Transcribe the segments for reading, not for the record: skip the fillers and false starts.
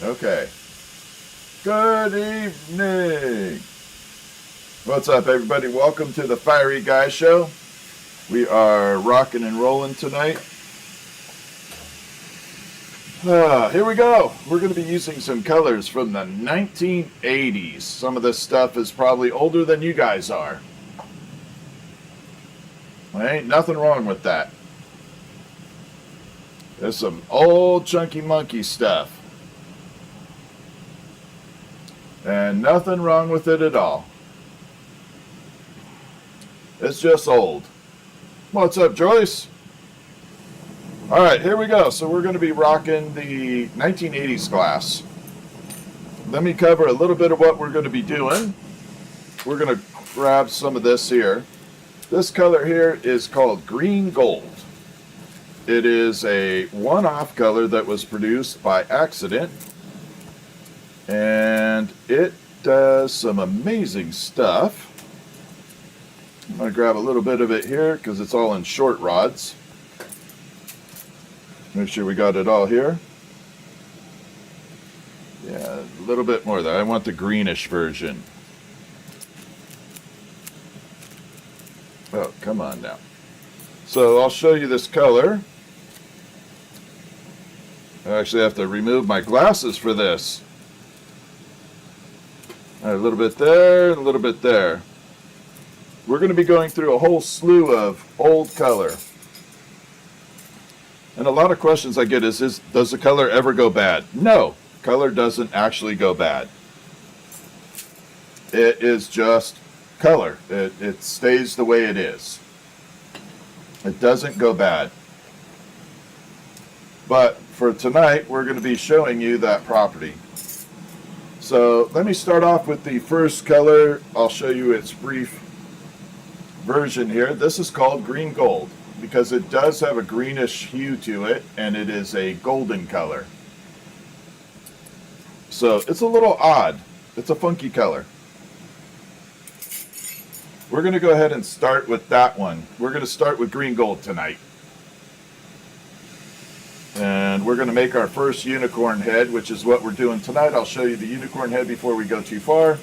Okay. Good evening. What's up, everybody? Welcome to the Fiery Guy Show. We are rocking and rolling tonight. Here we go. We're going to be using some colors from the 1980s. Some of this stuff is probably older than you guys are. There ain't nothing wrong with that. There's some old chunky monkey stuff. And nothing wrong with it at all. It's just old. What's up, Joyce? Alright, here we go. So we're going to be rocking the 1980s glass. Let me cover a little bit of what we're going to be doing. We're going to grab some of this here. This color here is called green gold. It is a one-off color that was produced by accident. And it does some amazing stuff. I'm going to grab a little bit of it here because it's all in short rods. Make sure we got it all here. Yeah, a little bit more there. I want the greenish version. Oh, come on now. So I'll show you this color. I actually have to remove my glasses for this. A little bit there, a little bit there. We're going to be going through a whole slew of old color. And a lot of questions I get is does the color ever go bad? No, color doesn't actually go bad. It is just color. It stays the way it is. It doesn't go bad. But for tonight, we're going to be showing you that property. So let me start off with the first color. I'll show you its brief version here. This is called green gold because it does have a greenish hue to it and it is a golden color. So it's a little odd. It's a funky color. We're going to go ahead and start with that one. We're going to start with green gold tonight. And we're going to make our first unicorn head, which is what we're doing tonight. I'll show you the unicorn head before we go too far.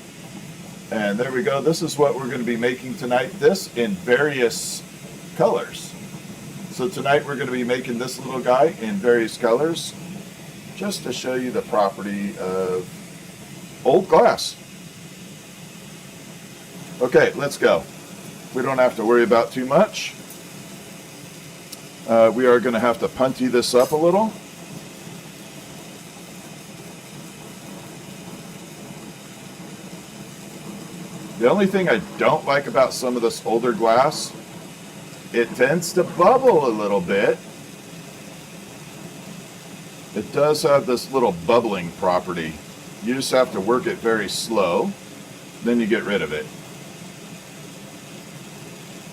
And there we go. This is what we're going to be making tonight. This in various colors. So tonight we're going to be making this little guy in various colors, just to show you the property of old glass. Okay, let's go. We don't have to worry about too much. We are going to have to punty this up a little. The only thing I don't like about some of this older glass, it tends to bubble a little bit. It does have this little bubbling property. You just have to work it very slow, then you get rid of it.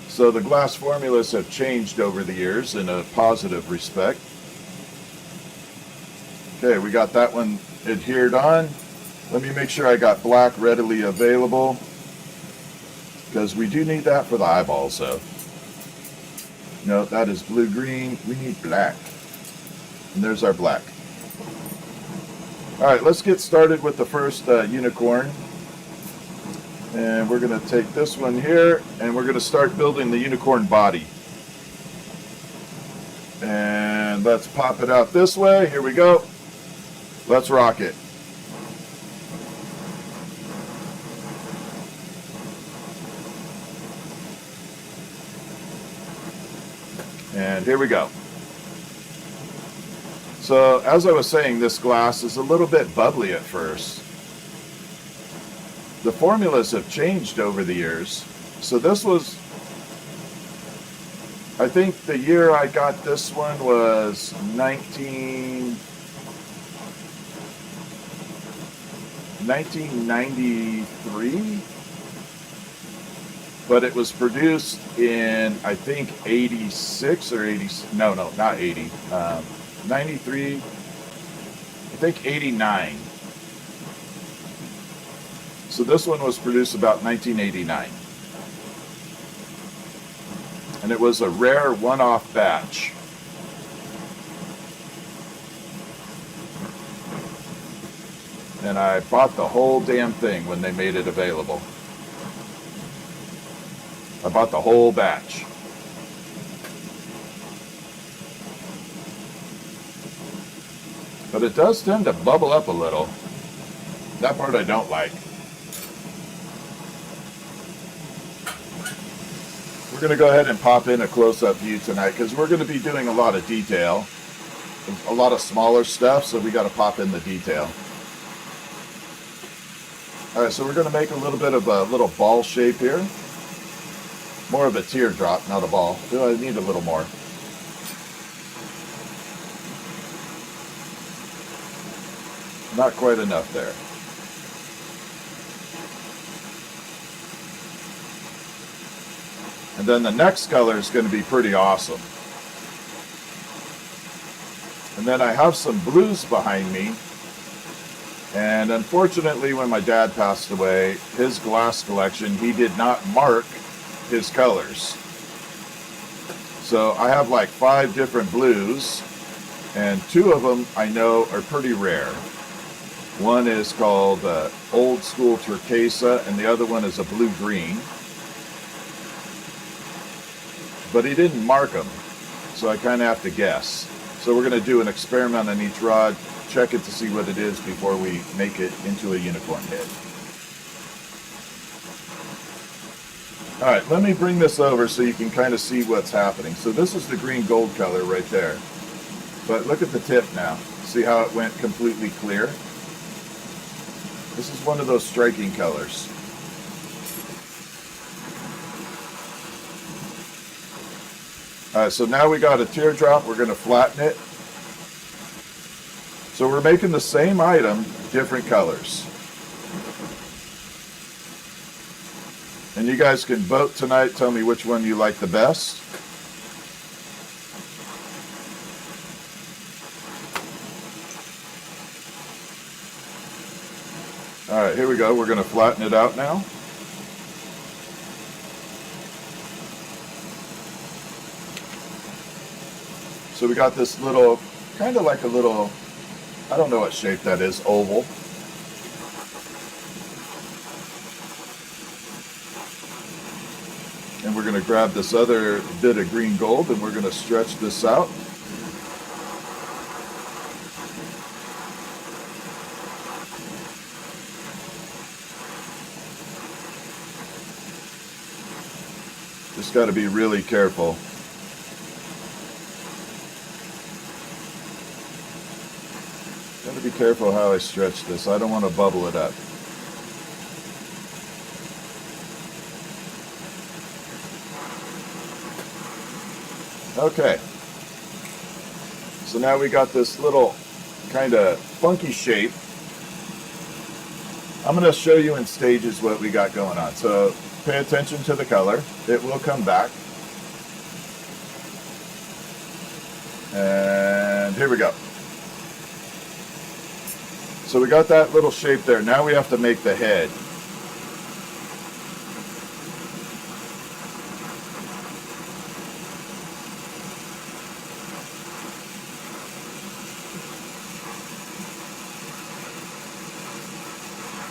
So the glass formulas have changed over the years in a positive respect. Okay, we got that one adhered on. Let me make sure I got black readily available, because we do need that for the eyeballs though. No, that is blue-green. We need black. And there's our black. Alright, let's get started with the first unicorn. And we're going to take this one here, and we're going to start building the unicorn body. And let's pop it out this way. Here we go. Let's rock it. And here we go. So, as I was saying, this glass is a little bit bubbly at first. The formulas have changed over the years. So this was, I think the year I got this one was 1993. But it was produced in, I think, 86 or 80, no, not 80, 93, I think 89. So this one was produced about 1989. And it was a rare one-off batch. And I bought the whole damn thing when they made it available. I bought the whole batch. But it does tend to bubble up a little. That part I don't like. We're going to go ahead and pop in a close-up view tonight because we're going to be doing a lot of detail. A lot of smaller stuff, so we got to pop in the detail. Alright, so we're going to make a little bit of a little ball shape here. More of a teardrop, not a ball. I need a little more. Not quite enough there. And then the next color is going to be pretty awesome. And then I have some blues behind me. And unfortunately, when my dad passed away, his glass collection, he did not mark his colors. So I have like 5 different blues, and 2 of them I know are pretty rare. One is called Old School Turquesa, and the other one is a blue-green. But he didn't mark them, so I kind of have to guess. So we're going to do an experiment on each rod, check it to see what it is before we make it into a unicorn head. Alright, let me bring this over so you can kind of see what's happening. So this is the green gold color right there. But look at the tip now. See how it went completely clear? This is one of those striking colors. Alright, so now we got a teardrop. We're going to flatten it. So we're making the same item, different colors. And you guys can vote tonight, tell me which one you like the best. Alright, here we go. We're going to flatten it out now. So we got this little, kind of like a little, I don't know what shape that is, oval. And we're going to grab this other bit of green gold and we're going to stretch this out. Just got to be really careful. Got to be careful how I stretch this. I don't want to bubble it up. Okay. So now we got this little kind of funky shape. I'm going to show you in stages what we got going on. So pay attention to the color. It will come back. And here we go. So we got that little shape there. Now we have to make the head.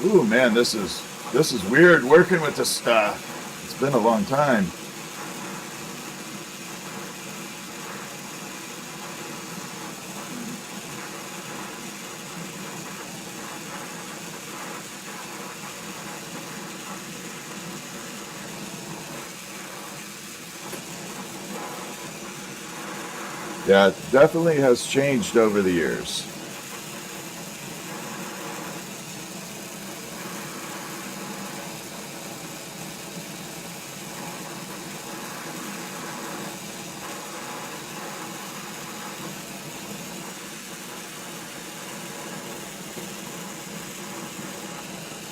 Ooh, man, this is weird working with this stuff. It's been a long time. Yeah, it definitely has changed over the years.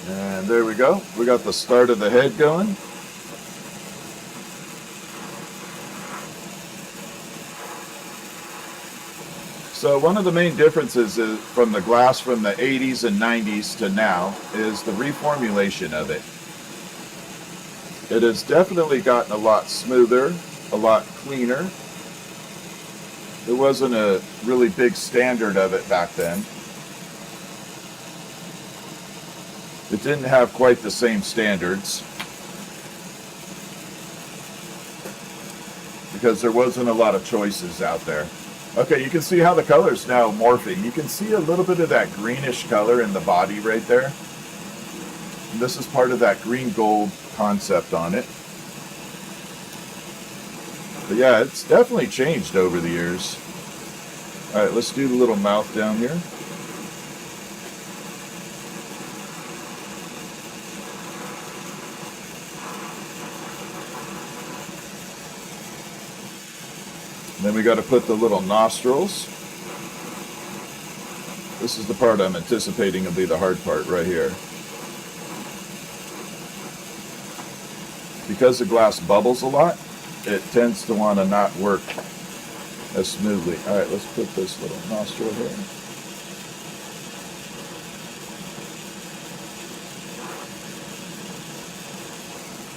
And there we go. We got the start of the head going. So one of the main differences is from the glass from the 80s and 90s to now is the reformulation of it. It has definitely gotten a lot smoother, a lot cleaner. There wasn't a really big standard of it back then. It didn't have quite the same standards because there wasn't a lot of choices out there. Okay, you can see how the color's now morphing. You can see a little bit of that greenish color in the body right there. And this is part of that green gold concept on it. But yeah, it's definitely changed over the years. All right, let's do the little mouth down here. Then we got to put the little nostrils. This is the part I'm anticipating will be the hard part right here. Because the glass bubbles a lot, it tends to want to not work as smoothly. All right, let's put this little nostril here.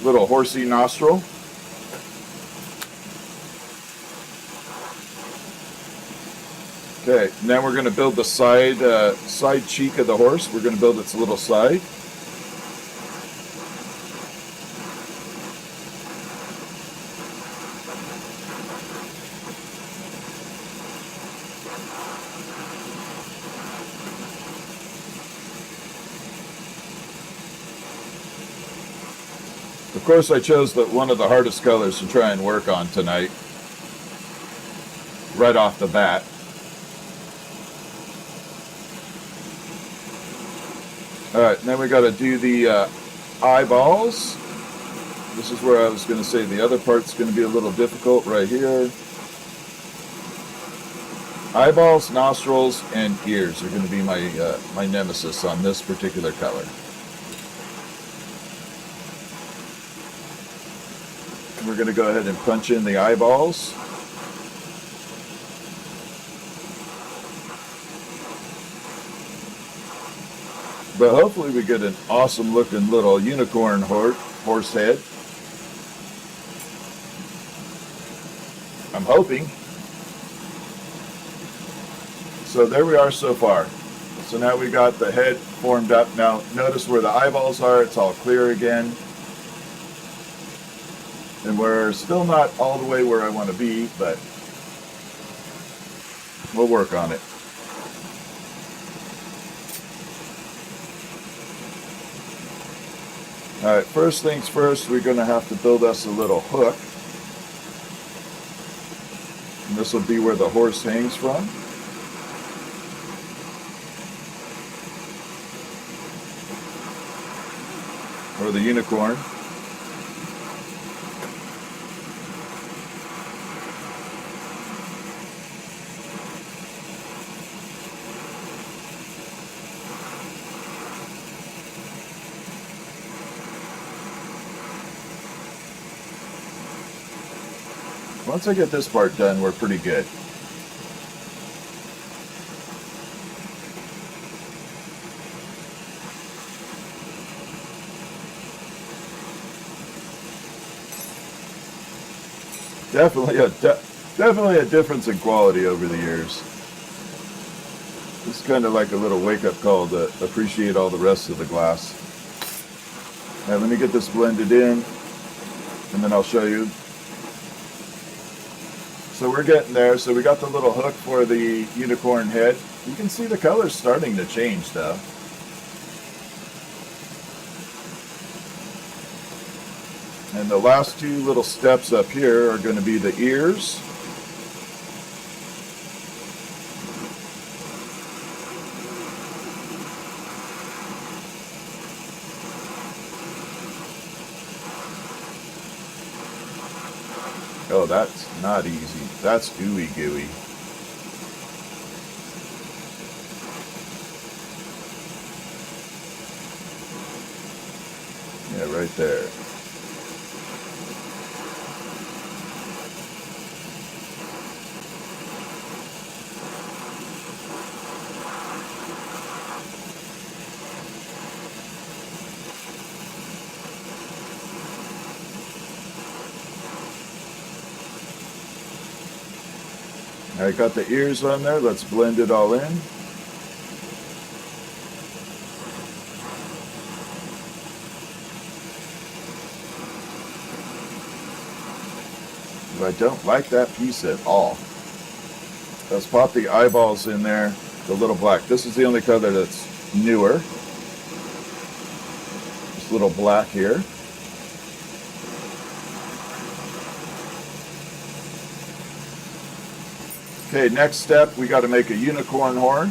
Little horsey nostril. Okay, now we're going to build the side cheek of the horse. We're going to build its little side. Of course, I chose one of the hardest colors to try and work on tonight, right off the bat. All right, then we got to do the eyeballs. This is where I was going to say the other part's going to be a little difficult right here. Eyeballs, nostrils, and ears are going to be my my nemesis on this particular color. We're going to go ahead and punch in the eyeballs. But hopefully we get an awesome looking little unicorn horse head. I'm hoping. So there we are so far. So now we got the head formed up. Now notice where the eyeballs are, it's all clear again. And we're still not all the way where I want to be, but we'll work on it. All right, first things first, we're going to have to build us a little hook. And this will be where the horse hangs from. Or the unicorn. Once I get this part done, we're pretty good. Definitely a difference in quality over the years. It's kind of like a little wake-up call to appreciate all the rest of the glass. Now let me get this blended in, and then I'll show you. So we're getting there. So we got the little hook for the unicorn head. You can see the color's starting to change though. And the last two little steps up here are going to be the ears. Oh, that's not easy. That's ooey gooey. Yeah, right there. I got the ears on there. Let's blend it all in. But I don't like that piece at all. Let's pop the eyeballs in there, the little black. This is the only color that's newer. This little black here. Okay, next step, we got to make a unicorn horn.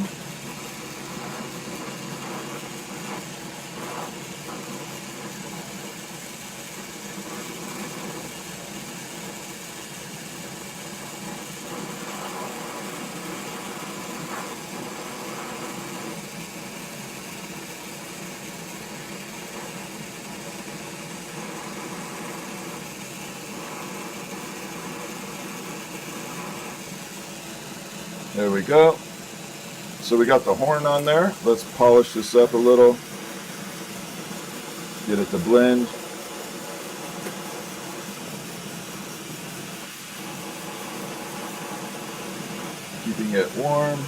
There we go. So we got the horn on there. Let's polish this up a little. Get it to blend. Keeping it warm.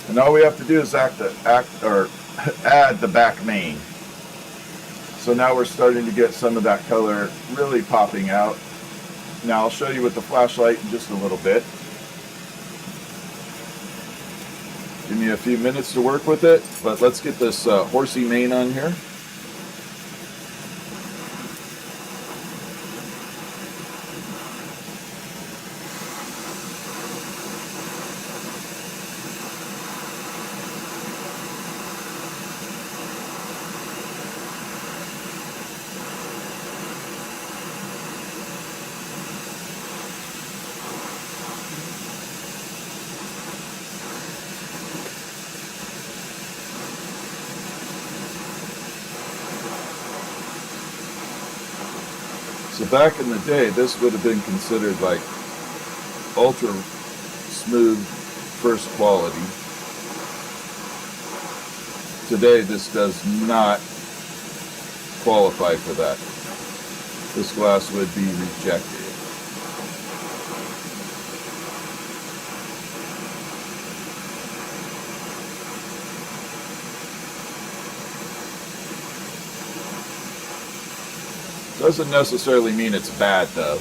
And all we have to do is add the back main. So now we're starting to get some of that color really popping out. Now I'll show you with the flashlight in just a little bit. Give me a few minutes to work with it, but let's get this horsey mane on here. So back in the day, this would have been considered like ultra smooth first quality. Today, this does not qualify for that. This glass would be rejected. Doesn't necessarily mean it's bad, though.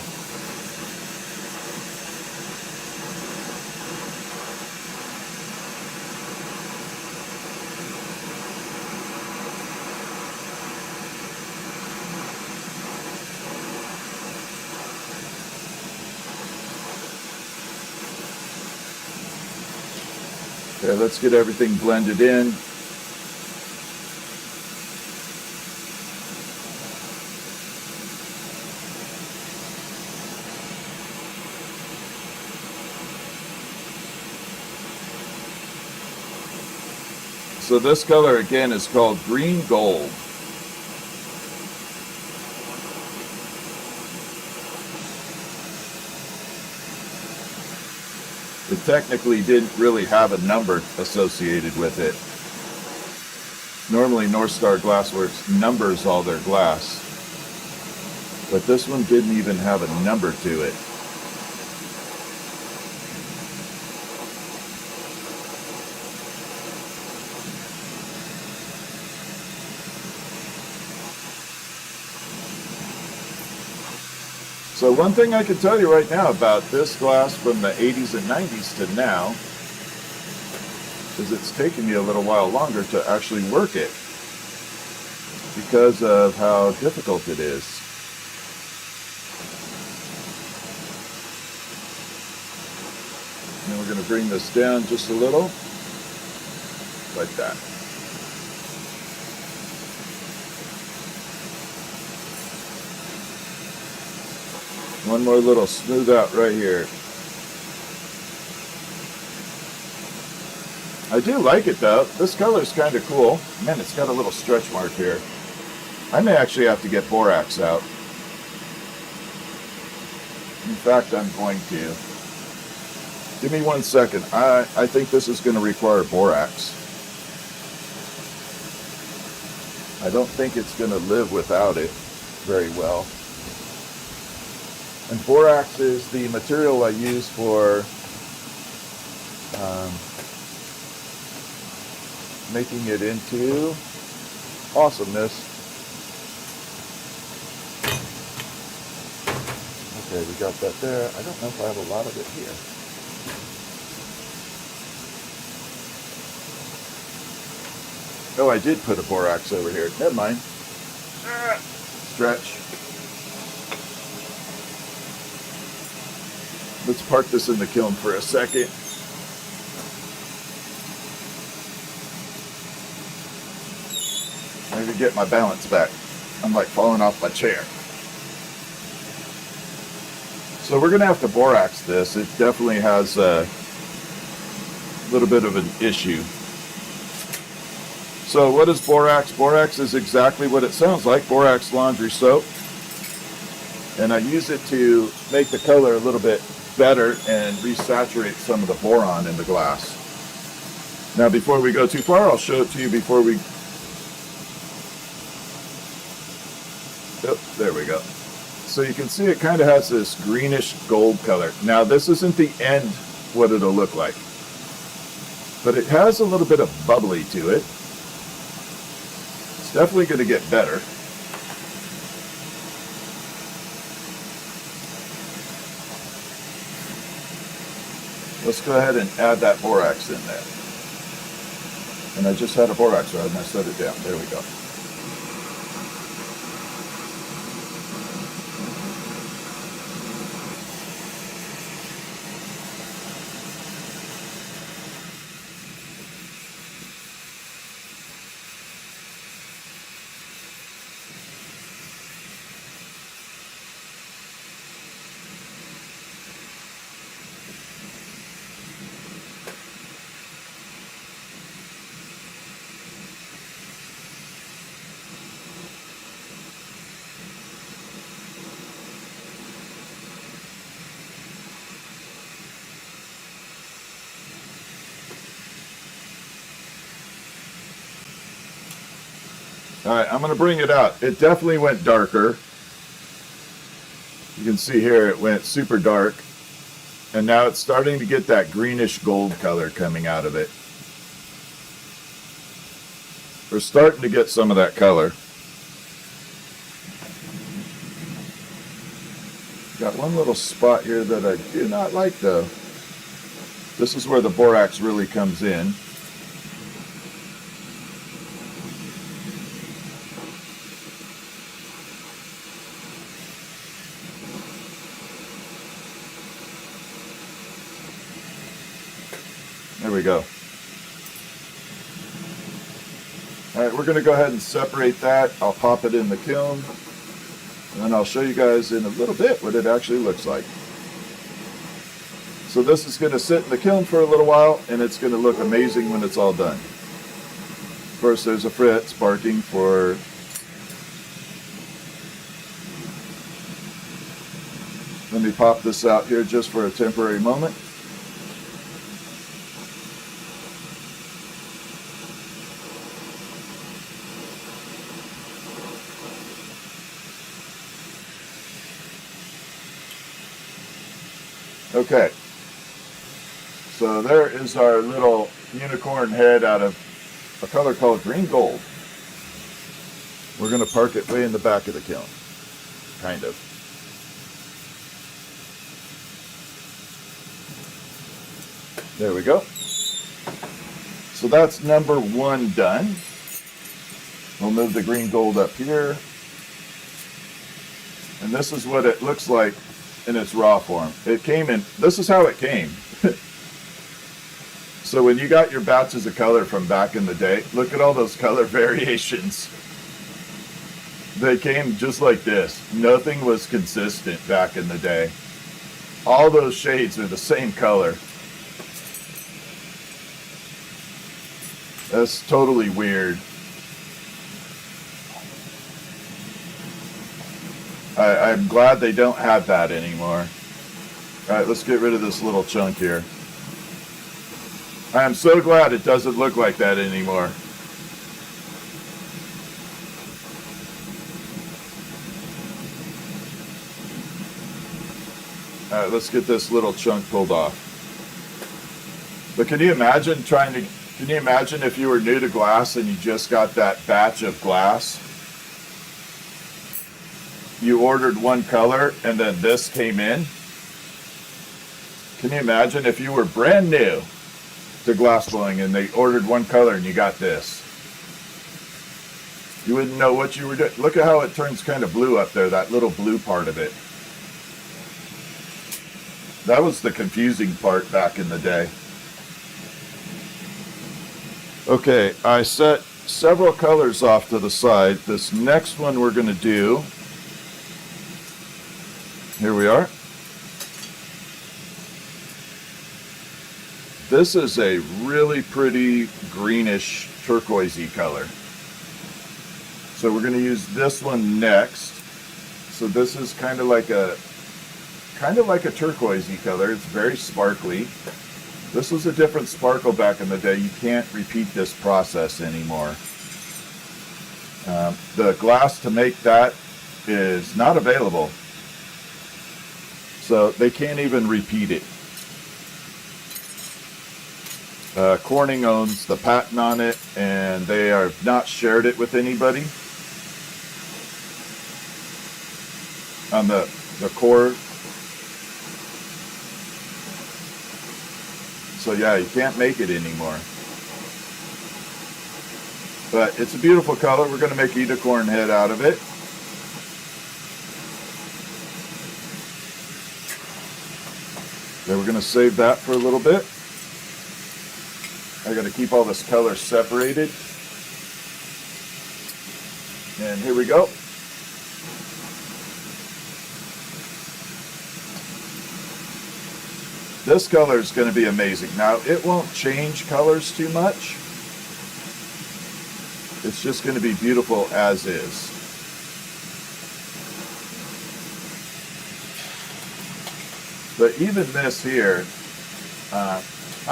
Okay, let's get everything blended in. So this color again is called green gold. It technically didn't really have a number associated with it. Normally North Star Glassworks numbers all their glass, but this one didn't even have a number to it. So one thing I can tell you right now about this glass from the 80s and 90s to now is it's taken me a little while longer to actually work it because of how difficult it is. And we're going to bring this down just a little, like that. One more little smooth out right here. I do like it though. This color is kind of cool. Man, it's got a little stretch mark here. I may actually have to get borax out. In fact, I'm going to. Give me 1 second. I think this is going to require borax. I don't think it's going to live without it very well. And borax is the material I use for making it into awesomeness. Okay, we got that there. I don't know if I have a lot of it here. Oh, I did put a borax over here. Never mind. Stretch. Let's park this in the kiln for a second. Maybe get my balance back. I'm like falling off my chair. So we're going to have to borax this. It definitely has a little bit of an issue. So what is borax? Borax is exactly what it sounds like, borax laundry soap. And I use it to make the color a little bit better and resaturate some of the boron in the glass. Now before we go too far, I'll show it to you before we... Oh, there we go. So you can see it kind of has this greenish gold color. Now this isn't the end what it'll look like, but it has a little bit of bubbly to it. It's definitely going to get better. Let's go ahead and add that borax in there. And I just had a borax rod and I set it down. There we go. All right, I'm going to bring it out. It definitely went darker. You can see here it went super dark. And now it's starting to get that greenish gold color coming out of it. We're starting to get some of that color. Got one little spot here that I do not like though. This is where the borax really comes in. There we go. All right, we're going to go ahead and separate that. I'll pop it in the kiln, and then I'll show you guys in a little bit what it actually looks like. So this is going to sit in the kiln for a little while, and it's going to look amazing when it's all done. Of course, there's a Fritz barking for... Let me pop this out here just for a temporary moment. Okay, so there is our little unicorn head out of a color called green gold. We're going to park it way in the back of the kiln, kind of. There we go. So that's number one done. We'll move the green gold up here. And this is what it looks like in its raw form. It came in, this is how it came. So when you got your batches of color from back in the day, look at all those color variations. They came just like this. Nothing was consistent back in the day. All those shades are the same color. That's totally weird. I'm glad they don't have that anymore. Alright, let's get rid of this little chunk here. I am so glad it doesn't look like that anymore. Alright, let's get this little chunk pulled off. But can you imagine trying to Can you imagine if you were new to glass and you just got that batch of glass? You ordered one color and then this came in. Can you imagine if you were brand new to glass blowing and they ordered one color and you got this? You wouldn't know what you were doing. Look at how it turns kind of blue up there, that little blue part of it. That was the confusing part back in the day. Okay, I set several colors off to the side. This next one we're going to do, here we are. This is a really pretty greenish turquoisey color. So we're going to use this one next. So this is kind of like a turquoisey color. It's very sparkly. This was a different sparkle back in the day. You can't repeat this process anymore. The glass to make that is not available. So they can't even repeat it. Corning owns the patent on it, and they have not shared it with anybody. On the core. So yeah, you can't make it anymore. But it's a beautiful color. We're going to make a unicorn head out of it. Then we're going to save that for a little bit. I got to keep all this color separated. And here we go. This color is going to be amazing. Now, it won't change colors too much. It's just going to be beautiful as is. But even this here, I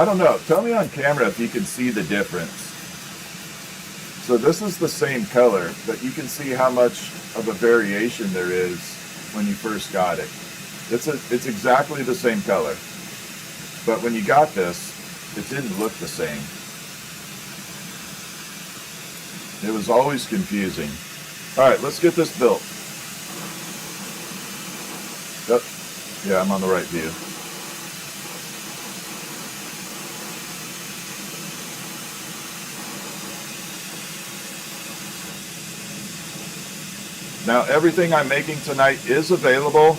don't know. Tell me on camera if you can see the difference. So this is the same color, but you can see how much of a variation there is when you first got it. It's exactly the same color. But when you got this, it didn't look the same. It was always confusing. All right, let's get this built. Yep. Yeah, I'm on the right view. Now, everything I'm making tonight is available.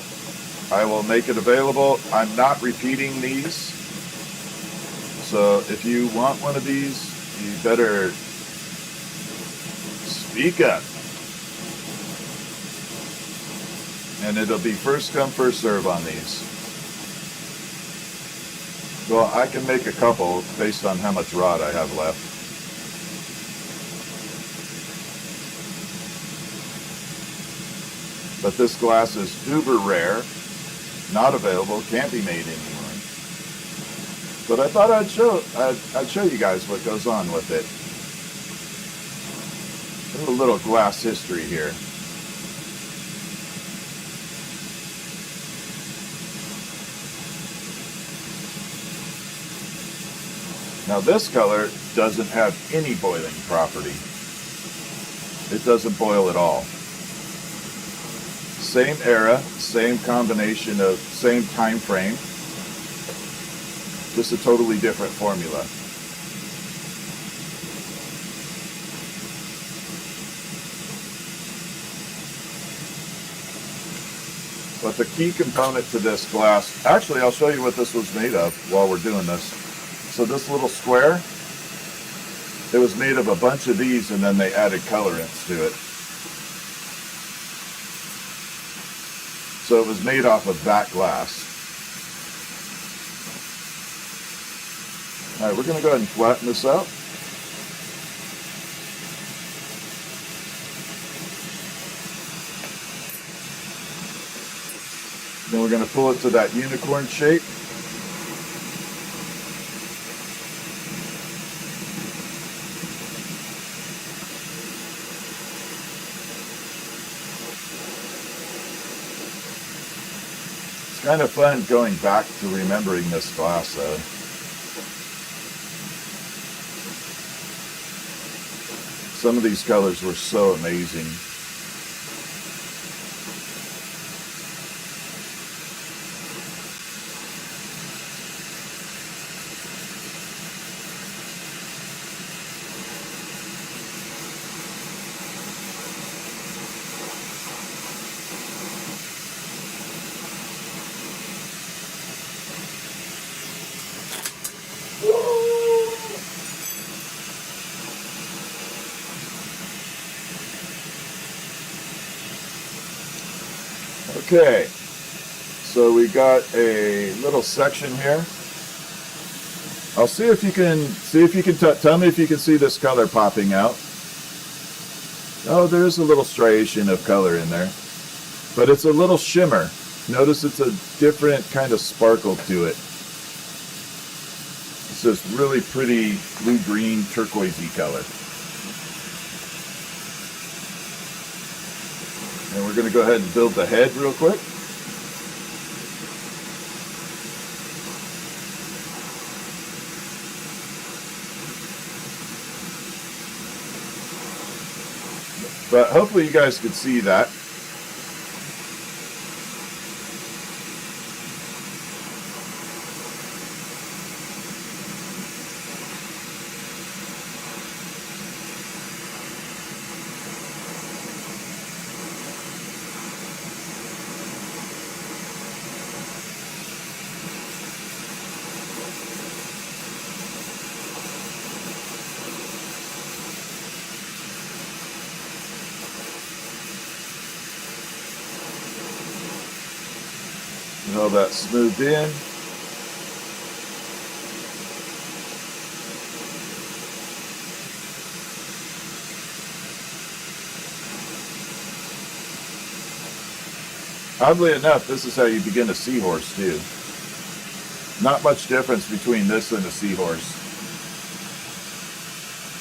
I will make it available. I'm not repeating these. So if you want one of these, you better speak up. And it'll be first come, first serve on these. Well, I can make a couple based on how much rod I have left. But this glass is uber rare, not available, can't be made anymore. But I thought I'd show you guys what goes on with it. A little glass history here. Now this color doesn't have any boiling property. It doesn't boil at all. Same era, same combination of, same time frame, just a totally different formula. But the key component to this glass, actually I'll show you what this was made of while we're doing this. So this little square, it was made of a bunch of these and then they added colorants to it. So it was made off of that glass. All right, we're going to go ahead and flatten this out. Then we're going to pull it to that unicorn shape. Kind of fun going back to remembering this glass though. Some of these colors were so amazing. Okay, so we got a little section here. I'll see if you can tell me if you can see this color popping out. Oh, there's a little striation of color in there, but it's a little shimmer. Notice it's a different kind of sparkle to it. It's this really pretty blue-green turquoisey color. And we're going to go ahead and build the head real quick. But hopefully you guys could see that. And all that smoothed in. Oddly enough, this is how you begin a seahorse too. Not much difference between this and a seahorse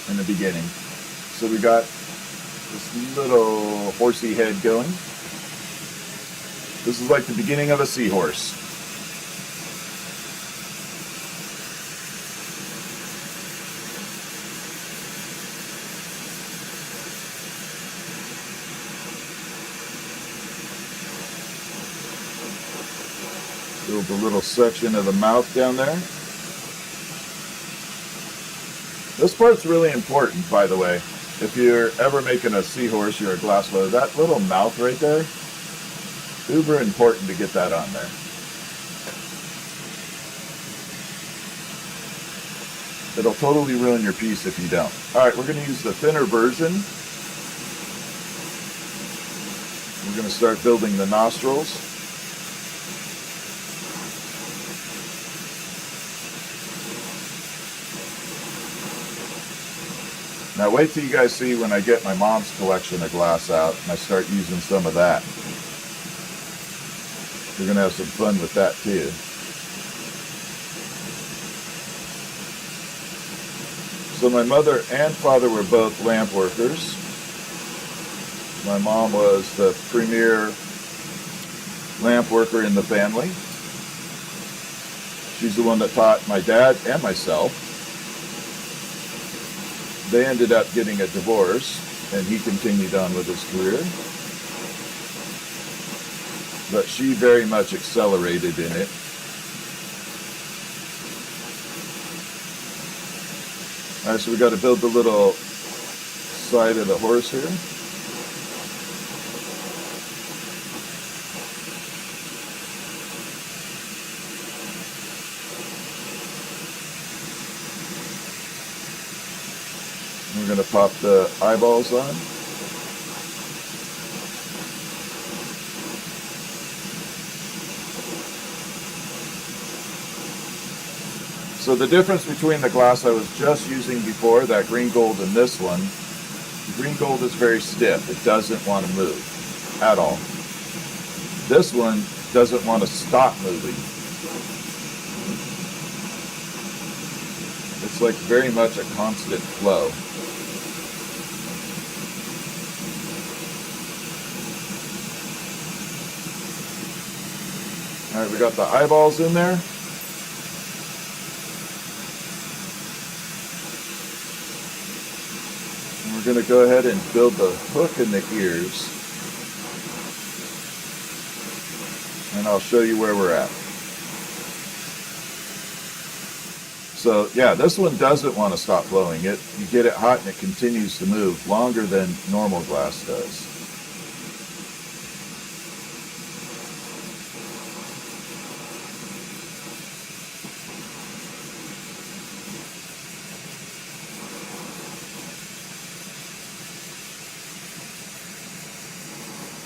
in the beginning. So we got this little horsey head going. This is like the beginning of a seahorse. Build a little section of the mouth down there. This part's really important, by the way. If you're ever making a seahorse or a glass blower, that little mouth right there, uber important to get that on there. It'll totally ruin your piece if you don't. Alright, we're going to use the thinner version. We're going to start building the nostrils. Now wait till you guys see when I get my mom's collection of glass out and I start using some of that. We're going to have some fun with that too. So my mother and father were both lamp workers. My mom was the premier lamp worker in the family. She's the one that taught my dad and myself. They ended up getting a divorce and he continued on with his career. But she very much accelerated in it. All right, so we got to build the little side of the horse here. We're going to pop the eyeballs on. So the difference between the glass I was just using before, that green gold, and this one, the green gold is very stiff. It doesn't want to move at all. This one doesn't want to stop moving. It's like very much a constant flow. All right, we got the eyeballs in there. We're going to go ahead and build the hook and the ears. And I'll show you where we're at. So yeah, this one doesn't want to stop blowing. You get it hot and it continues to move longer than normal glass does.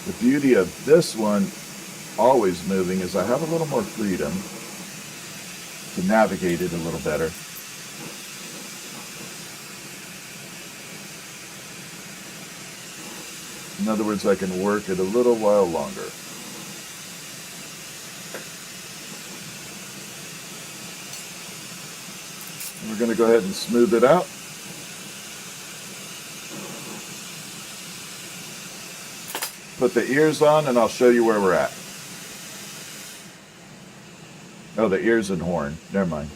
The beauty of this one always moving is I have a little more freedom to navigate it a little better. In other words, I can work it a little while longer. And we're going to go ahead and smooth it out. Put the ears on and I'll show you where we're at. Oh, the ears and horn. Never mind.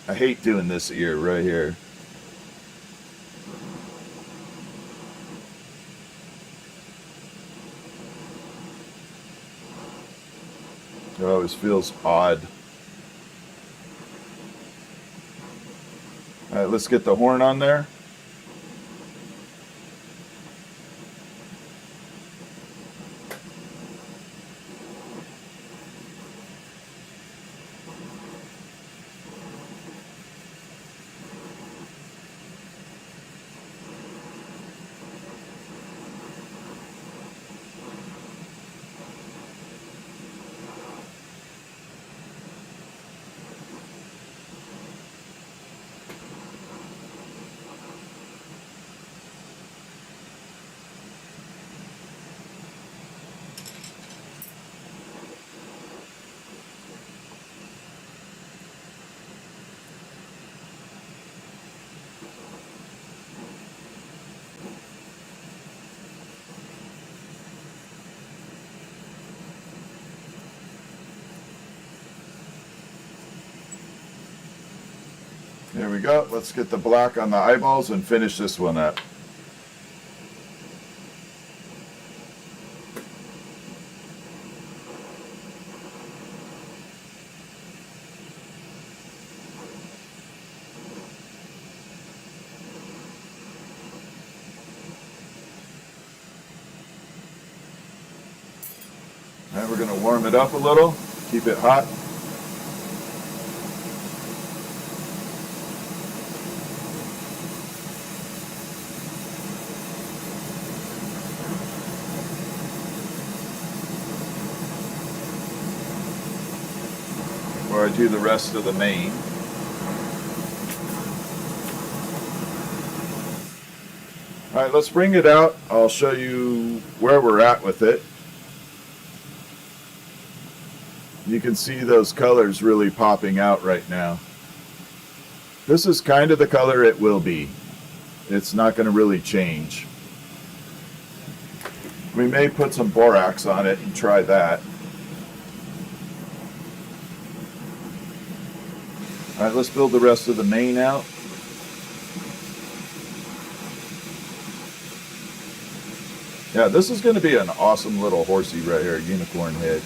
I hate doing this ear right here. It always feels odd. All right, let's get the horn on there. There we go. Let's get the black on the eyeballs and finish this one up. All right, we're going to warm it up a little, keep it hot. Before I do the rest of the main. All right, let's bring it out. I'll show you where we're at with it. You can see those colors really popping out right now. This is kind of the color it will be. It's not going to really change. We may put some borax on it and try that. All right, let's build the rest of the main out. Yeah, this is going to be an awesome little horsey right here, unicorn head.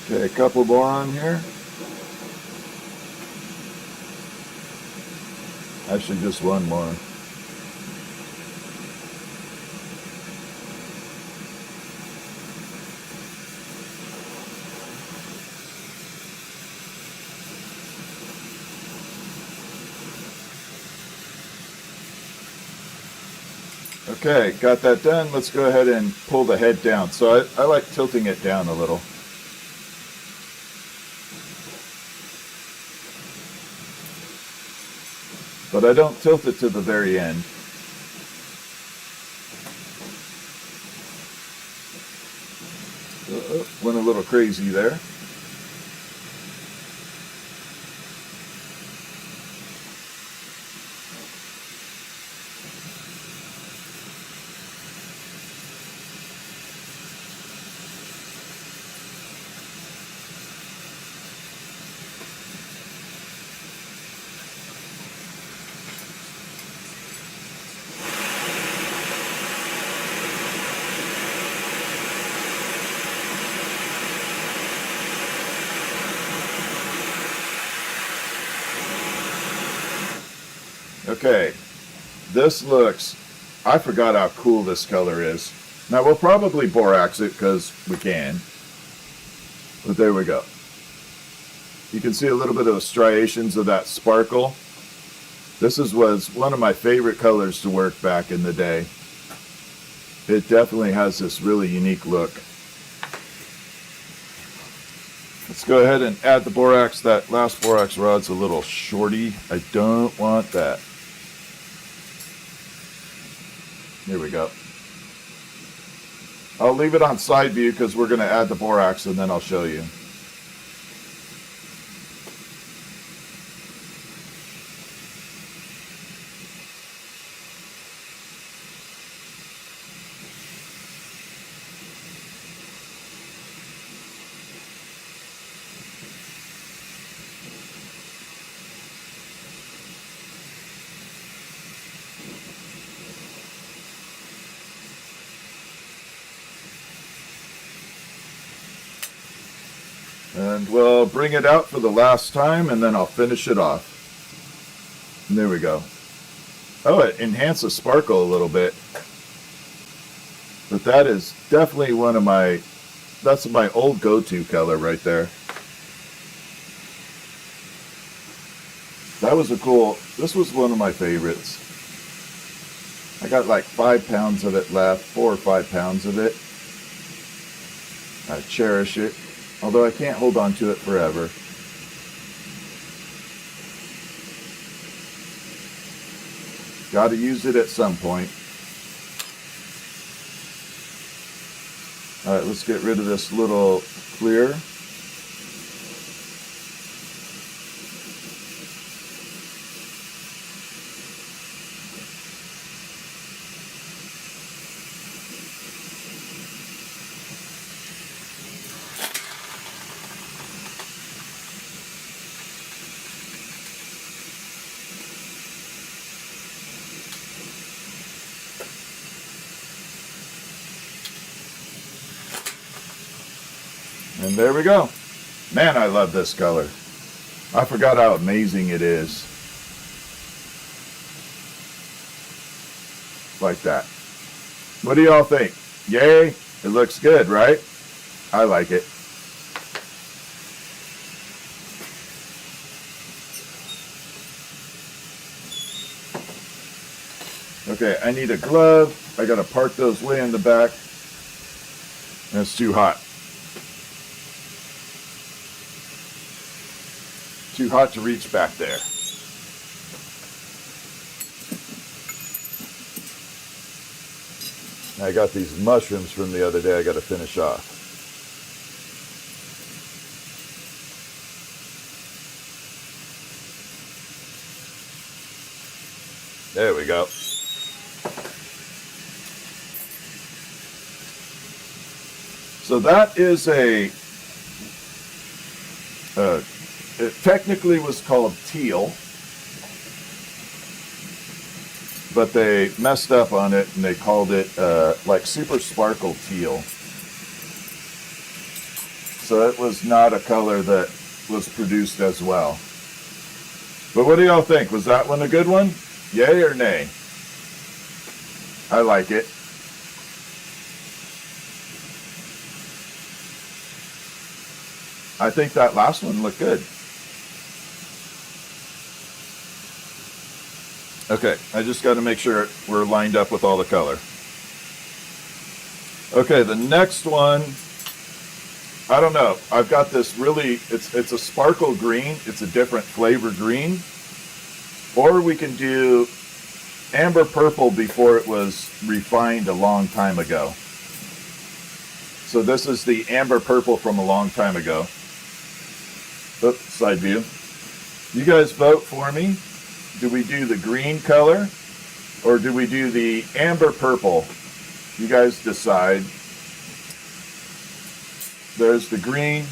Okay, a couple more on here. Actually, just one more. Okay, got that done. Let's go ahead and pull the head down. So I like tilting it down a little. But I don't tilt it to the very end. Went a little crazy there. Okay, this looks, I forgot how cool this color is. Now we'll probably borax it because we can, but there we go. You can see a little bit of the striations of that sparkle. This was one of my favorite colors to work back in the day. It definitely has this really unique look. Let's go ahead and add the borax. That last borax rod's a little shorty. I don't want that. Here we go. I'll leave it on side view because we're going to add the borax and then I'll show you. And we'll bring it out for the last time and then I'll finish it off. And there we go. Oh, it enhances sparkle a little bit. But that is definitely one of my, that's my old go-to color right there. That was a cool, this was one of my favorites. I got like 5 pounds of it left, 4 or 5 pounds of it. I cherish it. Although I can't hold on to it forever. Got to use it at some point. All right, let's get rid of this little clear. And there we go. Man, I love this color. I forgot how amazing it is. Like that. What do y'all think? Yay? It looks good, right? I like it. Okay, I need a glove. I gotta park those way in the back. And it's too hot. Too hot to reach back there. I got these mushrooms from the other day I got to finish off. There we go. So that is it technically was called teal, but they messed up on it and they called it like super sparkle teal. So it was not a color that was produced as well. But what do y'all think? Was that one a good one? Yay or nay? I like it. I think that last one looked good. Okay, I just got to make sure we're lined up with all the color. Okay, the next one, I don't know. I've got this really, it's a sparkle green. It's a different flavor green. Or we can do amber purple before it was refined a long time ago. So this is the amber purple from a long time ago. Oops, side view. You guys vote for me. Do we do the green color or do we do the amber purple? You guys decide. There's the green.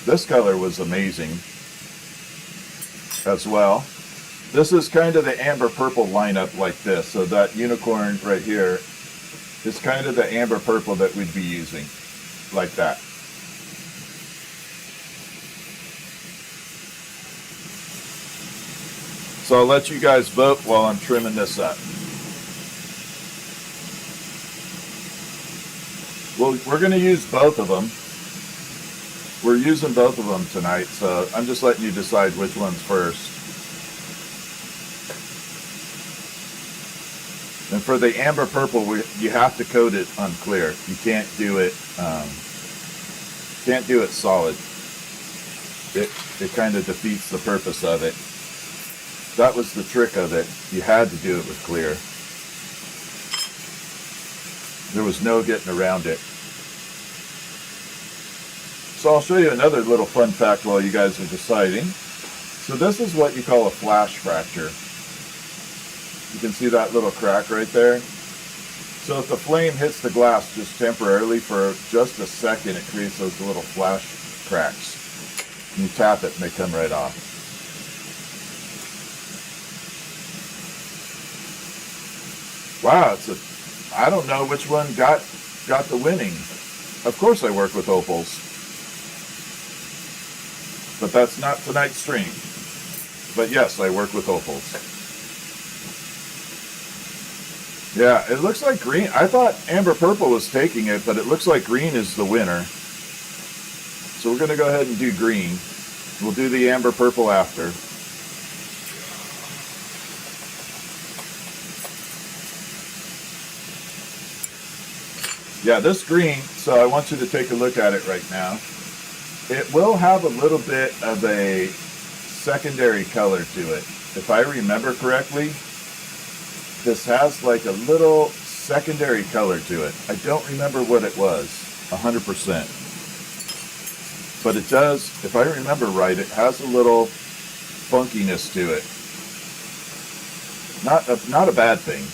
This color was amazing as well. This is kind of the amber purple lineup like this. So that unicorn right here is kind of the amber purple that we'd be using like that. So I'll let you guys vote while I'm trimming this up. Well, we're going to use both of them. We're using both of them tonight, so I'm just letting you decide which one's first. And for the amber purple, you have to coat it unclear. You can't do it solid. It kind of defeats the purpose of it. That was the trick of it. You had to do it with clear. There was no getting around it. So I'll show you another little fun fact while you guys are deciding. So this is what you call a flash fracture. You can see that little crack right there. So if the flame hits the glass just temporarily for just a second, it creates those little flash cracks. And you tap it and they come right off. Wow, I don't know which one got the winning. Of course I work with opals. But that's not tonight's stream. But yes, I work with opals. Yeah, it looks like green. I thought amber purple was taking it, but it looks like green is the winner. So we're going to go ahead and do green. We'll do the amber purple after. Yeah, this green, so I want you to take a look at it right now. It will have a little bit of a secondary color to it. If I remember correctly, this has like a little secondary color to it. I don't remember what it was, 100%. But it does, if I remember right, it has a little funkiness to it. Not a bad thing.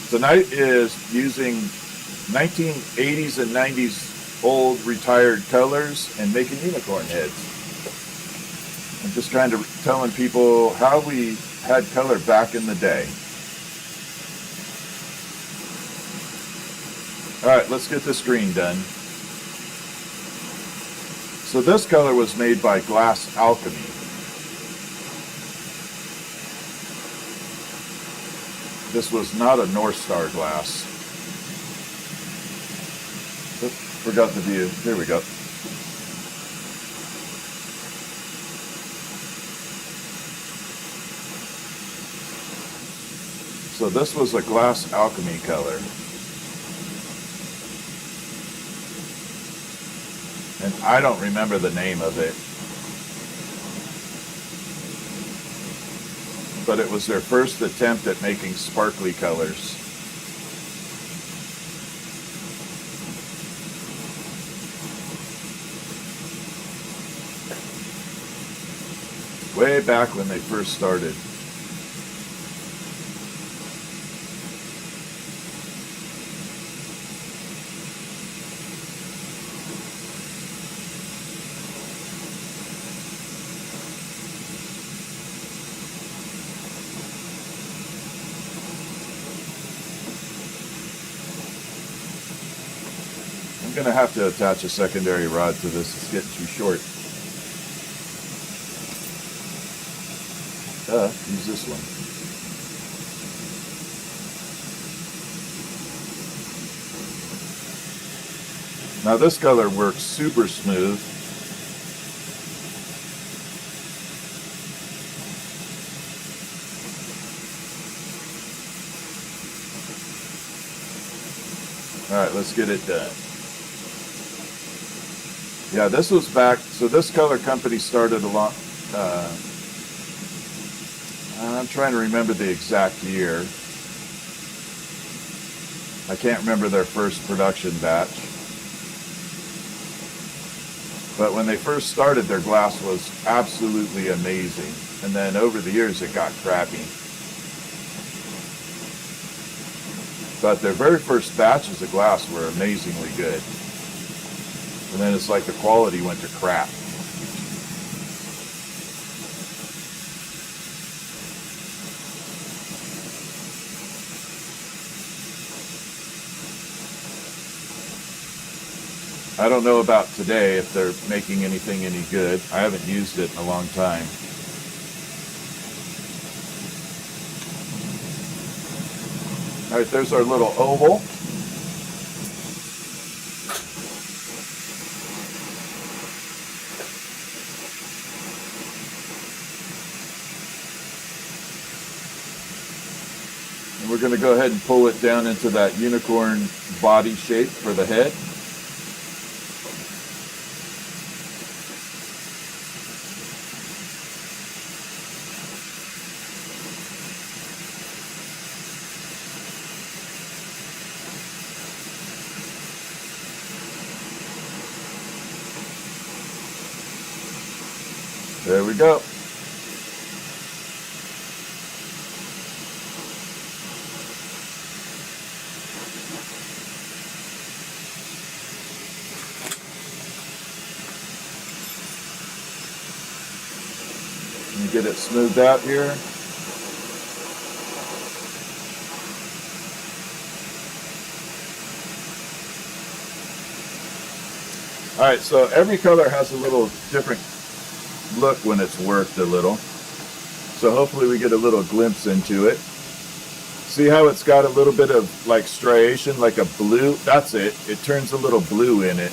Tonight is using 1980s and 90s old retired colors and making unicorn heads. I'm just kind of telling people how we had color back in the day. Alright, let's get this green done. So this color was made by Glass Alchemy. This was not a North Star glass. Oops, forgot the view. Here we go. So this was a Glass Alchemy color. And I don't remember the name of it. But it was their first attempt at making sparkly colors. Way back when they first started. going to have to attach a secondary rod to this. It's getting too short. Use this one. Now this color works super smooth. All right, let's get it done. Yeah, this was back, so this color company started a lot, I'm trying to remember the exact year. I can't remember their first production batch. But when they first started, their glass was absolutely amazing. And then over the years, it got crappy. But their very first batches of glass were amazingly good. And then it's like the quality went to crap. I don't know about today if they're making anything any good. I haven't used it in a long time. All right, there's our little oval. And we're going to go ahead and pull it down into that unicorn body shape for the head. There we go. Let me get it smoothed out here. All right, so every color has a little different look when it's worked a little. So hopefully we get a little glimpse into it. See how it's got a little bit of like striation, like a blue? That's it. It turns a little blue in it.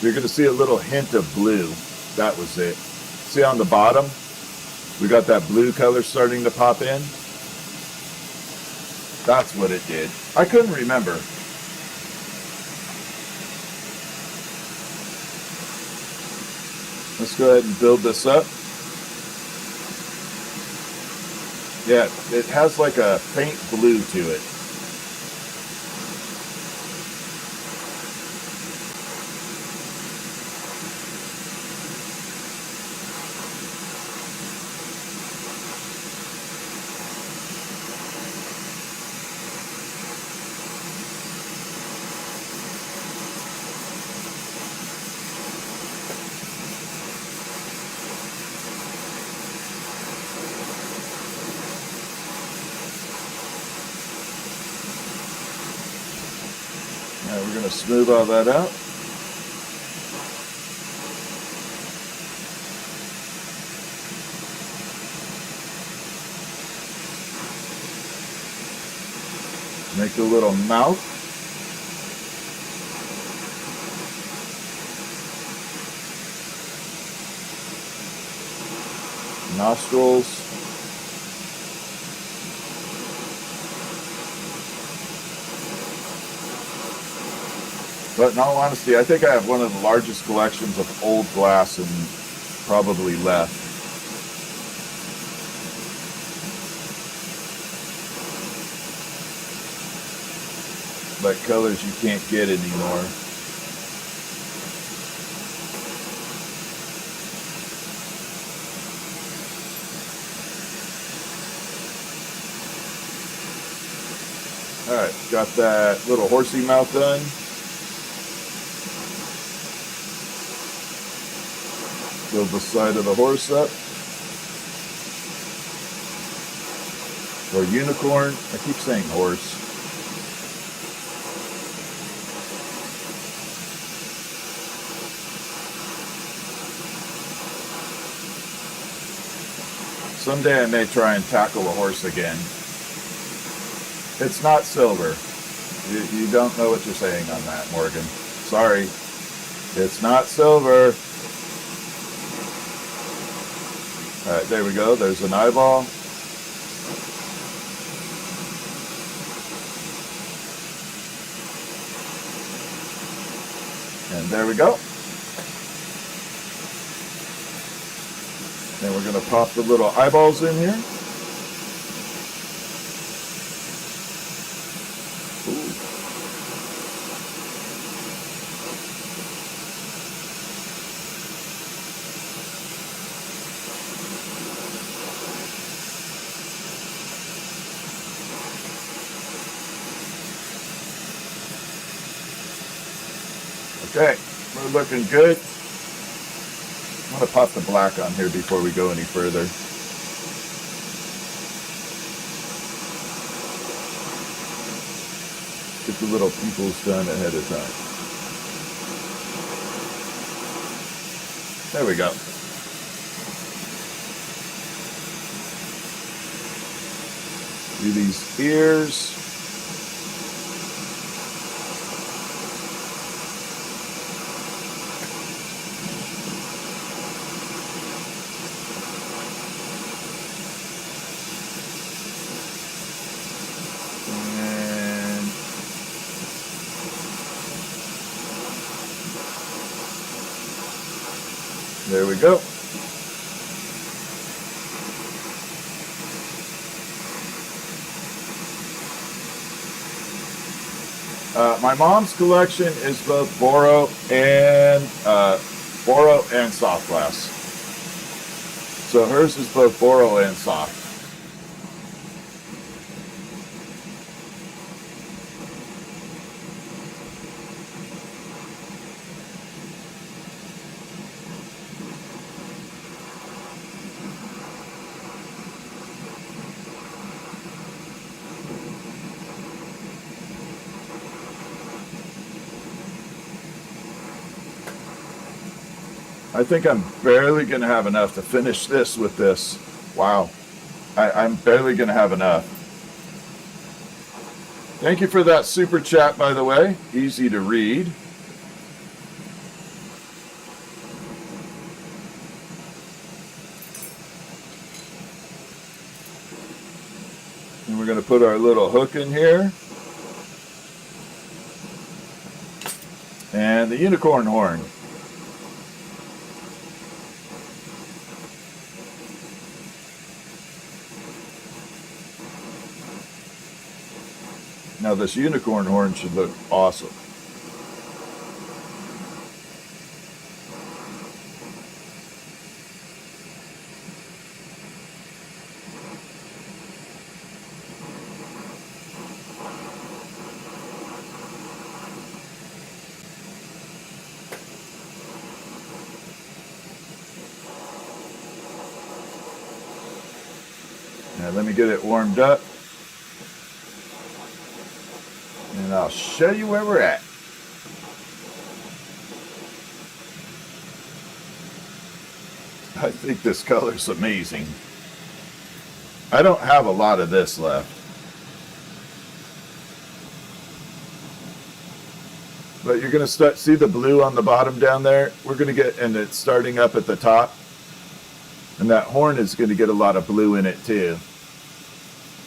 You're going to see a little hint of blue. That was it. See on the bottom? We got that blue color starting to pop in. That's what it did. I couldn't remember. Let's go ahead and build this up. Yeah, it has like a faint blue to it. Now we're going to smooth all that out. Make a little mouth. Nostrils. But in all honesty, I think I have one of the largest collections of old glass and probably left. Like colors you can't get anymore. Alright, got that little horsey mouth done. Build the side of the horse up. Or unicorn. I keep saying horse. Someday I may try and tackle a horse again. It's not silver. You don't know what you're saying on that, Morgan. Sorry. It's not silver. All right, there we go. There's an eyeball. And there we go. And we're going to pop the little eyeballs in here. Ooh. Okay, we're looking good. I'm going to pop the black on here before we go any further. Get the little pupils done ahead of time. There we go. Do these ears. There we go. My mom's collection is both boro and soft glass. So hers is both boro and soft. I think I'm barely going to have enough to finish this with this. Wow. I'm barely going to have enough. Thank you for that super chat, by the way. Easy to read. And we're going to put our little hook in here. And the unicorn horn. Now this unicorn horn should look awesome. Now let me get it warmed up. And I'll show you where we're at. I think this color's amazing. I don't have a lot of this left. But you're going to see the blue on the bottom down there? We're going to get, and it's starting up at the top. And that horn is going to get a lot of blue in it too.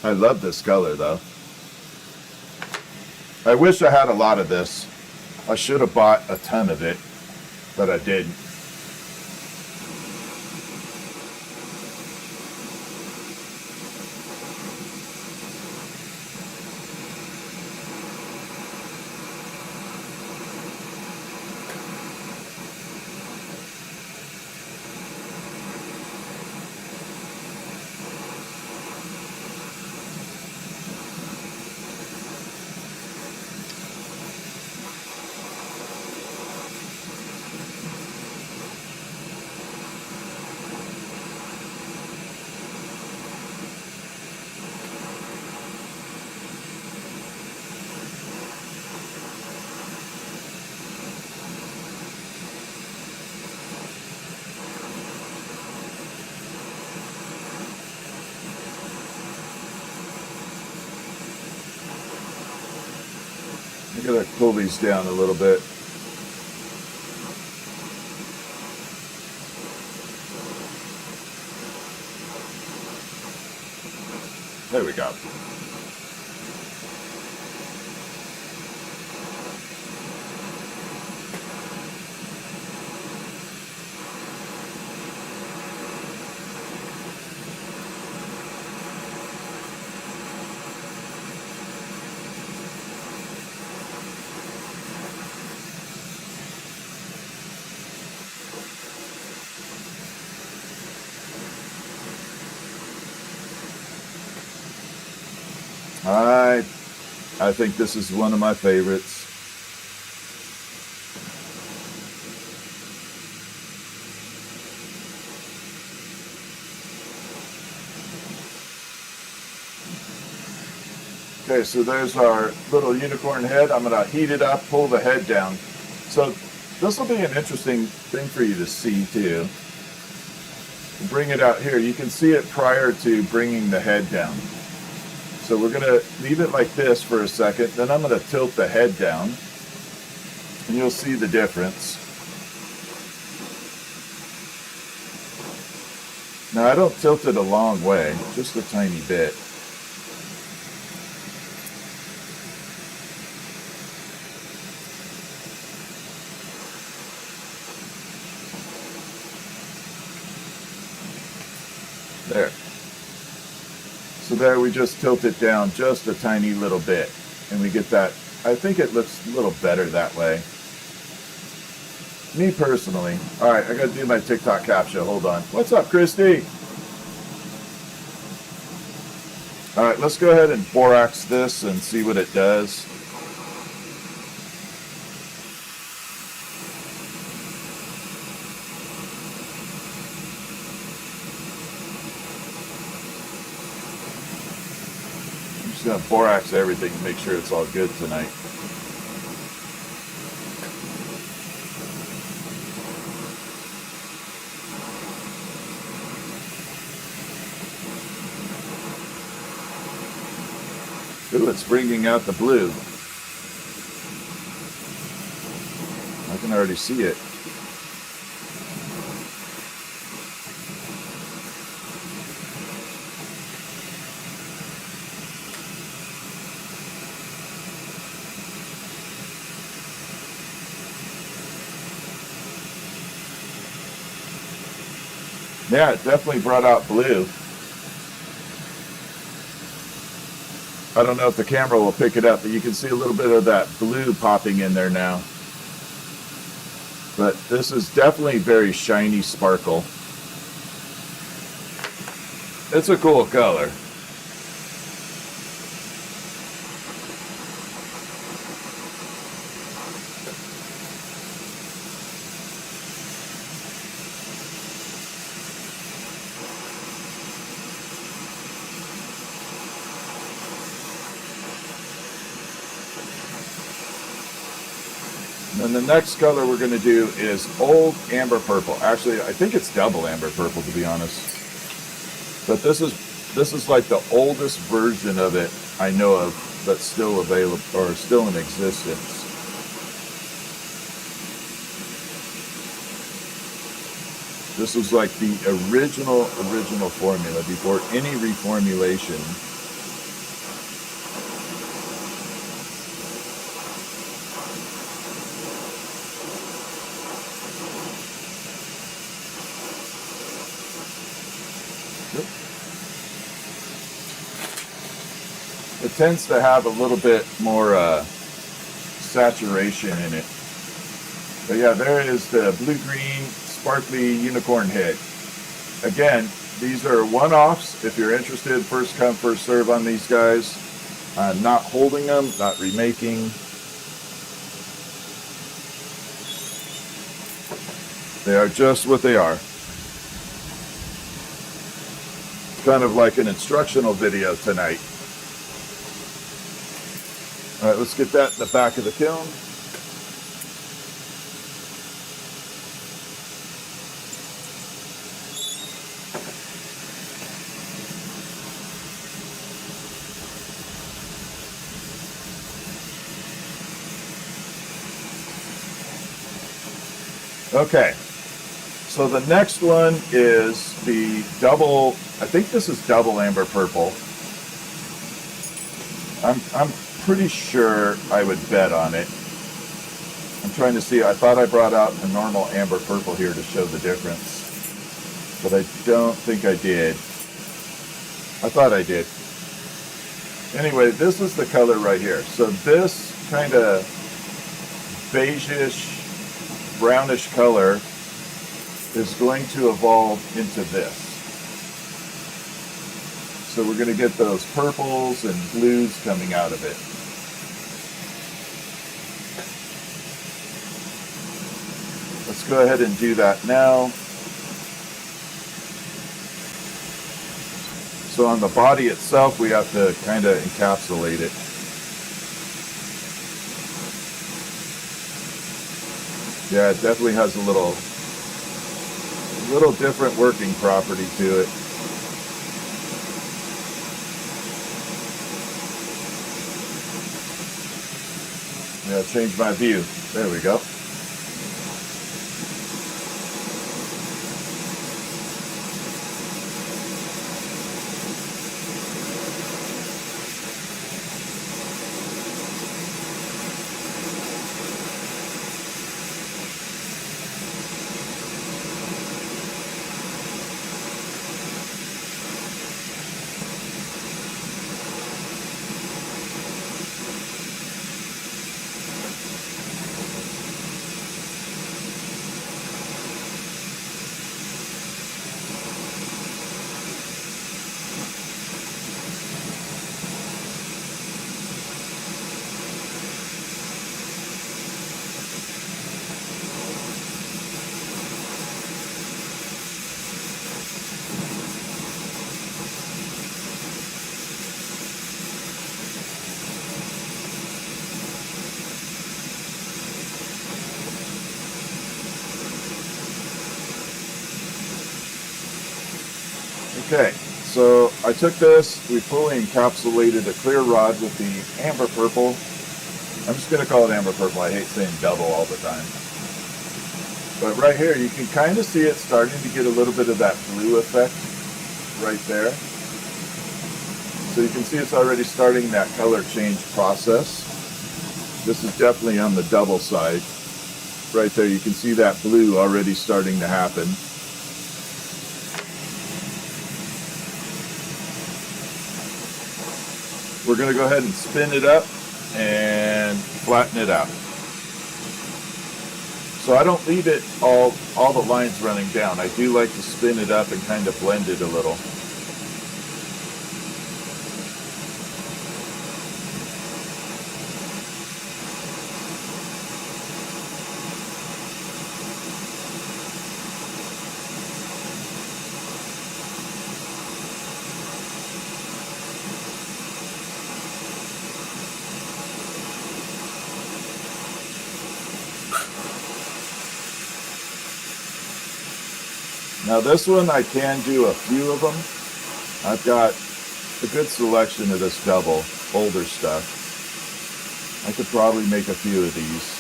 I love this color though. I wish I had a lot of this. I should have bought a ton of it, but I didn't. I gotta pull these down a little bit. There we go. I think this is one of my favorites. Okay, so there's our little unicorn head. I'm going to heat it up, pull the head down. So this will be an interesting thing for you to see too. Bring it out here. You can see it prior to bringing the head down. So we're going to leave it like this for a second. Then I'm going to tilt the head down, and you'll see the difference. Now I don't tilt it a long way, just a tiny bit. There. So there, we just tilt it down just a tiny little bit, and we get that. I think it looks a little better that way. Me personally. All right, I got to do my TikTok captcha. Hold on. What's up, Christy? All right, let's go ahead and borax this and see what it does. I'm just going to borax everything to make sure it's all good tonight. Ooh, it's bringing out the blue. I can already see it. Yeah, it definitely brought out blue. I don't know if the camera will pick it up, but you can see a little bit of that blue popping in there now. But this is definitely very shiny sparkle. It's a cool color. And the next color we're going to do is Old Amber Purple. Actually, I think it's double Amber Purple, to be honest. But this is like the oldest version of it I know of that's still available or still in existence. This was like the original formula before any reformulation. It tends to have a little bit more saturation in it. But yeah, there is the blue-green sparkly unicorn head. Again, these are one-offs. If you're interested, first come, first serve on these guys. Not holding them, not remaking. They are just what they are. Kind of like an instructional video tonight. All right, let's get that in the back of the kiln. Okay, so the next one is the double, I think this is double amber purple. I'm pretty sure I would bet on it. I'm trying to see, I thought I brought out a normal amber purple here to show the difference, but I don't think I did. I thought I did. Anyway, this is the color right here. So this kind of beigeish, brownish color is going to evolve into this. So we're going to get those purples and blues coming out of it. Let's go ahead and do that now. So on the body itself, we have to kind of encapsulate it. Yeah, it definitely has a little different working property to it. Yeah, change my view. There we go. Okay, so I took this, we fully encapsulated a clear rod with the amber purple. I'm just going to call it amber purple. I hate saying double all the time. But right here, you can kind of see it starting to get a little bit of that blue effect right there. So you can see it's already starting that color change process. This is definitely on the double side. Right there, you can see that blue already starting to happen. We're going to go ahead and spin it up and flatten it out. So I don't leave it all the lines running down. I do like to spin it up and kind of blend it a little. Now this one, I can do a few of them. I've got a good selection of this double, older stuff. I could probably make a few of these.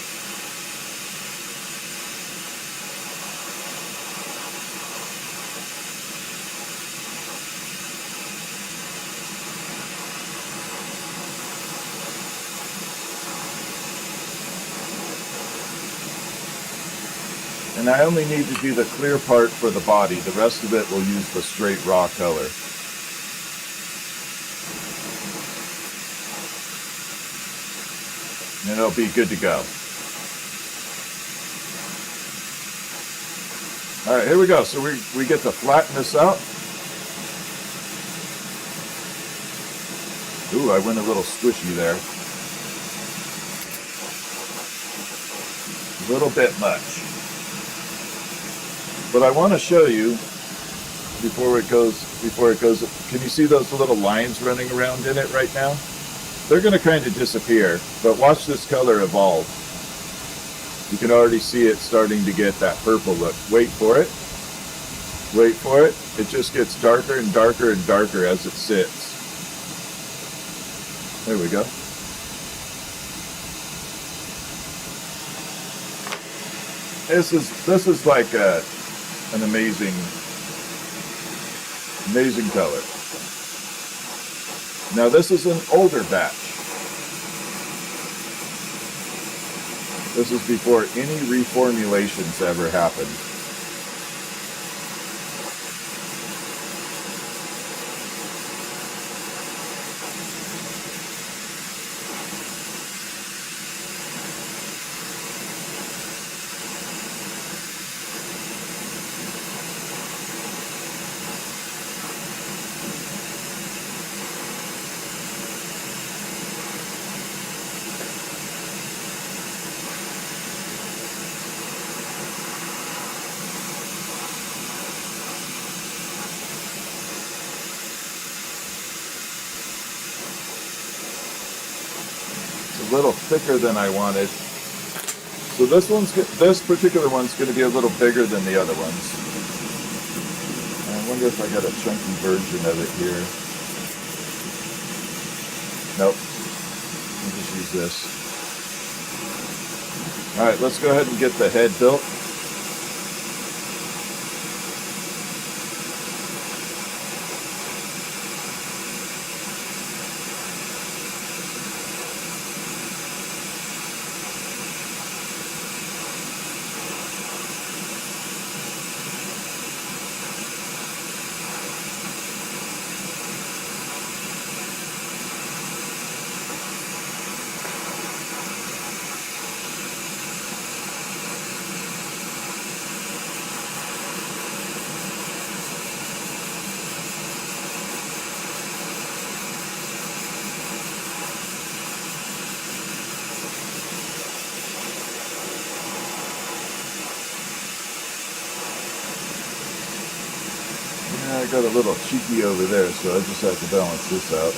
And I only need to do the clear part for the body. The rest of it will use the straight raw color. And it'll be good to go. All right, here we go. So we get to flatten this out. Ooh, I went a little squishy there. A little bit much. But I want to show you before it goes, can you see those little lines running around in it right now? They're going to kind of disappear, but watch this color evolve. You can already see it starting to get that purple look. Wait for it. Wait for it. It just gets darker and darker and darker as it sits. There we go. This is like an amazing color. Now this is an older batch. This is before any reformulations ever happened. A little thicker than I wanted. So this particular one's going to be a little bigger than the other ones. I wonder if I got a chunky version of it here. Nope. I'll just use this. Alright, let's go ahead and get the head built. I got a little cheeky over there, so I just have to balance this out.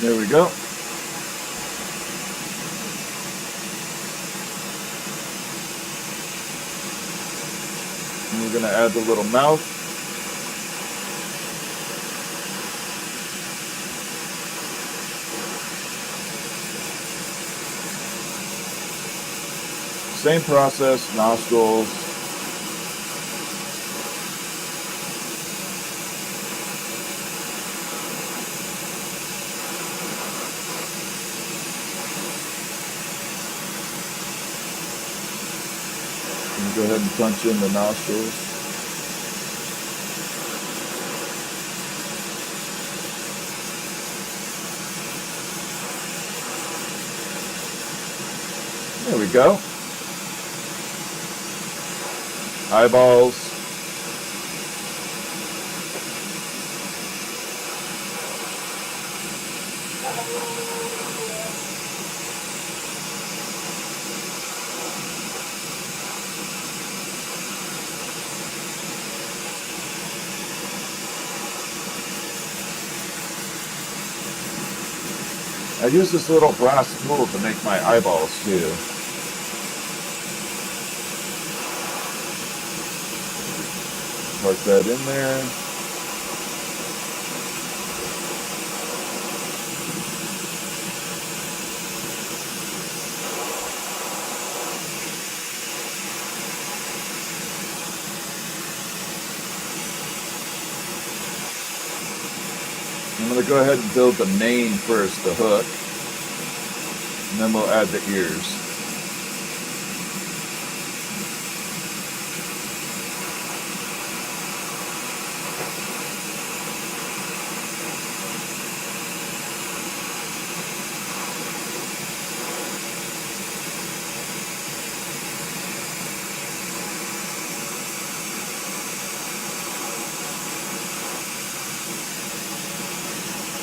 There we go. And we're going to add the little mouth. Same process, nostrils. Go ahead and punch in the nostrils. There we go. Eyeballs. I use this little brass tool to make my eyeballs too. Park that in there. I'm going to go ahead and build the mane first, the hook, and then we'll add the ears.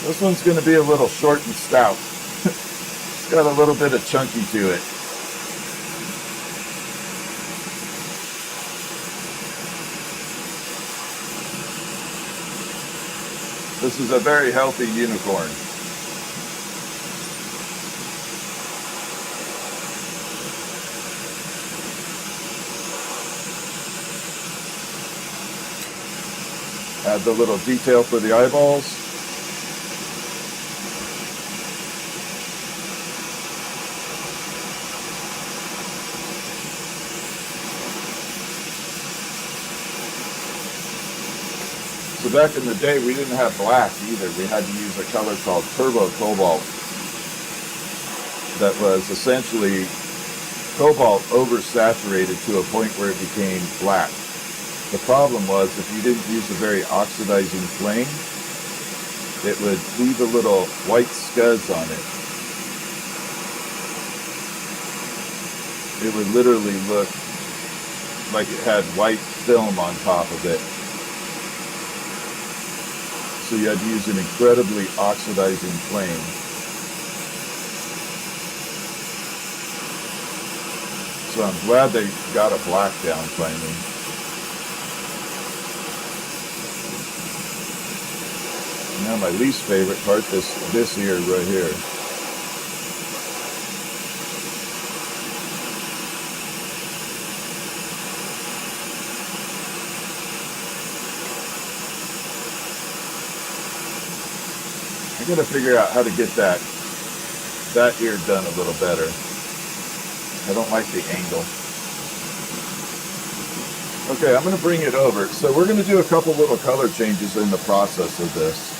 This one's going to be a little short and stout. Got a little bit of chunky to it. This is a very healthy unicorn. Add the little detail for the eyeballs. So back in the day, we didn't have black either. We had to use a color called turbo cobalt that was essentially cobalt oversaturated to a point where it became black. The problem was if you didn't use a very oxidizing flame, it would leave a little white scuzz on it. It would literally look like it had white film on top of it. So you had to use an incredibly oxidizing flame. So I'm glad they got a black down finally. Now my least favorite part, this ear right here. I gotta figure out how to get that ear done a little better. I don't like the angle. Okay, I'm gonna bring it over. So we're gonna do a couple little color changes in the process of this.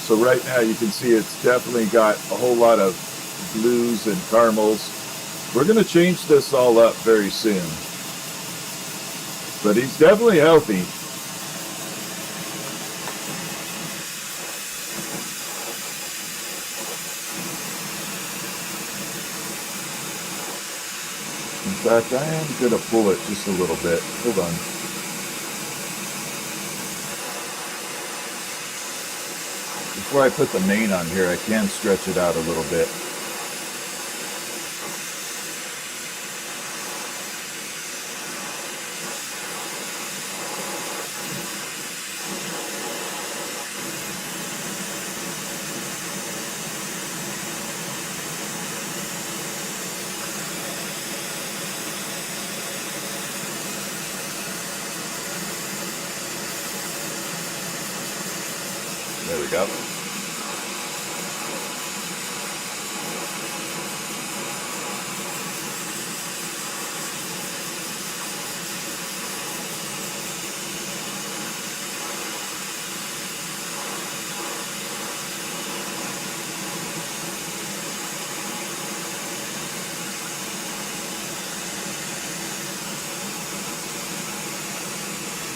So right now you can see it's definitely got a whole lot of blues and caramels. We're going to change this all up very soon. But he's definitely healthy. In fact, I am going to pull it just a little bit. Hold on. Before I put the mane on here, I can stretch it out a little bit. There we go.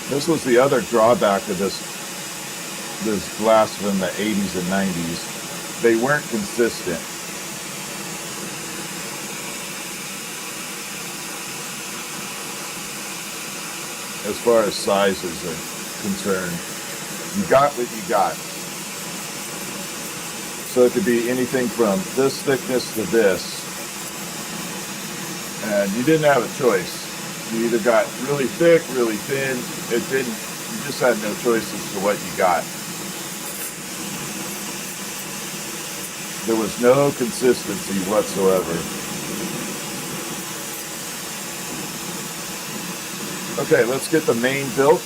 This was the other drawback of this glass from the 80s and 90s. They weren't consistent. As far as sizes are concerned, you got what you got. So it could be anything from this thickness to this, and you didn't have a choice. You either got really thick, really thin. It didn't. You just had no choice as to what you got. There was no consistency whatsoever. Okay, let's get the mane built.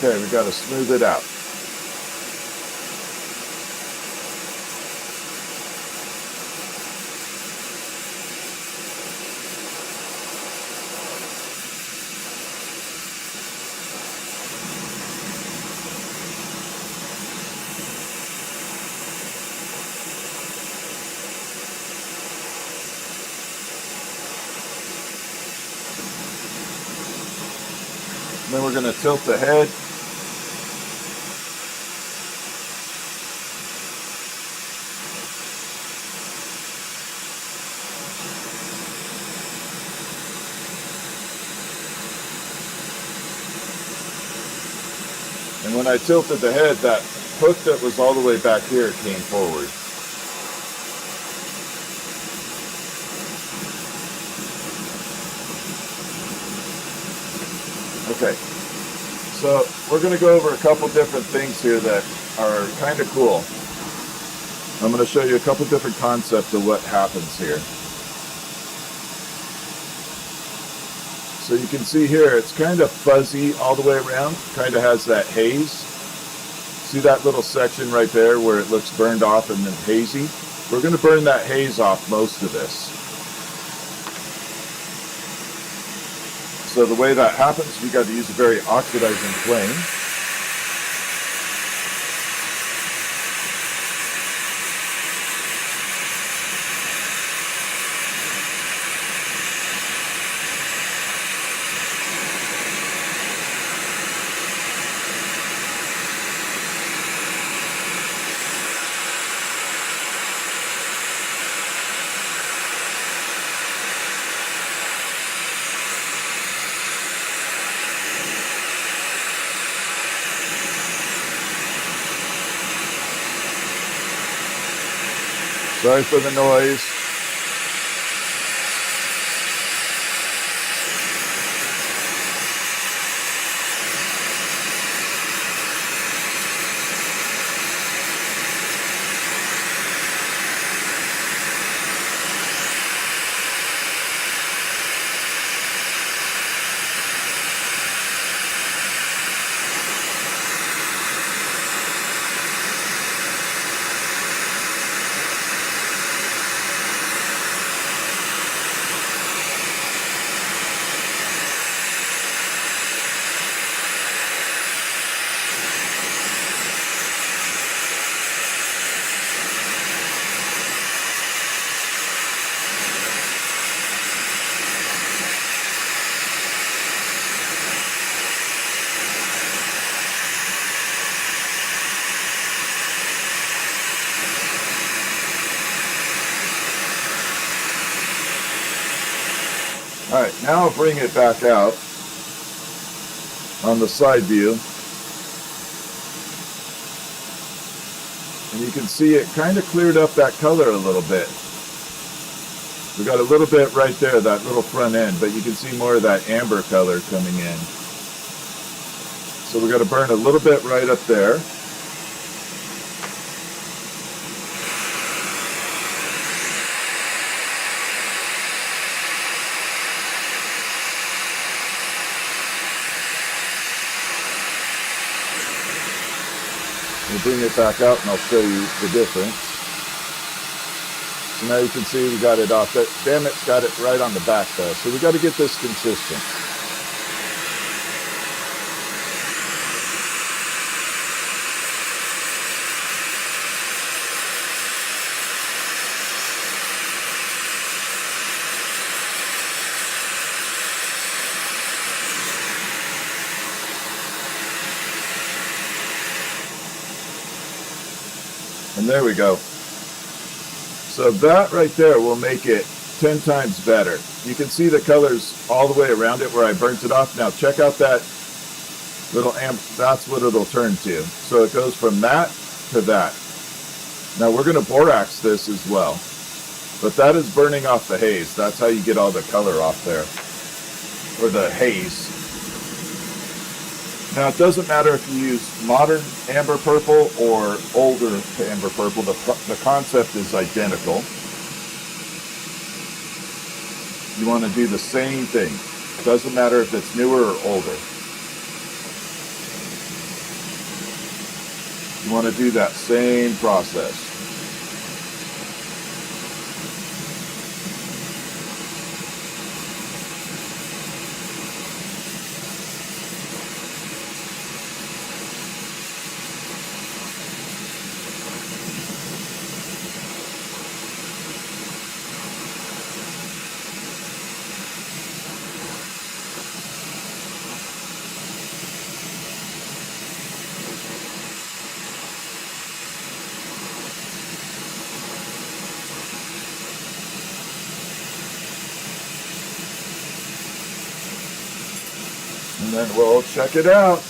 Okay, we got to smooth it out. And then we're going to tilt the head. And when I tilted the head, that hook that was all the way back here came forward. Okay, so we're going to go over a couple different things here that are kind of cool. I'm going to show you a couple different concepts of what happens here. So you can see here, it's kind of fuzzy all the way around, kind of has that haze. See that little section right there where it looks burned off and then hazy? We're going to burn that haze off most of this. So the way that happens, we got to use a very oxidizing flame. Sorry for the noise. Alright, now I'll bring it back out on the side view. And you can see it kind of cleared up that color a little bit. We got a little bit right there, that little front end, but you can see more of that amber color coming in. So we're going to burn a little bit right up there. We'll bring it back out and I'll show you the difference. So now you can see we got it off. Damn it, got it right on the back though. So we got to get this consistent. And there we go. So that right there will make it 10 times better. You can see the colors all the way around it where I burnt it off. Now check out that little amp. That's what it'll turn to. So it goes from that to that. Now we're going to borax this as well. But that is burning off the haze. That's how you get all the color off there. Or the haze. Now it doesn't matter if you use modern amber purple or older amber purple, the concept is identical. You want to do the same thing. It doesn't matter if it's newer or older. You want to do that same process. And then we'll check it out.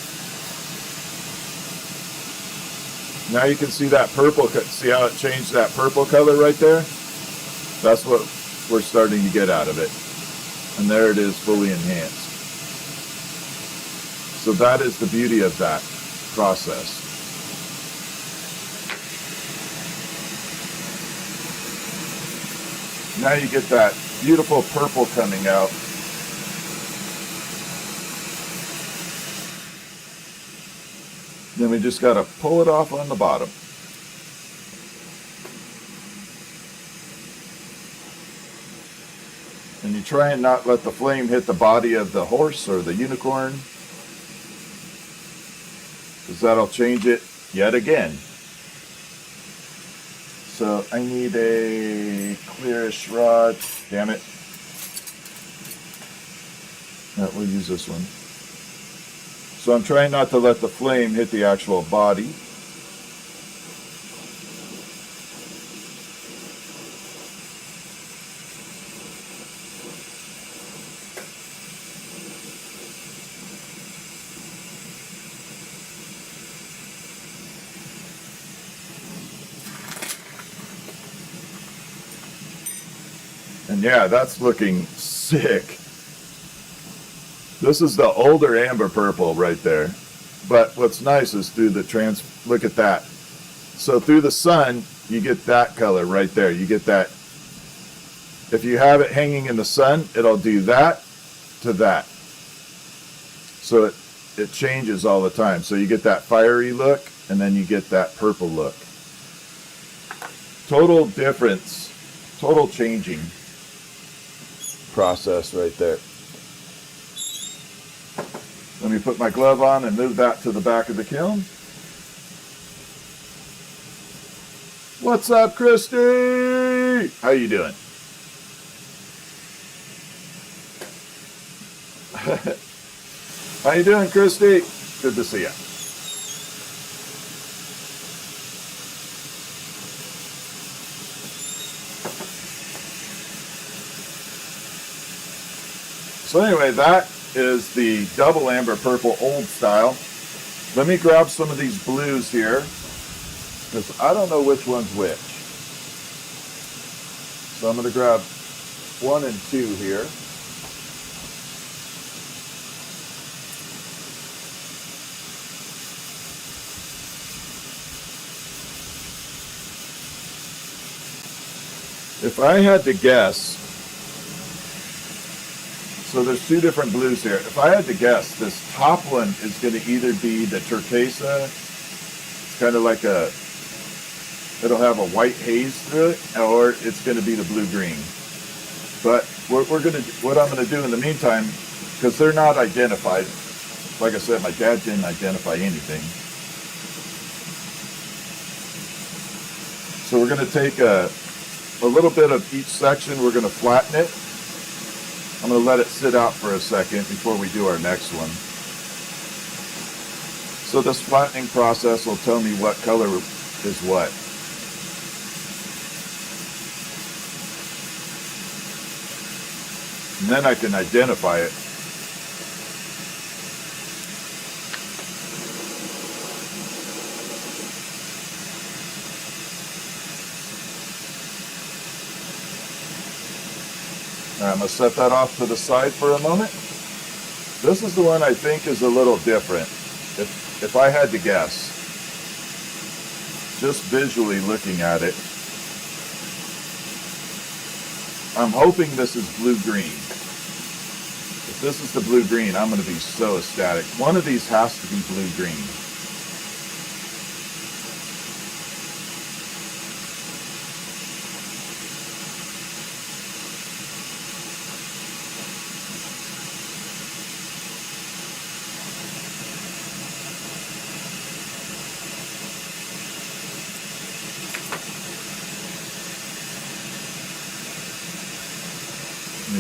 Now you can see that purple, see how it changed that purple color right there? That's what we're starting to get out of it. And there it is, fully enhanced. So that is the beauty of that process. Now you get that beautiful purple coming out. Then we just got to pull it off on the bottom. And you try and not let the flame hit the body of the horse or the unicorn, because that'll change it yet again. So I need a clearish rod. Damn it. No, we'll use this one. So I'm trying not to let the flame hit the actual body. And yeah, that's looking sick. This is the older amber purple right there. But what's nice is through the look at that. So through the sun, you get that color right there. You get that. If you have it hanging in the sun, it'll do that to that. So it changes all the time. So you get that fiery look, and then you get that purple look. Total difference, total changing process right there. Let me put my glove on and move that to the back of the kiln. What's up, Christy? How you doing? How you doing, Christy? Good to see you. So anyway, that is the double amber purple old style. Let me grab some of these blues here, because I don't know which one's which. So I'm going to grab 1 and 2 here. If I had to guess, so there's 2 different blues here. If I had to guess, this top one is going to either be the turquesa. It's kind of like it'll have a white haze through it, or it's going to be the blue-green. But what I'm going to do in the meantime, because they're not identified, like I said, my dad didn't identify anything. So we're going to take a little bit of each section, we're going to flatten it. I'm going to let it sit out for a second before we do our next one. So this flattening process will tell me what color is what. And then I can identify it. I'm going to set that off to the side for a moment. This is the one I think is a little different, if I had to guess. Just visually looking at it. I'm hoping this is blue-green. If this is the blue-green, I'm going to be so ecstatic. One of these has to be blue-green.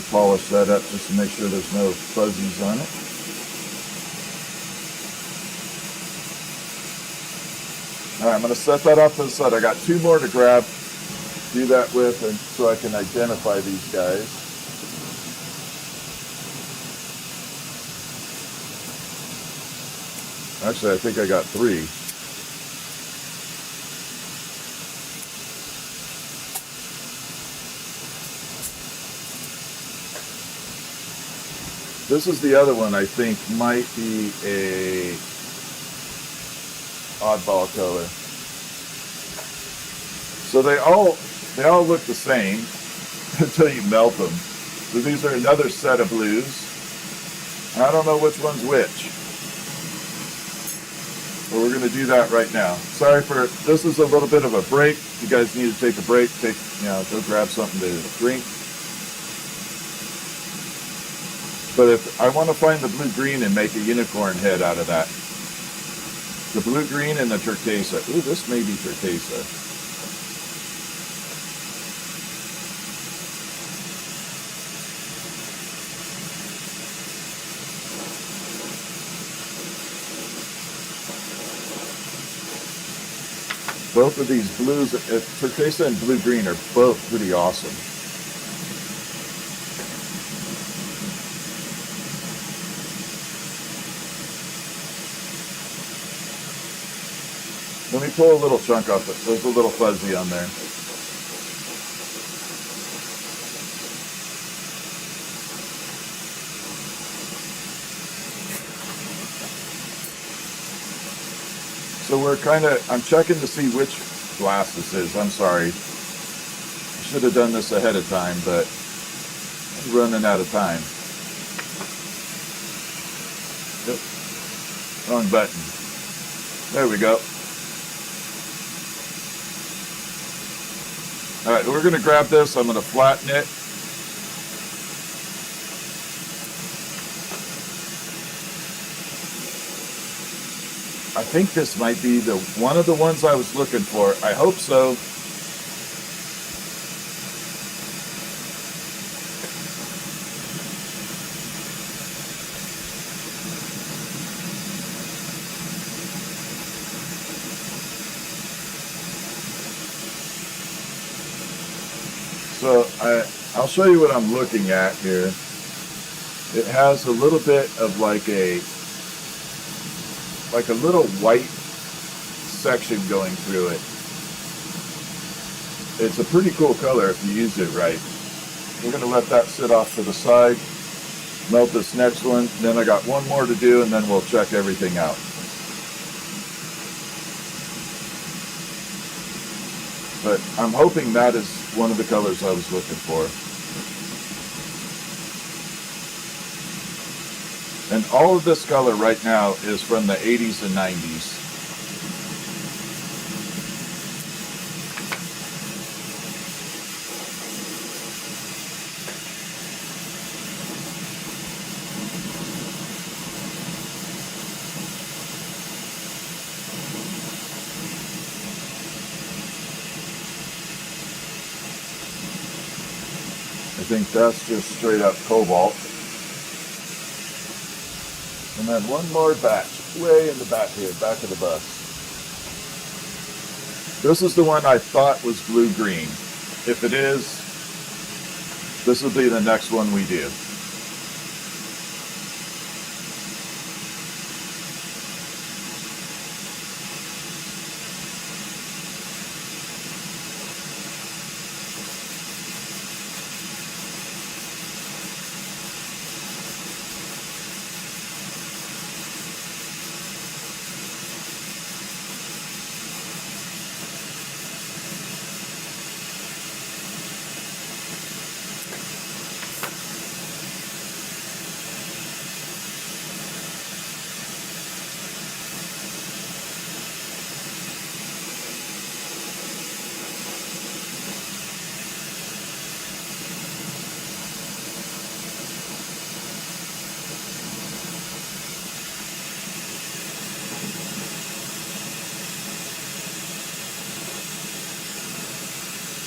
me polish that up just to make sure there's no fuzzies on it. Alright, I'm going to set that off to the side. I got two more to grab, do that with, and so I can identify these guys. Actually, I think I got three. This is the other one I think might be a oddball color. So they all look the same until you melt them. So these are another set of blues. I don't know which one's which. But we're going to do that right now. Sorry for this is a little bit of a break. If you guys need to take a break, go grab something to drink. But if I want to find the blue-green and make a unicorn head out of that. The blue-green and the turquoise. Ooh, this may be turquoise. Both of these blues, turquoise and blue-green, are both pretty awesome. Let me pull a little chunk off it. There's a little fuzzy on there. So I'm checking to see which glass this is. I'm sorry. I should have done this ahead of time, but I'm running out of time. Yep. Wrong button. There we go. Alright, we're going to grab this. I'm going to flatten it. I think this might be one of the ones I was looking for. I hope so. So I'll show you what I'm looking at here. It has a little bit of like a little white section going through it. It's a pretty cool color if you use it right. We're going to let that sit off to the side, melt this next one, then I got one more to do, and then we'll check everything out. But I'm hoping that is one of the colors I was looking for. And all of this color right now is from the 80s and 90s. I think that's just straight up cobalt. And then one more batch, way in the back here, back of the bus. This is the one I thought was blue-green. If it is, this will be the next one we do.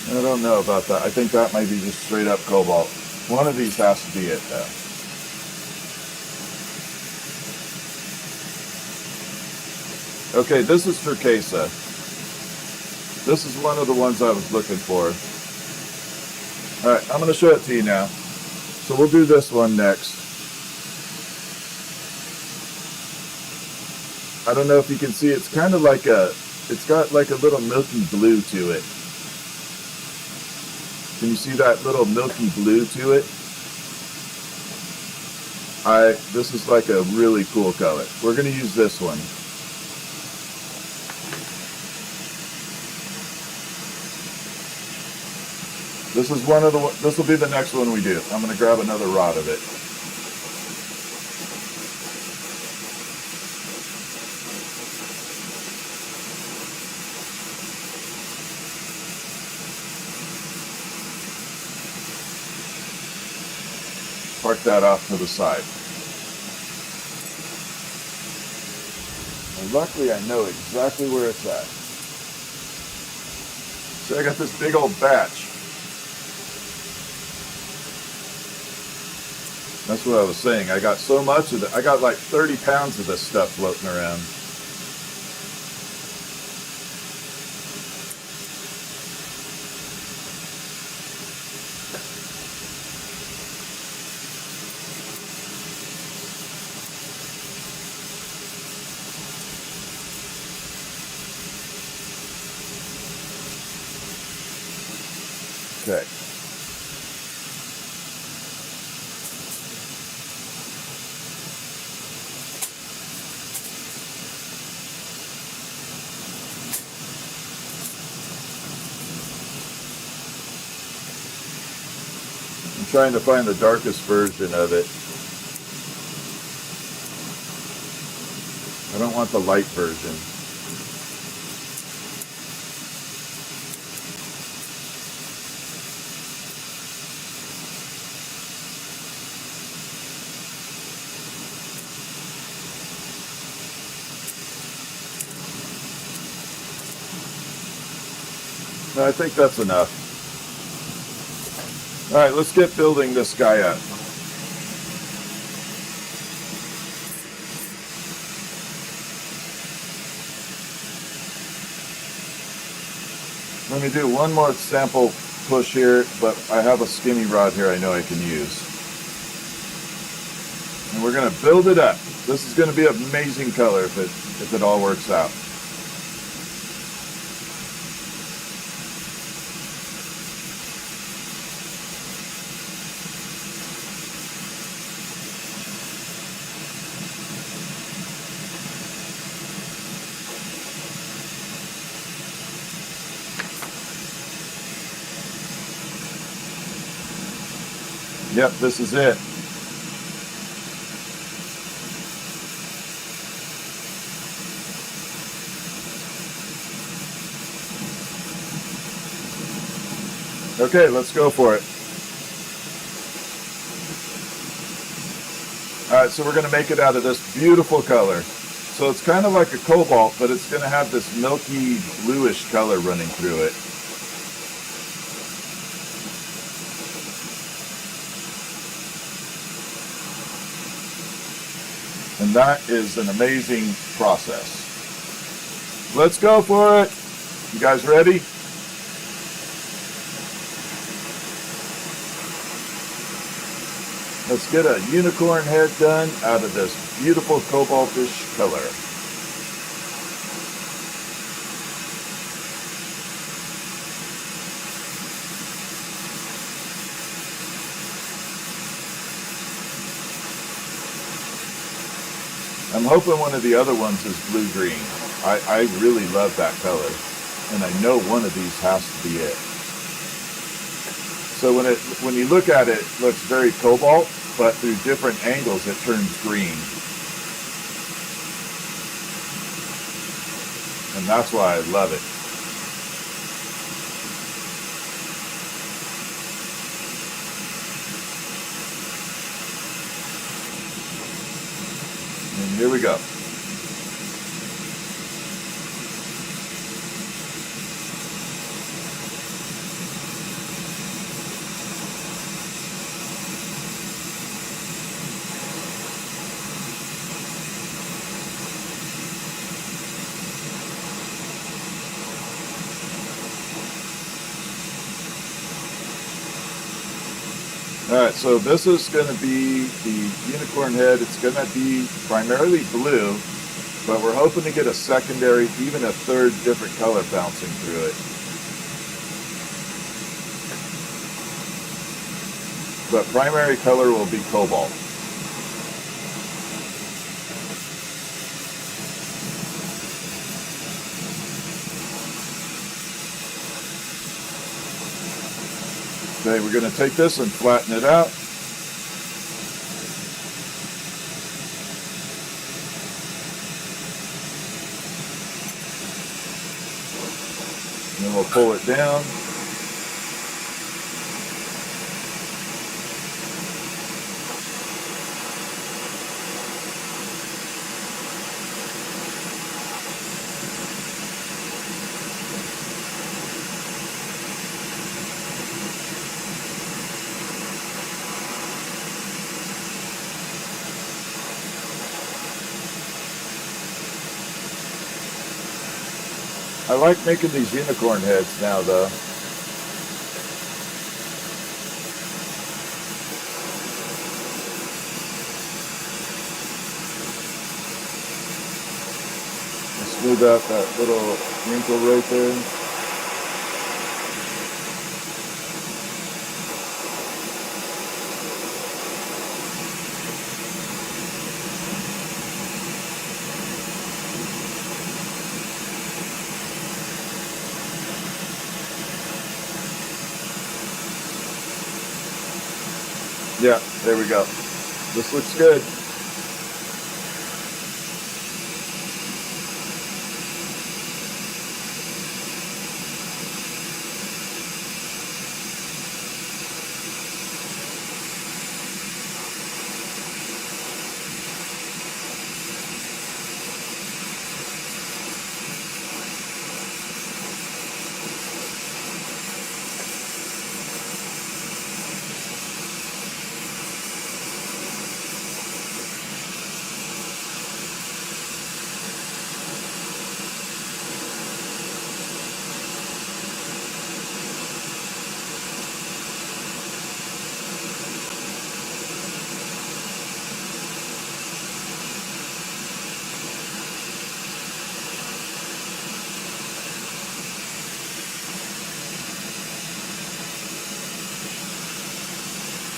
I don't know about that. I think that might be just straight up cobalt. One of these has to be it, though. Okay, this is turquesa. This is one of the ones I was looking for. All right, I'm going to show it to you now. So we'll do this one next. I don't know if you can see, it's kind of like it's got like a little milky blue to it. Can you see that little milky blue to it? This is like a really cool color. We're going to use this one. This is one of the, this will be the next one we do. I'm going to grab another rod of it. Park that off to the side. And luckily I know exactly where it's at. So I got this big old batch. That's what I was saying. I got so much of it. I got like 30 pounds of this stuff floating around. Okay. I'm trying to find the darkest version of it. I don't want the light version. No, I think that's enough. All right, let's get building this guy up. Let me do one more sample push here, but I have a skinny rod here I know I can use. And we're going to build it up. This is going to be an amazing color if it all works out. Yep, this is it. Okay, let's go for it. All right, so we're going to make it out of this beautiful color. So it's kind of like a cobalt, but it's going to have this milky bluish color running through it. And that is an amazing process. Let's go for it. You guys ready? Let's get a unicorn head done out of this beautiful cobaltish color. I'm hoping one of the other ones is blue-green. I really love that color, and I know one of these has to be it. So when you look at it, it looks very cobalt, but through different angles it turns green. And that's why I love it. And here we go. Alright, so this is going to be the unicorn head. It's going to be primarily blue, but we're hoping to get a secondary, even a third different color bouncing through it. But primary color will be cobalt. Okay, we're going to take this and flatten it out. And then we'll pull it down. I like making these unicorn heads now, though. Smooth out that little wrinkle right there. Yeah, there we go. This looks good.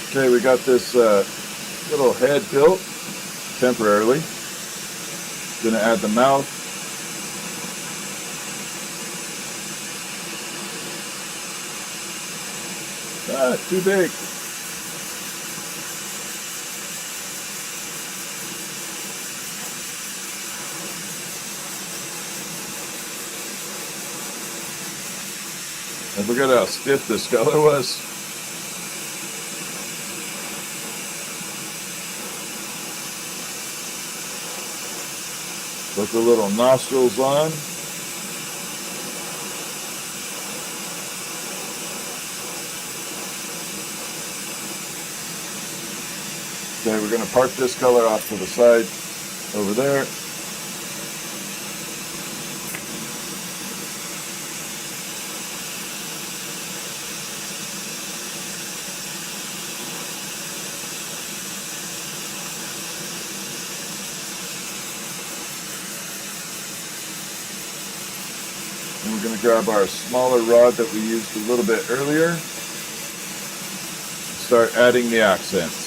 Okay, we got this little head built temporarily. Gonna add the mouth. Ah, too big. I forgot how stiff this color was. Put the little nostrils on. Okay, we're going to park this color off to the side over there. And we're going to grab our smaller rod that we used a little bit earlier. Start adding the accents.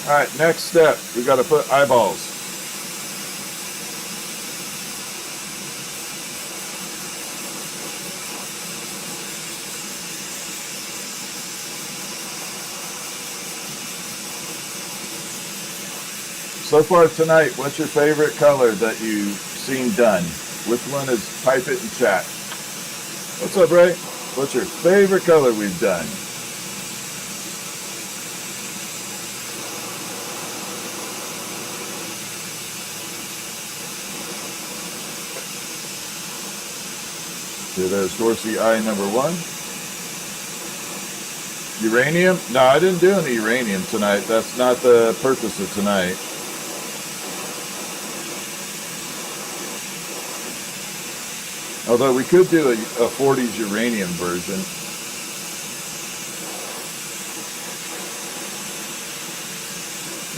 All right, next step, we got to put eyeballs. So far tonight, what's your favorite color that you've seen done? Which one is? Type it in chat. What's up, Ray? What's your favorite color we've done? Here, there's horsey eye number 1. Uranium? No, I didn't do any uranium tonight. That's not the purpose of tonight. Although we could do a 40s uranium version.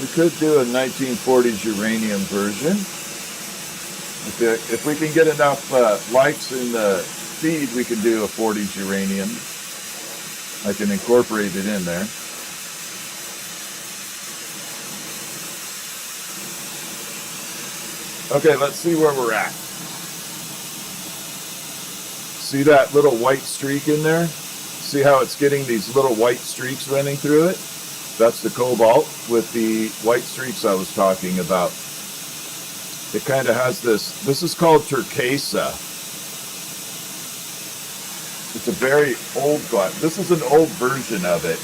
We could do a 1940s uranium version. If we can get enough likes in the feed, we can do a 40s uranium. I can incorporate it in there. Okay, let's see where we're at. See that little white streak in there? See how it's getting these little white streaks running through it? That's the cobalt with the white streaks I was talking about. It kind of has this is called turquesa. It's a very old glass. This is an old version of it.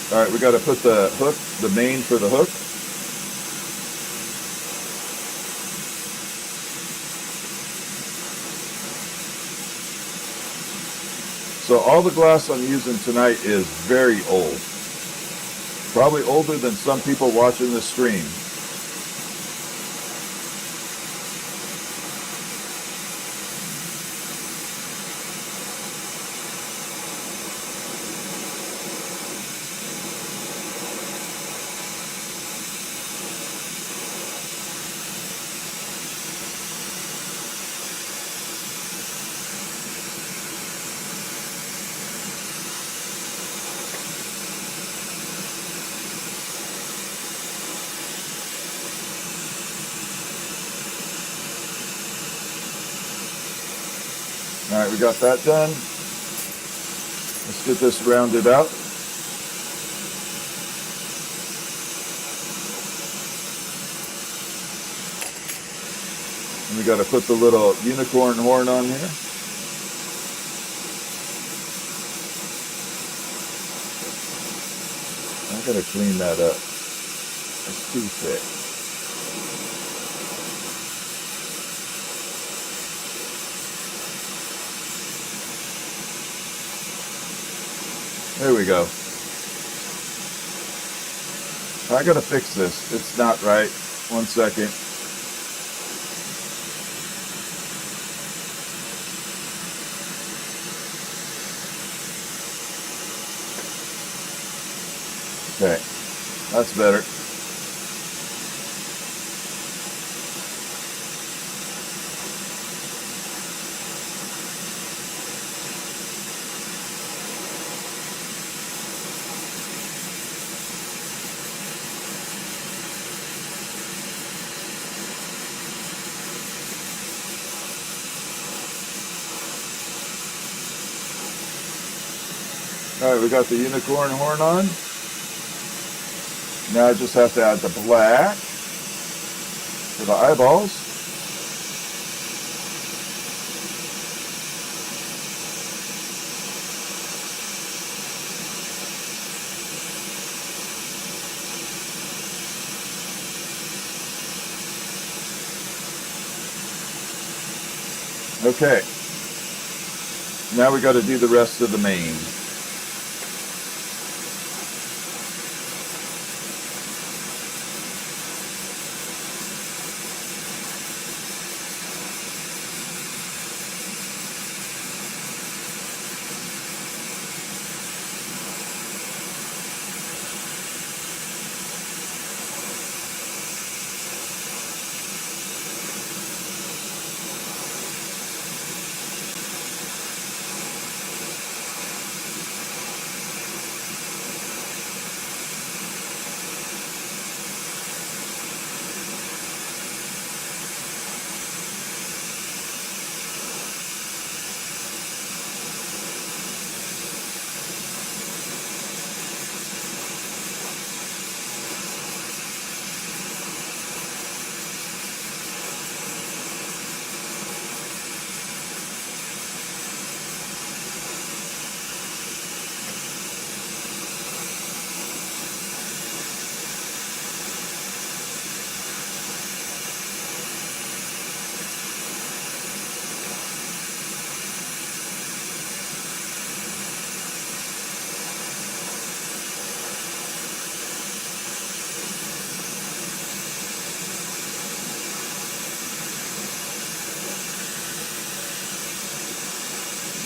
All right, we got to put the hook, the main for the hook. So all the glass I'm using tonight is very old. Probably older than some people watching the stream. All right, we got that done. Let's get this rounded out. And we got to put the little unicorn horn on here. I got to clean that up. It's too thick. There we go. I gotta fix this. It's not right. 1 second. Okay, that's better. All right, we got the unicorn horn on. Now I just have to add the black for the eyeballs. Okay. Now we got to do the rest of the main.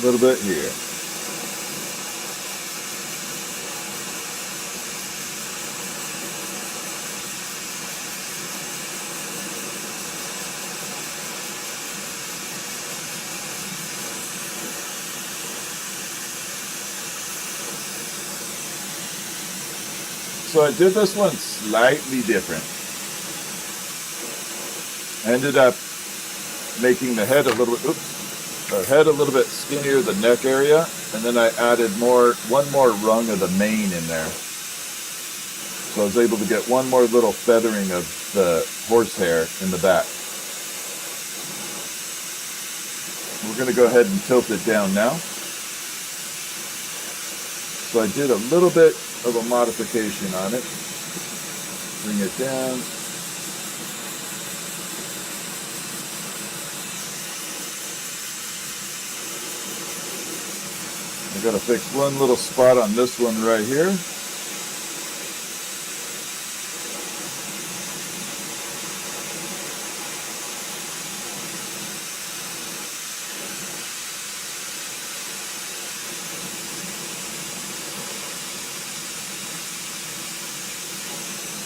A little bit here. So I did this one slightly different. I ended up making the head a little bit, head a little bit skinnier, the neck area, and then I added one more rung of the mane in there. So I was able to get one more little feathering of the horsehair in the back. We're going to go ahead and tilt it down now. So I did a little bit of a modification on it. Bring it down. I gotta fix one little spot on this one right here.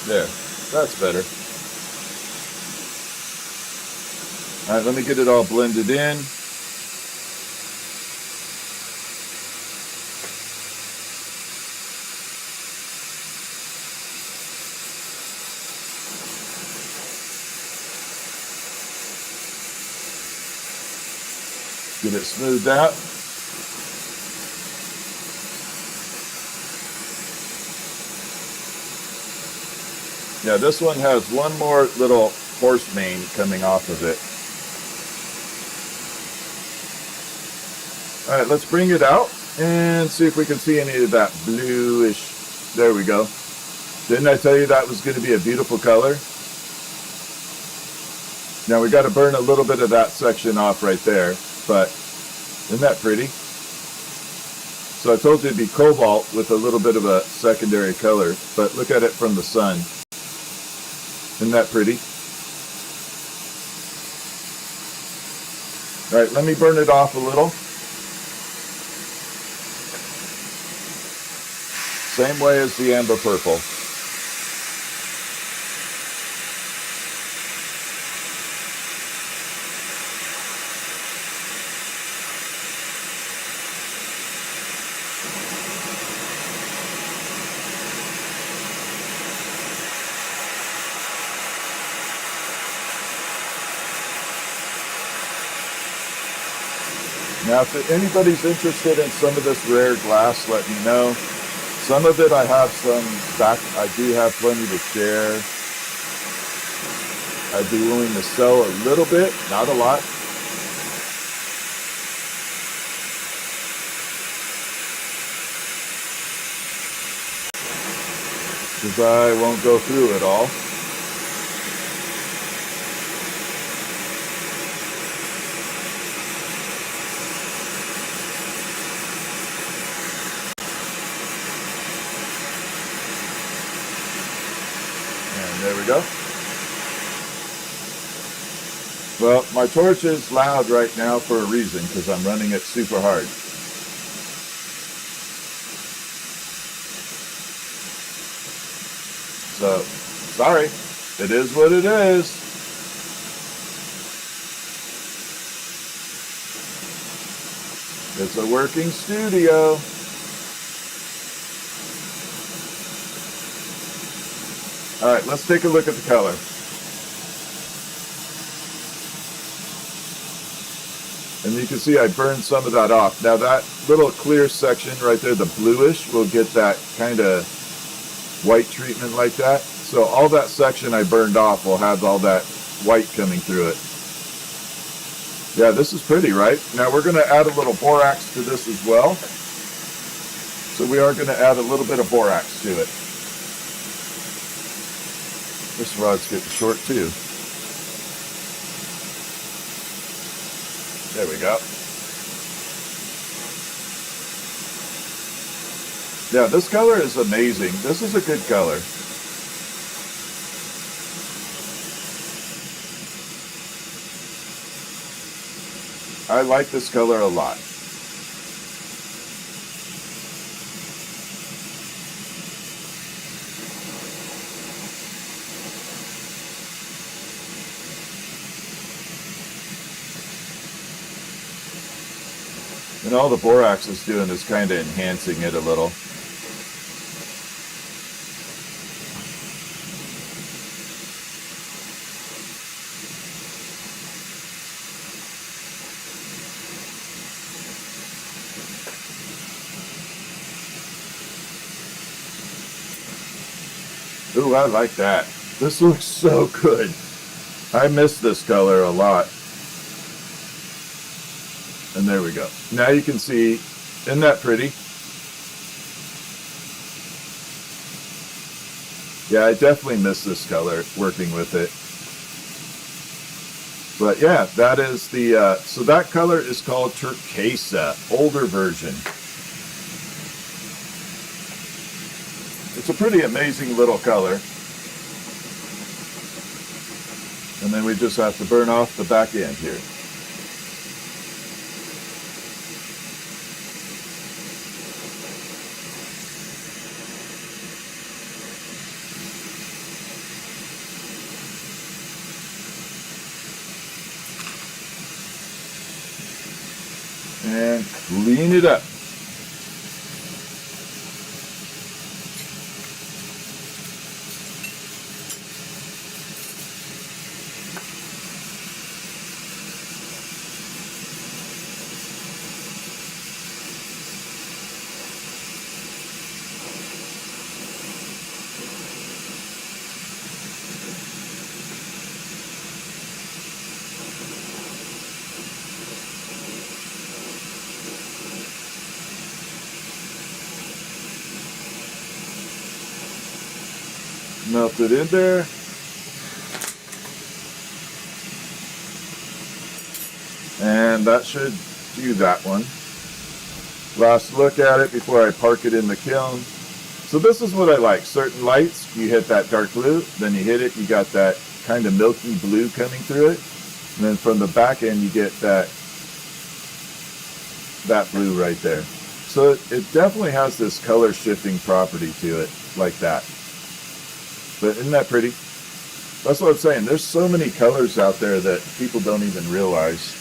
There, that's better. All right, let me get it all blended in. Get it smoothed out. Yeah, this one has one more little horse mane coming off of it. All right, let's bring it out and see if we can see any of that bluish. There we go. Didn't I tell you that was going to be a beautiful color? Now we got to burn a little bit of that section off right there, but isn't that pretty? So I told you it'd be cobalt with a little bit of a secondary color, but look at it from the sun. Isn't that pretty? All right, let me burn it off a little. Same way as the amber purple. Now, if anybody's interested in some of this rare glass, let me know. Some of it I have some back. I do have plenty to share. I'd be willing to sell a little bit, not a lot. Because I won't go through it all. There we go. Well, my torch is loud right now for a reason, because I'm running it super hard. So, sorry. It is what it is. It's a working studio. All right, let's take a look at the color. And you can see I burned some of that off. Now that little clear section right there, the bluish, will get that kind of white treatment like that. So all that section I burned off will have all that white coming through it. Yeah, this is pretty, right? Now we're going to add a little borax to this as well. So we are going to add a little bit of borax to it. This rod's getting short too. There we go. Yeah, this color is amazing. This is a good color. I like this color a lot. And all the borax is doing is kind of enhancing it a little. Ooh, I like that. This looks so good. I miss this color a lot. And there we go. Now you can see, isn't that pretty? Yeah, I definitely miss this color working with it. But yeah, that is the, so that color is called Turquesa, older version. It's a pretty amazing little color. And then we just have to burn off the back end here. And clean it up. Melt it in there. And that should do that one. Last look at it before I park it in the kiln. So this is what I like. Certain lights, you hit that dark blue, then you hit it, you got that kind of milky blue coming through it. And then from the back end, you get that blue right there. So it definitely has this color shifting property to it, like that. But isn't that pretty? That's what I'm saying. There's so many colors out there that people don't even realize.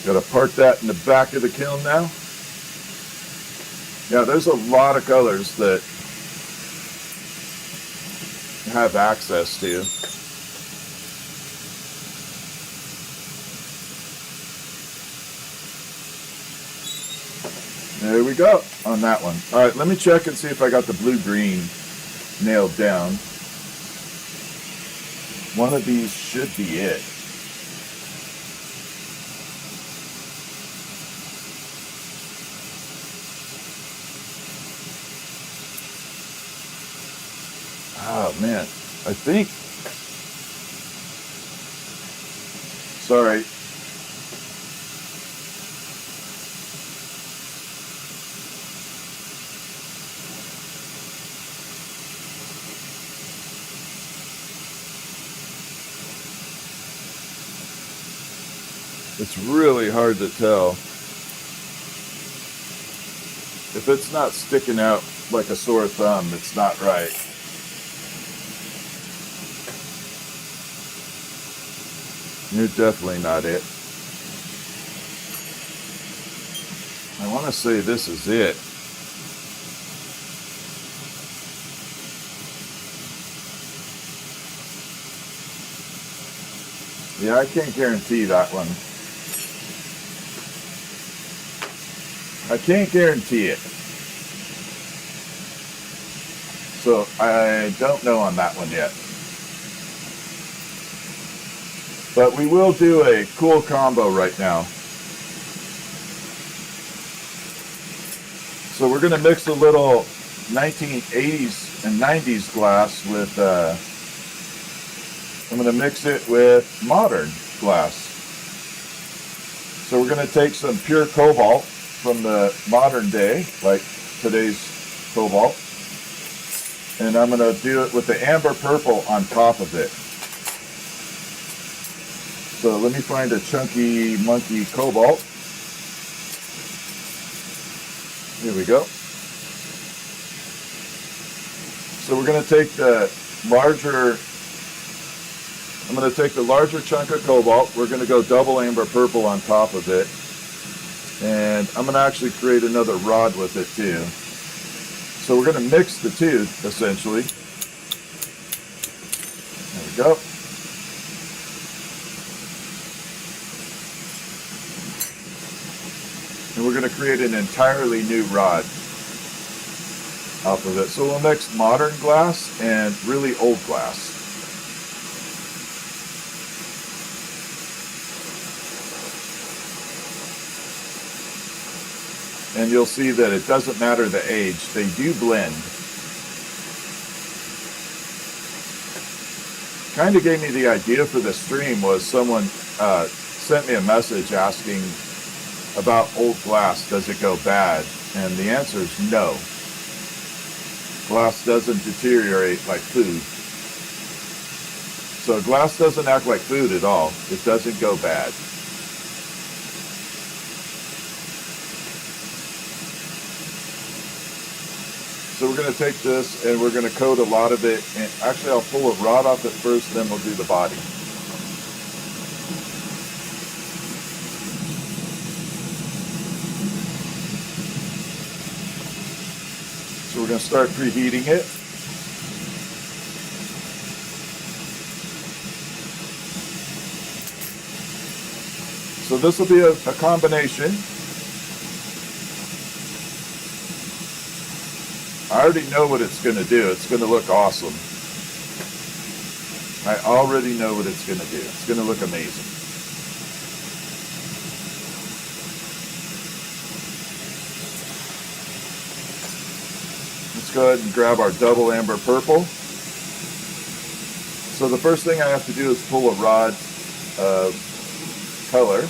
Got to park that in the back of the kiln now. Yeah, there's a lot of colors that have access to. There we go on that one. All right, let me check and see if I got the blue-green nailed down. One of these should be it. Oh, man. I think... Sorry. It's really hard to tell. If it's not sticking out like a sore thumb, it's not right. You're definitely not it. I want to say this is it. Yeah, I can't guarantee that one. I can't guarantee it. So I don't know on that one yet. But we will do a cool combo right now. So we're going to mix a little 1980s and 90s glass with, I'm going to mix it with modern glass. So we're going to take some pure cobalt from the modern day, like today's cobalt, and I'm going to do it with the amber purple on top of it. So let me find a chunky monkey cobalt. Here we go. So we're going to take the larger I'm going to take the larger chunk of cobalt. We're going to go double amber purple on top of it. And I'm going to actually create another rod with it too. So we're going to mix the two, essentially. There we go. And we're going to create an entirely new rod off of it. So we'll mix modern glass and really old glass. And you'll see that it doesn't matter the age, they do blend. Kind of gave me the idea for the stream was someone sent me a message asking about old glass, does it go bad? And the answer is no. Glass doesn't deteriorate like food. So glass doesn't act like food at all. It doesn't go bad. So we're going to take this and we're going to coat a lot of it. And actually, I'll pull a rod off it first, then we'll do the body. So we're going to start preheating it. So this will be a combination. I already know what it's going to do. It's going to look awesome. I already know what it's going to do. It's going to look amazing. Let's go ahead and grab our double amber purple. So the first thing I have to do is pull a rod of color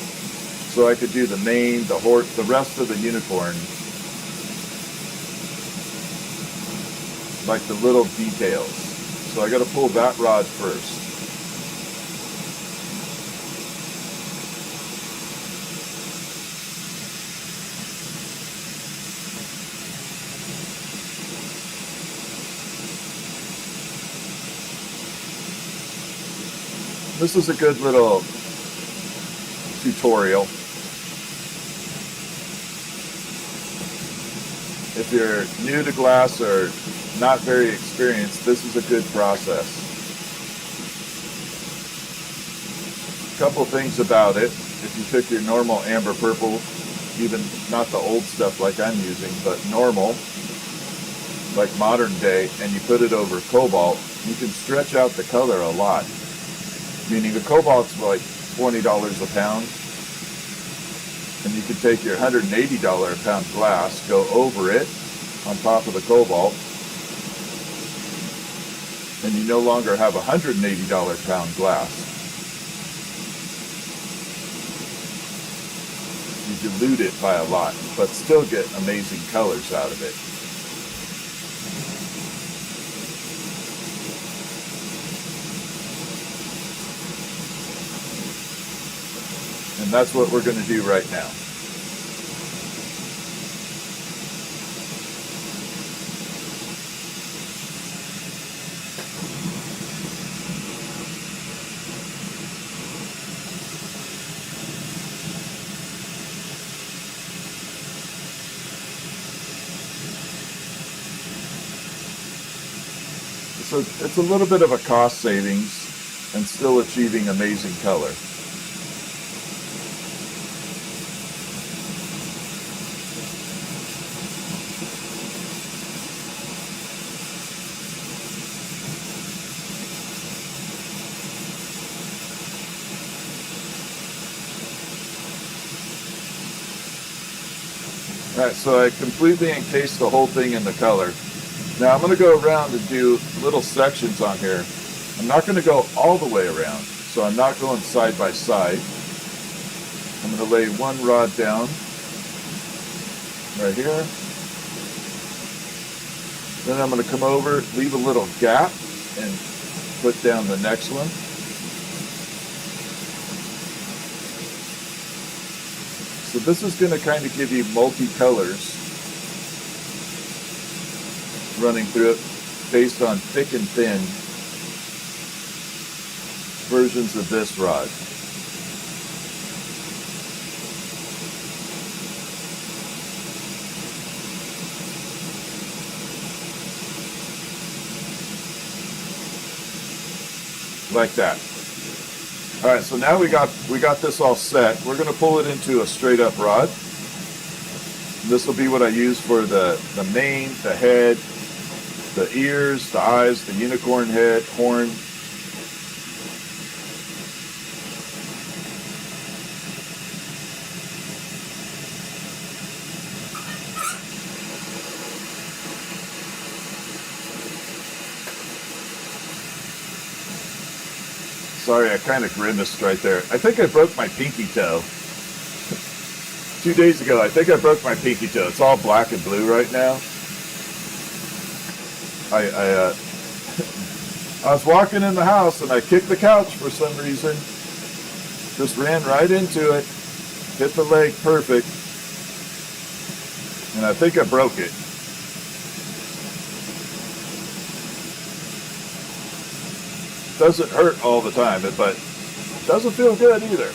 so I could do the mane, the horse, the rest of the unicorn. Like the little details. So I got to pull that rod first. This is a good little tutorial. If you're new to glass or not very experienced, this is a good process. A couple things about it. If you took your normal amber purple, even not the old stuff like I'm using, but normal, like modern day, and you put it over cobalt, you can stretch out the color a lot. Meaning the cobalt's like $20 a pound, and you can take your $180 a pound glass, go over it on top of the cobalt, and you no longer have $180 pound glass. You dilute it by a lot, but still get amazing colors out of it. And that's what we're going to do right now. So it's a little bit of a cost savings and still achieving amazing color. Alright, so I completely encased the whole thing in the color. Now I'm going to go around and do little sections on here. I'm not going to go all the way around, so I'm not going side by side. I'm going to lay one rod down right here. Then I'm going to come over, leave a little gap, and put down the next one. So this is going to kind of give you multi-colors running through it based on thick and thin. versions of this rod. Like that. All right, so now we got this all set. We're going to pull it into a straight up rod. This will be what I use for the mane, the head, the ears, the eyes, the unicorn head, horn. Sorry, I kind of grimaced right there. I think I broke my pinky toe. 2 days ago, I think I broke my pinky toe. It's all black and blue right now. I was walking in the house and I kicked the couch for some reason. Just ran right into it. Hit the leg perfect. And I think I broke it. Doesn't hurt all the time, but doesn't feel good either.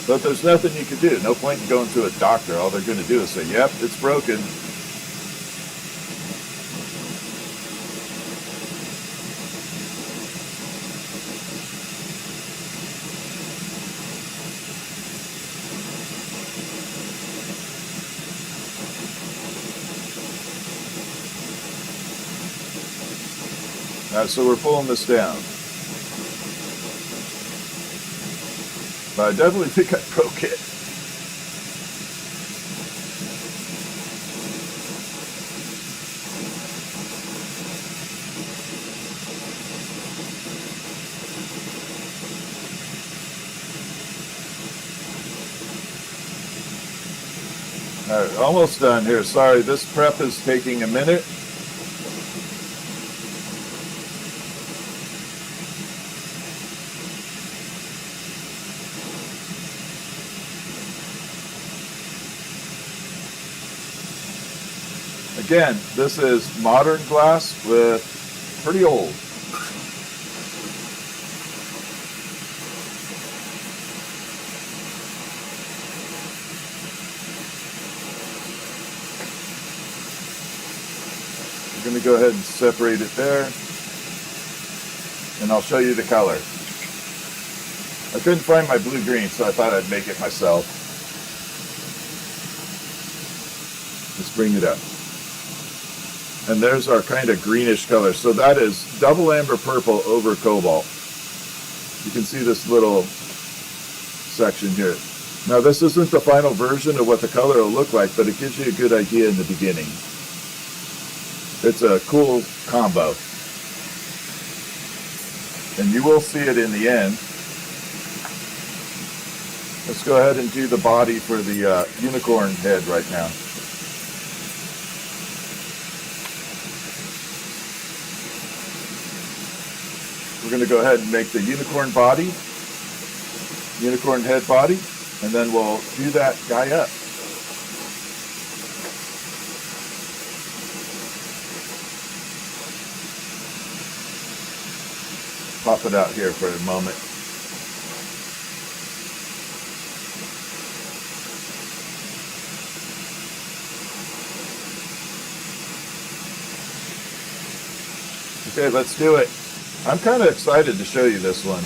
But there's nothing you can do. No point in going to a doctor. All they're going to do is say, yep, it's broken. So we're pulling this down. But I definitely think I broke it. All right, almost done here. Sorry, this prep is taking a minute. Again, this is modern glass with pretty old. I'm going to go ahead and separate it there, and I'll show you the color. I couldn't find my blue-green, so I thought I'd make it myself. Let's bring it up. And there's our kind of greenish color. So that is double amber purple over cobalt. You can see this little section here. Now this isn't the final version of what the color will look like, but it gives you a good idea in the beginning. It's a cool combo. And you will see it in the end. Let's go ahead and do the body for the unicorn head right now. We're going to go ahead and make the unicorn body, unicorn head body, and then we'll do that guy up. Pop it out here for a moment. Okay, let's do it. I'm kind of excited to show you this one.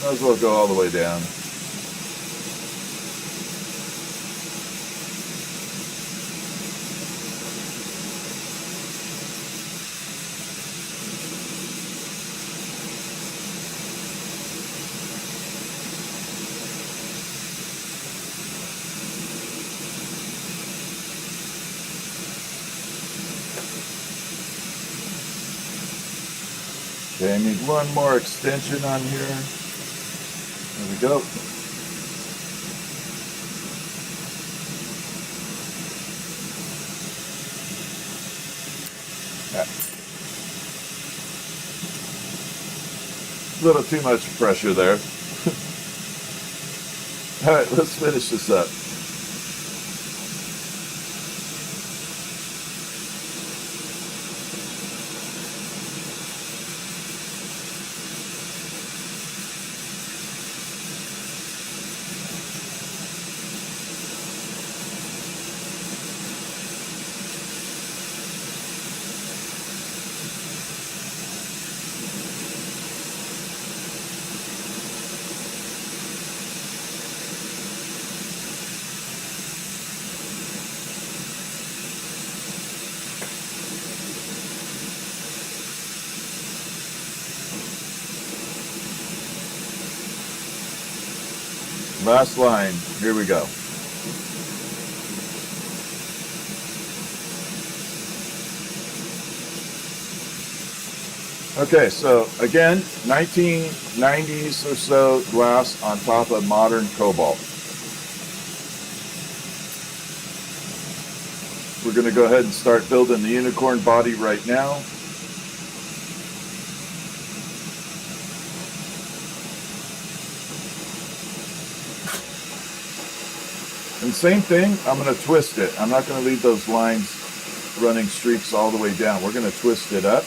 Might as well go all the way down. Okay, I need one more extension on here. There we go. a little too much pressure there. All right, let's finish this up. Last line, here we go. Okay, so again, 1990s or so glass on top of modern cobalt. We're going to go ahead and start building the unicorn body right now. And same thing, I'm going to twist it. I'm not going to leave those lines running streaks all the way down. We're going to twist it up.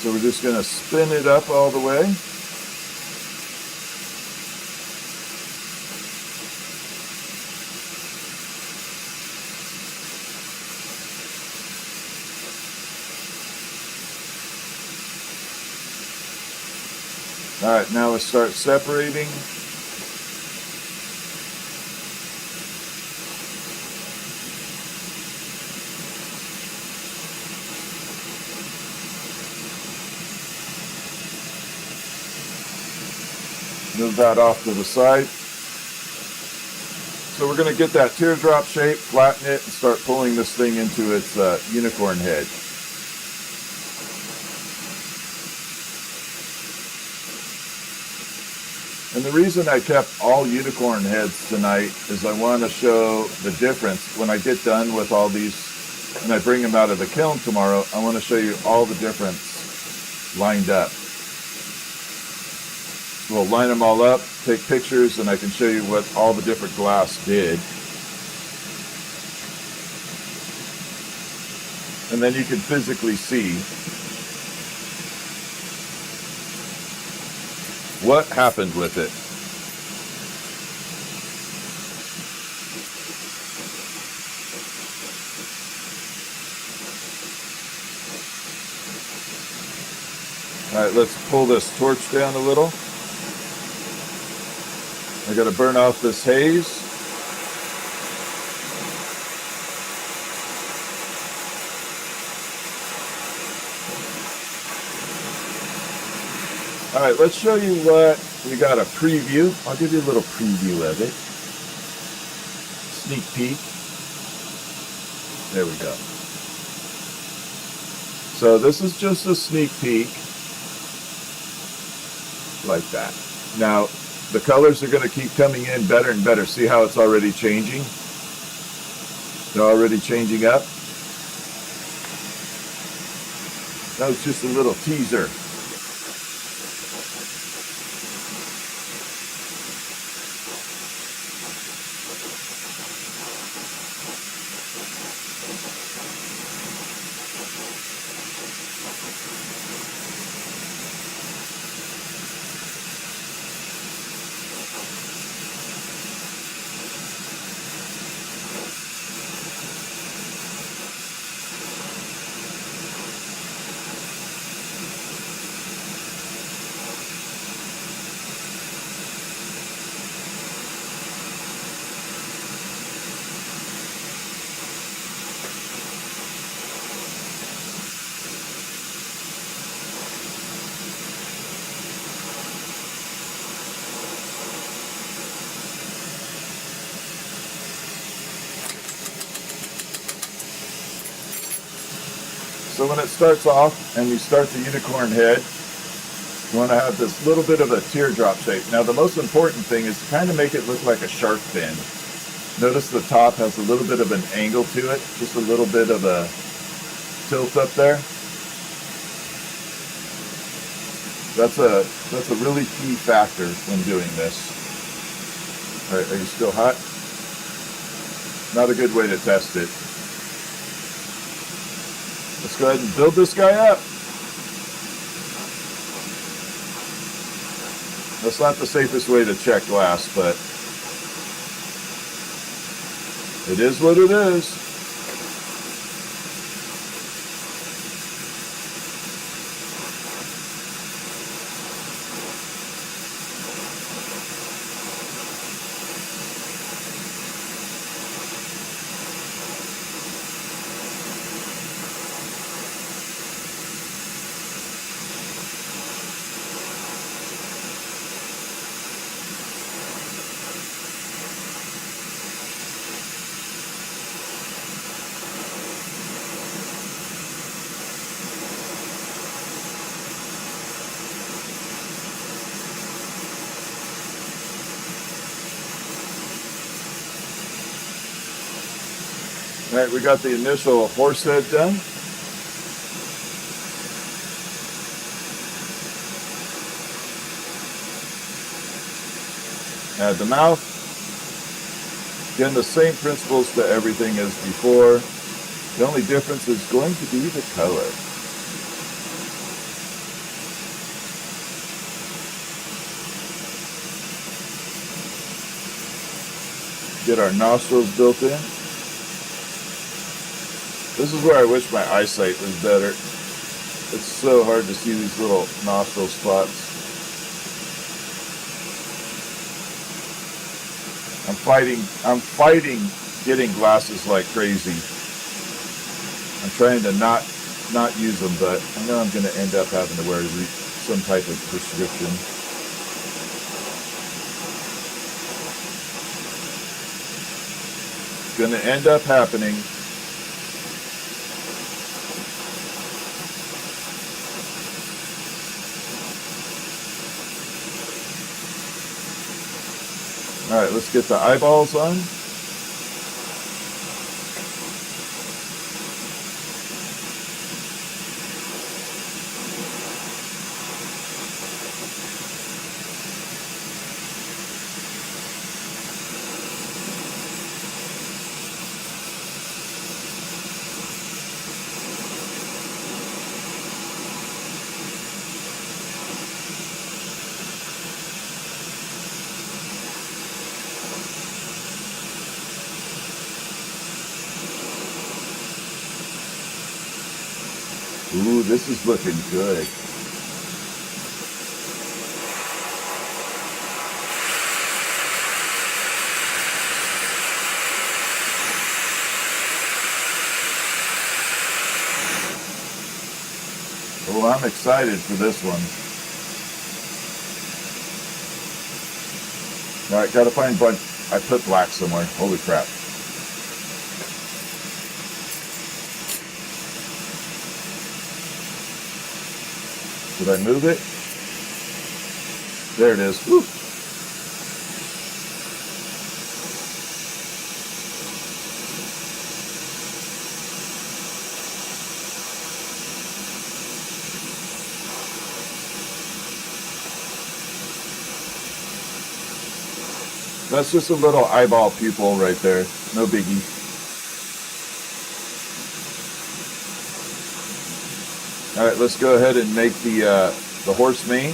So we're just going to spin it up all the way. All right, now let's start separating. Move that off to the side. So we're going to get that teardrop shape, flatten it, and start pulling this thing into its unicorn head. And the reason I kept all unicorn heads tonight is I want to show the difference. When I get done with all these and I bring them out of the kiln tomorrow, I want to show you all the difference lined up. We'll line them all up, take pictures, and I can show you what all the different glass did. And then you can physically see what happened with it. All right, let's pull this torch down a little. I got to burn off this haze. All right, let's show you what we got a preview. I'll give you a little preview of it. Sneak peek. There we go. So this is just a sneak peek. Like that. Now, the colors are going to keep coming in better and better. See how it's already changing? They're already changing up. That was just a little teaser. So when it starts off and you start the unicorn head, You want to have this little bit of a teardrop shape. Now the most important thing is to kind of make it look like a shark fin. Notice the top has a little bit of an angle to it, just a little bit of a tilt up there. That's a really key factor when doing this. All right, are you still hot? Not a good way to test it. Let's go ahead and build this guy up. That's not the safest way to check glass, but it is what it is. All right, we got the initial horse head done. Add the mouth. Again, the same principles to everything as before. The only difference is going to be the color. Get our nostrils built in. This is where I wish my eyesight was better. It's so hard to see these little nostril spots. I'm fighting getting glasses like crazy. I'm trying to not use them, but I know I'm going to end up having to wear some type of prescription. It's going to end up happening. All right, let's get the eyeballs on. Ooh, this is looking good. Oh, I'm excited for this one. All right, gotta find bunch. I put black somewhere. Holy crap. Did I move it? There it is. Woo. That's just a little eyeball pupil right there. No biggie. All right, let's go ahead and make the horse mane.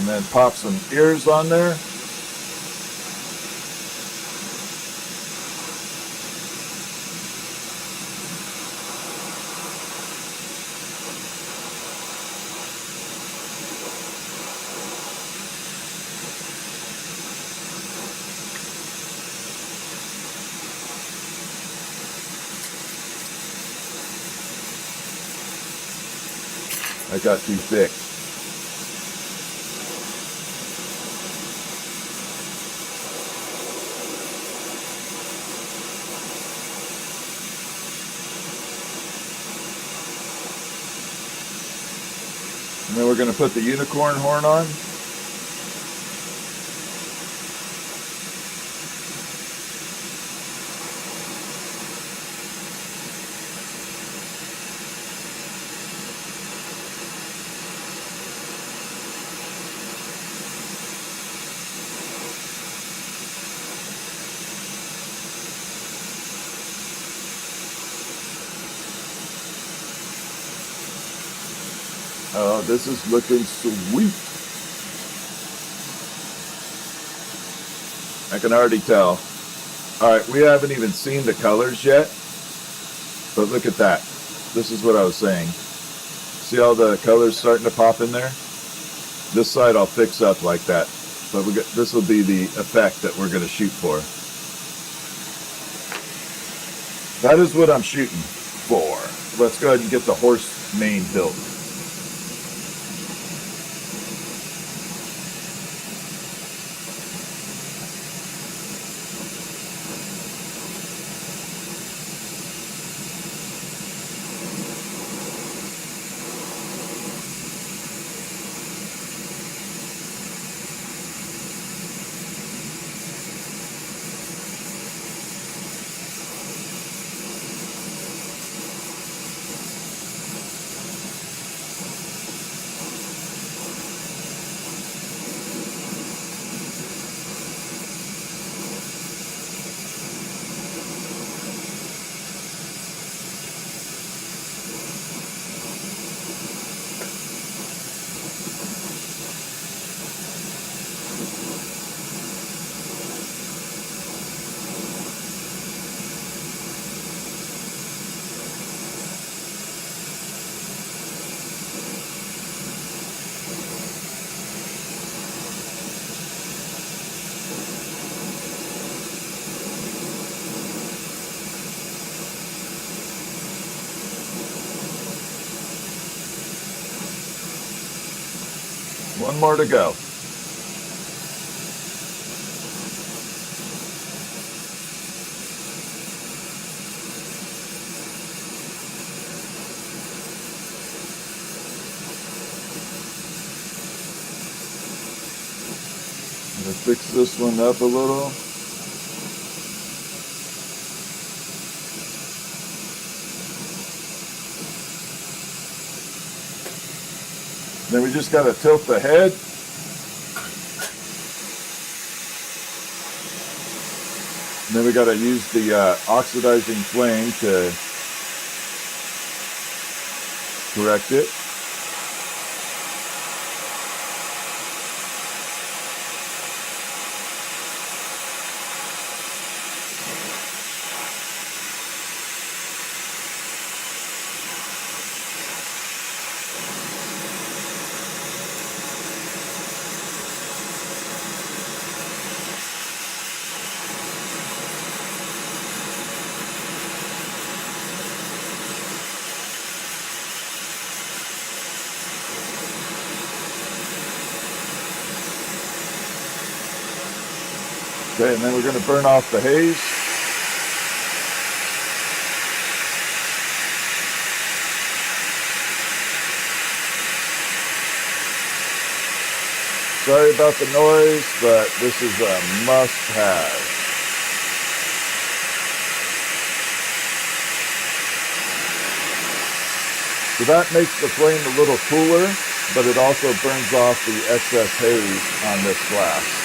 And then pop some ears on there. I got too thick. And then we're going to put the unicorn horn on. Oh, this is looking sweet. I can already tell. All right, we haven't even seen the colors yet, but look at that. This is what I was saying. See all the colors starting to pop in there? This side I'll fix up like that, but this will be the effect that we're going to shoot for. That is what I'm shooting for. Let's go ahead and get the horse mane built. One more to go. I'm going to fix this one up a little. Then we just got to tilt the head. And then we got to use the oxidizing flame to correct it. Okay, and then we're going to burn off the haze. Sorry about the noise, but this is a must-have. So that makes the flame a little cooler, but it also burns off the excess haze on this glass.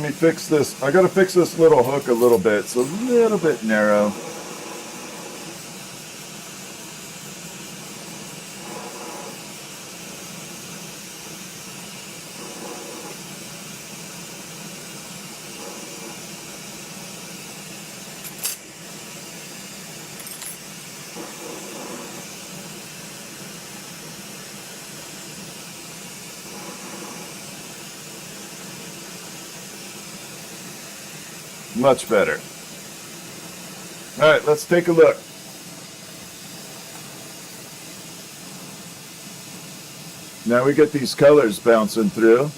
me fix this. I got to fix this little hook a little bit. It's a little bit narrow. Much better. All right, let's take a look. Now we get these colors bouncing through.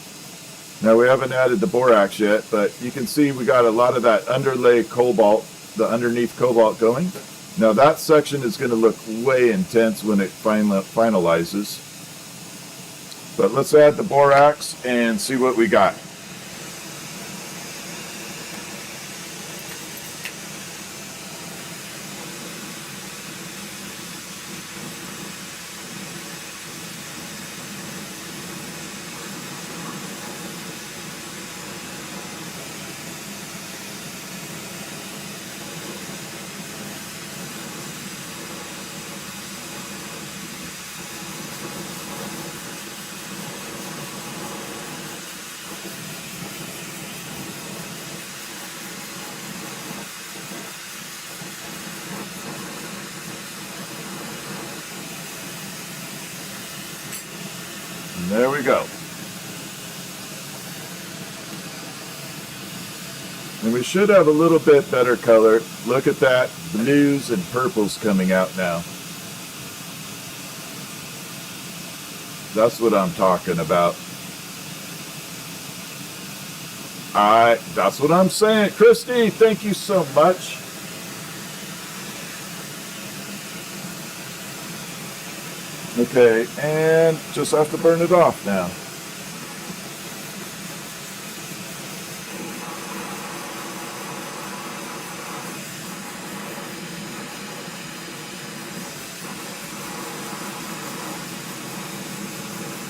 Now we haven't added the borax yet, but you can see we got a lot of that underlay cobalt, the underneath cobalt going. Now that section is going to look way intense when it finalizes. But let's add the borax and see what we got. There we go. And we should have a little bit better color. Look at that, blues and purples coming out now. That's what I'm talking about. That's what I'm saying. Christy, thank you so much. Okay, and just have to burn it off now.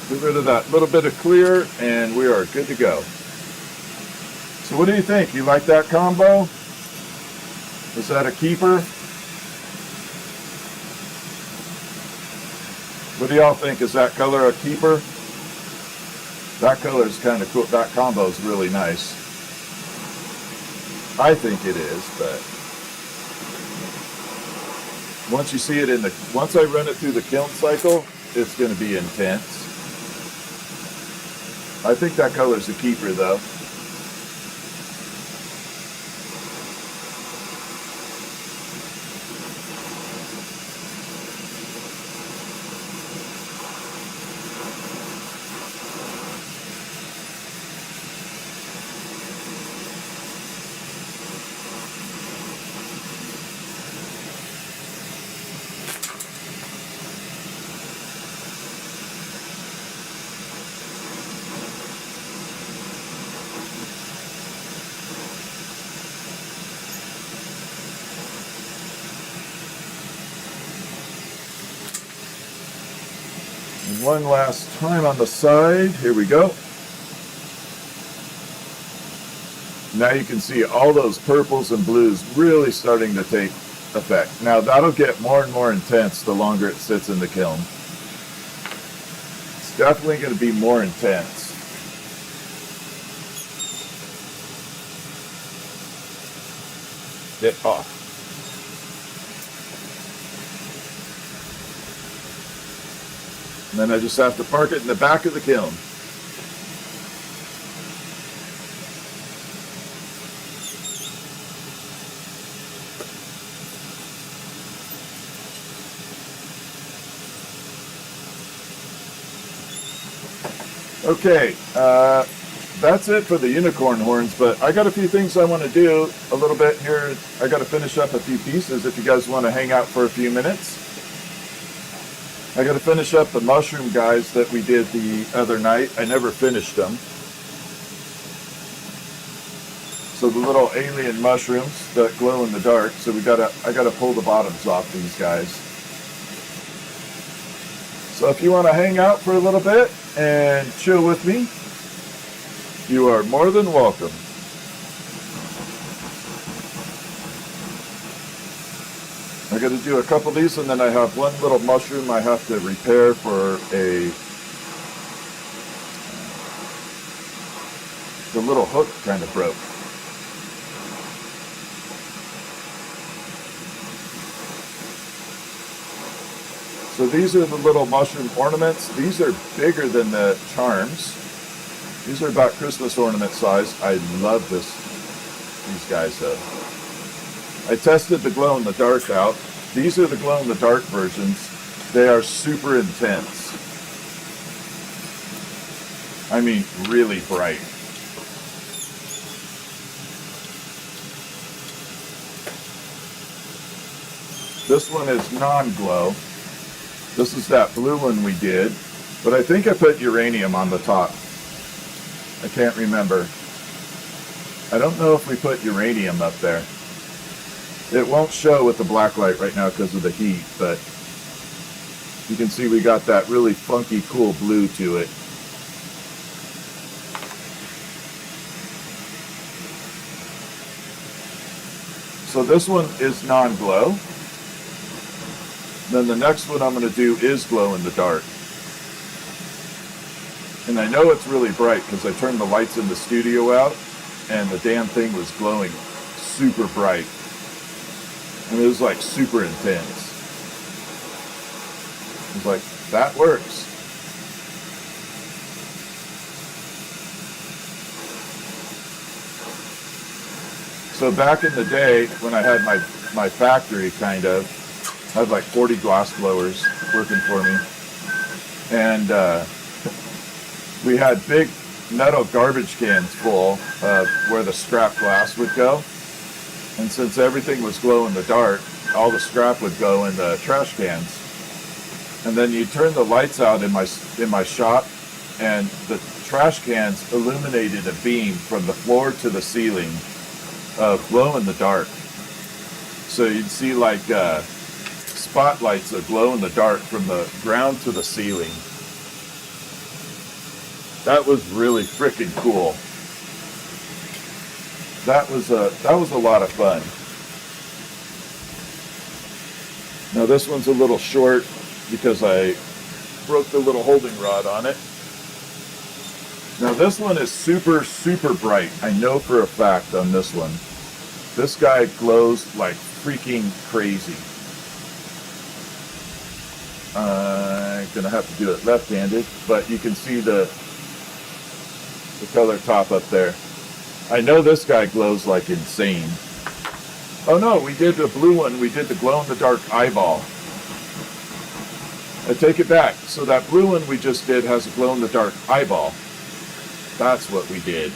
Get rid of that little bit of clear, and we are good to go. So what do you think? You like that combo? Is that a keeper? What do y'all think? Is that color a keeper? That color is kind of cool. That combo is really nice. I think it is, but once you see it once I run it through the kiln cycle, it's going to be intense. I think that color is a keeper though. And one last time on the side. Here we go. Now you can see all those purples and blues really starting to take effect. Now that'll get more and more intense the longer it sits in the kiln. It's definitely going to be more intense. Get off. And then I just have to park it in the back of the kiln. Okay, that's it for the unicorn horns, but I got a few things I want to do a little bit here. I got to finish up a few pieces if you guys want to hang out for a few minutes. I got to finish up the mushroom guys that we did the other night. I never finished them. So the little alien mushrooms that glow in the dark. So I gotta pull the bottoms off these guys. So if you want to hang out for a little bit and chill with me, you are more than welcome. I got to do a couple of these, and then I have one little mushroom I have to repair for the little hook kind of broke. So these are the little mushroom ornaments. These are bigger than the charms. These are about Christmas ornament size. I love these guys though. I tested the glow in the dark out. These are the glow in the dark versions. They are super intense. I mean, really bright. This one is non-glow. This is that blue one we did, but I think I put uranium on the top. I can't remember. I don't know if we put uranium up there. It won't show with the black light right now because of the heat, but you can see we got that really funky, cool blue to it. So this one is non-glow. Then the next one I'm going to do is glow in the dark. And I know it's really bright because I turned the lights in the studio out and the damn thing was glowing super bright. And it was like super intense. I was like, that works. So back in the day when I had my factory kind of, I had like 40 glass blowers working for me. And we had big metal garbage cans full of where the scrap glass would go. And since everything was glow in the dark, all the scrap would go in the trash cans. And then you turn the lights out in my shop, and the trash cans illuminated a beam from the floor to the ceiling of glow in the dark. So you'd see like spotlights that glow in the dark from the ground to the ceiling. That was really freaking cool. That was a lot of fun. Now this one's a little short because I broke the little holding rod on it. Now this one is super, super bright. I know for a fact on this one. This guy glows like freaking crazy. I'm gonna have to do it left-handed, but you can see the color top up there. I know this guy glows like insane. Oh no, we did the blue one. We did the glow-in-the-dark eyeball. I take it back. So that blue one we just did has a glow-in-the-dark eyeball. That's what we did.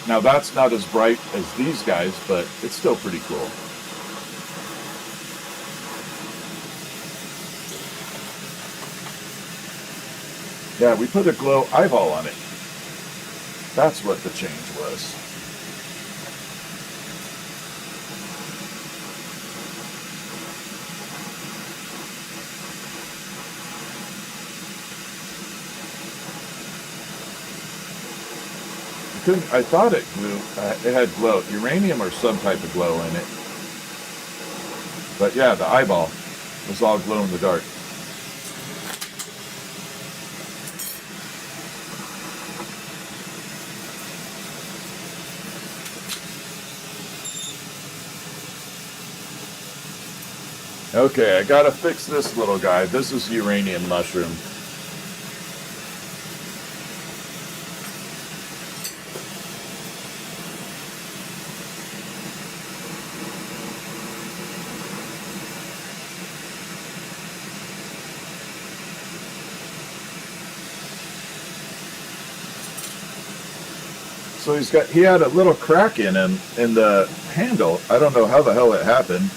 Now that's not as bright as these guys, but it's still pretty cool. Yeah, we put a glow eyeball on it. That's what the change was. I thought it had glow, uranium or some type of glow in it. But yeah, the eyeball was all glow in the dark. Okay, I gotta fix this little guy. This is uranium mushroom. So he had a little crack in him in the handle. I don't know how the hell it happened,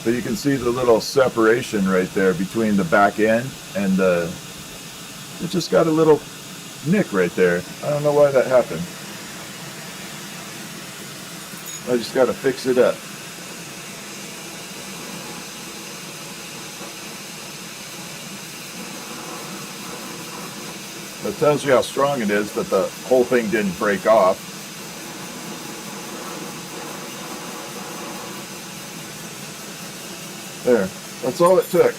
but you can see the little separation right there between the back end and it just got a little nick right there. I don't know why that happened. I just got to fix it up. It tells you how strong it is that the whole thing didn't break off. There. That's all it took.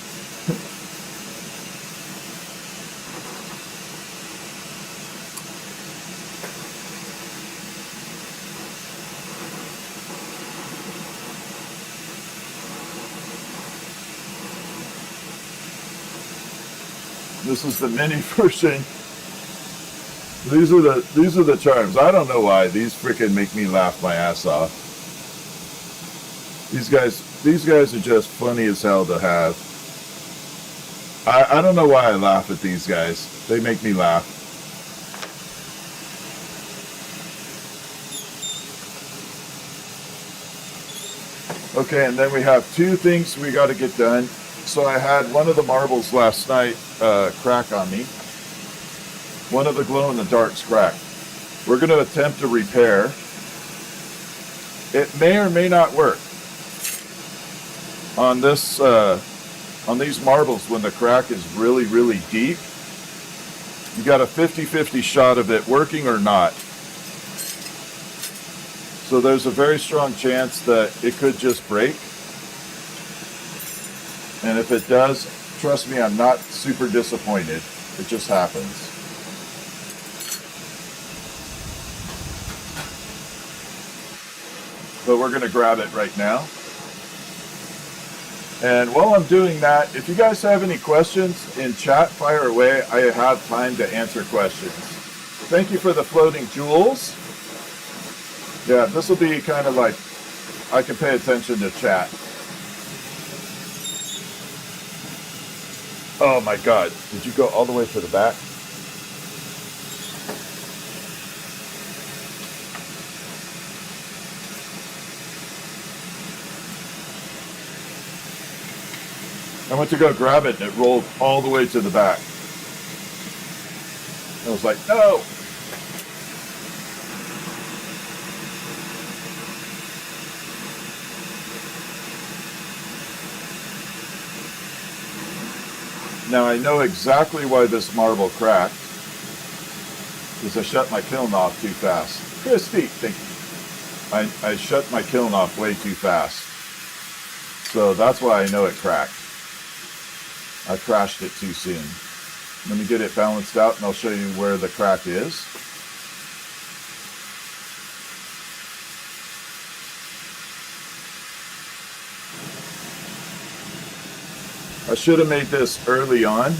This is the mini version. These are the charms. I don't know why these freaking make me laugh my ass off. These guys are just funny as hell to have. I don't know why I laugh at these guys. They make me laugh. Okay, and then we have two things we got to get done. So I had one of the marbles last night crack on me. One of the glow-in-the-darks cracked. We're going to attempt to repair. It may or may not work. On this, on these marbles, when the crack is really, really deep, you got a 50-50 shot of it working or not. So there's a very strong chance that it could just break. And if it does, trust me, I'm not super disappointed. It just happens. But we're going to grab it right now. And while I'm doing that, if you guys have any questions in chat, fire away. I have time to answer questions. Thank you for the floating jewels. Yeah, this will be kind of like, I can pay attention to chat. Oh my God, did you go all the way to the back? I went to go grab it and it rolled all the way to the back. I was like, no! Now I know exactly why this marble cracked, because I shut my kiln off too fast. Christy, thank you. I shut my kiln off way too fast. So that's why I know it cracked. I crashed it too soon. Let me get it balanced out and I'll show you where the crack is. I should have made this early on.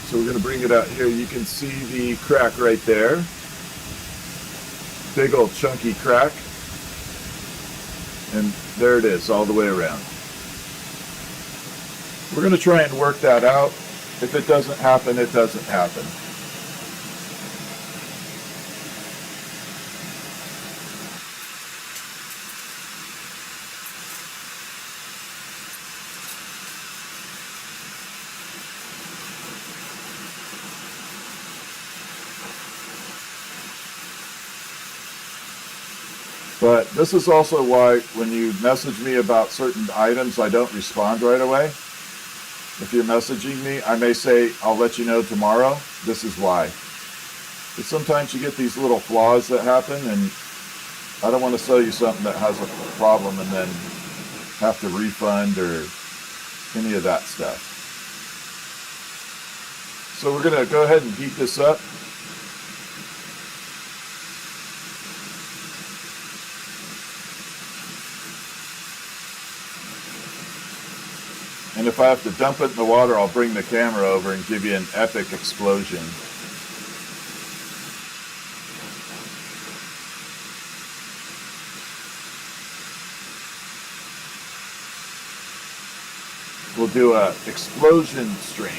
So we're going to bring it out here. You can see the crack right there. Big old chunky crack. And there it is all the way around. We're going to try and work that out. If it doesn't happen, it doesn't happen. But this is also why when you message me about certain items, I don't respond right away. If you're messaging me, I may say, I'll let you know tomorrow. This is why. But sometimes you get these little flaws that happen, and I don't want to sell you something that has a problem and then have to refund or any of that stuff. So we're going to go ahead and heat this up. And if I have to dump it in the water, I'll bring the camera over and give you an epic explosion. We'll do a explosion stream.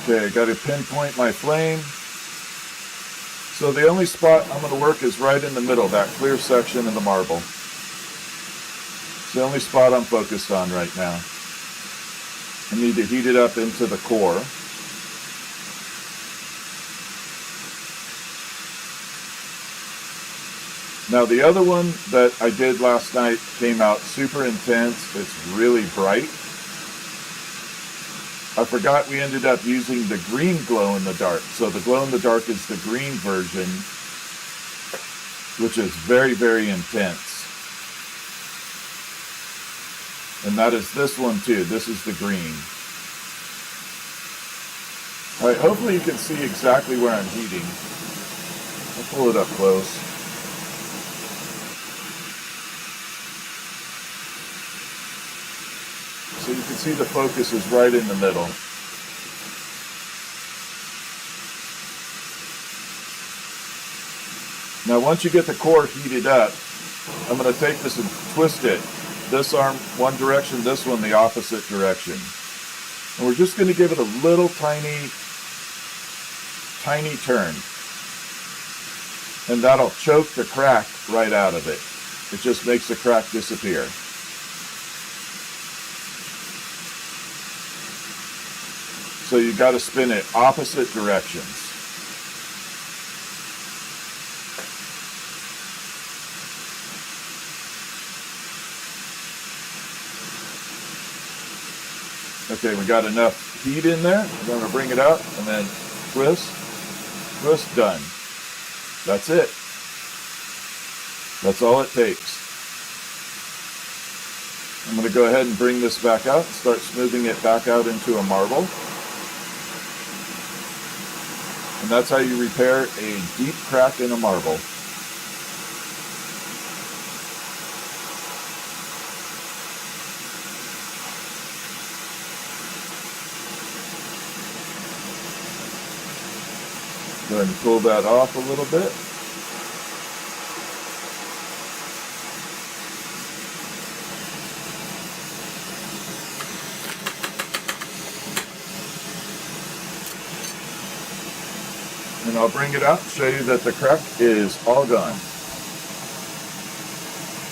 Okay, I got to pinpoint my flame. So the only spot I'm going to work is right in the middle, that clear section in the marble. It's the only spot I'm focused on right now. I need to heat it up into the core. Now the other one that I did last night came out super intense. It's really bright. I forgot we ended up using the green glow in the dark. So the glow in the dark is the green version, which is very, very intense. And that is this one too. This is the green. All right, hopefully you can see exactly where I'm heating. I'll pull it up close. So you can see the focus is right in the middle. Now once you get the core heated up, I'm going to take this and twist it. This arm one direction, this one the opposite direction. And we're just going to give it a little tiny turn. And that'll choke the crack right out of it. It just makes the crack disappear. So you got to spin it opposite directions. Okay, we got enough heat in there. I'm going to bring it up and then twist, twist, done. That's it. That's all it takes. I'm going to go ahead and bring this back out, start smoothing it back out into a marble. And that's how you repair a deep crack in a marble. Go ahead and pull that off a little bit. And I'll bring it out and show you that the crack is all gone.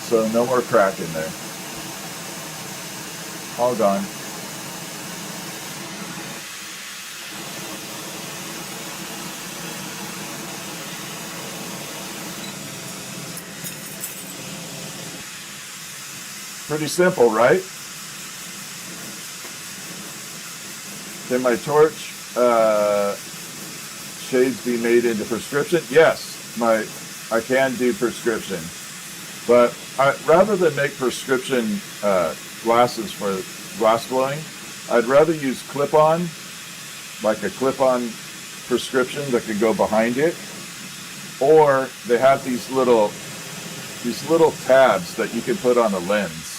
So no more crack in there. All gone. Pretty simple, right? Can my torch shades be made into prescription? Yes, I can do prescription. But rather than make prescription glasses for glass blowing, I'd rather use clip-on, like a clip-on prescription that can go behind it. Or they have these little tabs that you can put on a lens.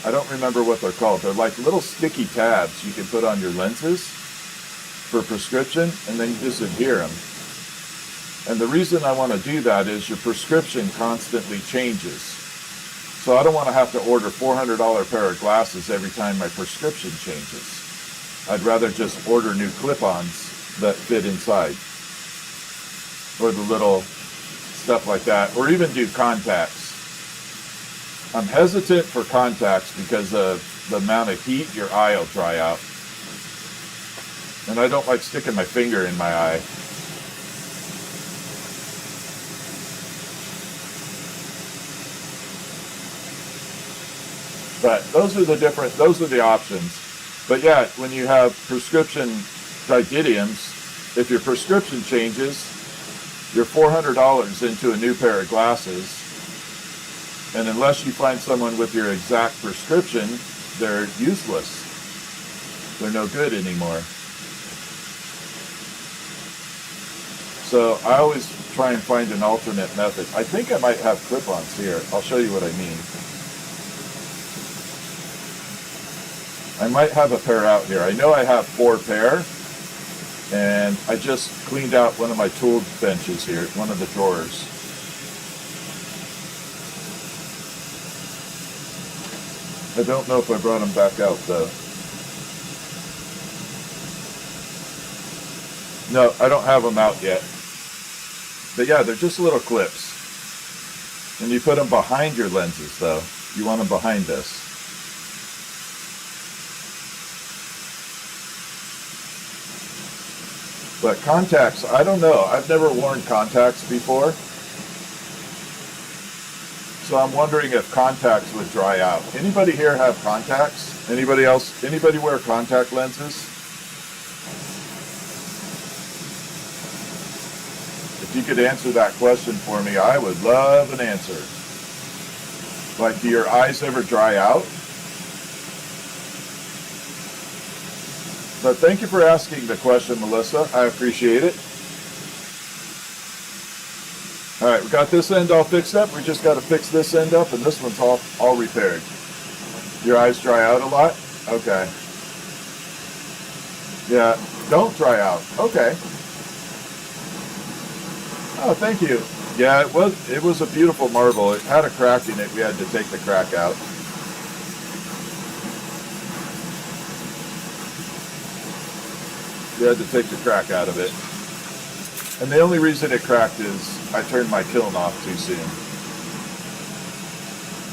I don't remember what they're called. They're like little sticky tabs you can put on your lenses for prescription, and then you just adhere them. And the reason I want to do that is your prescription constantly changes. So I don't want to have to order $400 pair of glasses every time my prescription changes. I'd rather just order new clip-ons that fit inside. Or the little stuff like that. Or even do contacts. I'm hesitant for contacts because of the amount of heat, your eye will dry out. And I don't like sticking my finger in my eye. But those are the options. But yeah, when you have prescription digydiums, if your prescription changes, you're $400 into a new pair of glasses. And unless you find someone with your exact prescription, they're useless. They're no good anymore. So I always try and find an alternate method. I think I might have clip-ons here. I'll show you what I mean. I might have a pair out here. I know I have 4 pair. And I just cleaned out one of my tool benches here, one of the drawers. I don't know if I brought them back out though. No, I don't have them out yet. But yeah, they're just little clips. And you put them behind your lenses though. You want them behind this. But contacts, I don't know. I've never worn contacts before. So I'm wondering if contacts would dry out. Anybody here have contacts? Anybody else? Anybody wear contact lenses? you could answer that question for me, I would love an answer. Like, do your eyes ever dry out? But thank you for asking the question, Melissa. I appreciate it. All right, we got this end all fixed up. We just got to fix this end up, and this one's all repaired. Your eyes dry out a lot? Okay. Yeah, don't dry out. Okay. Oh, thank you. Yeah, it was a beautiful marble. It had a crack in it. We had to take the crack out. We had to take the crack out of it. And the only reason it cracked is I turned my kiln off too soon.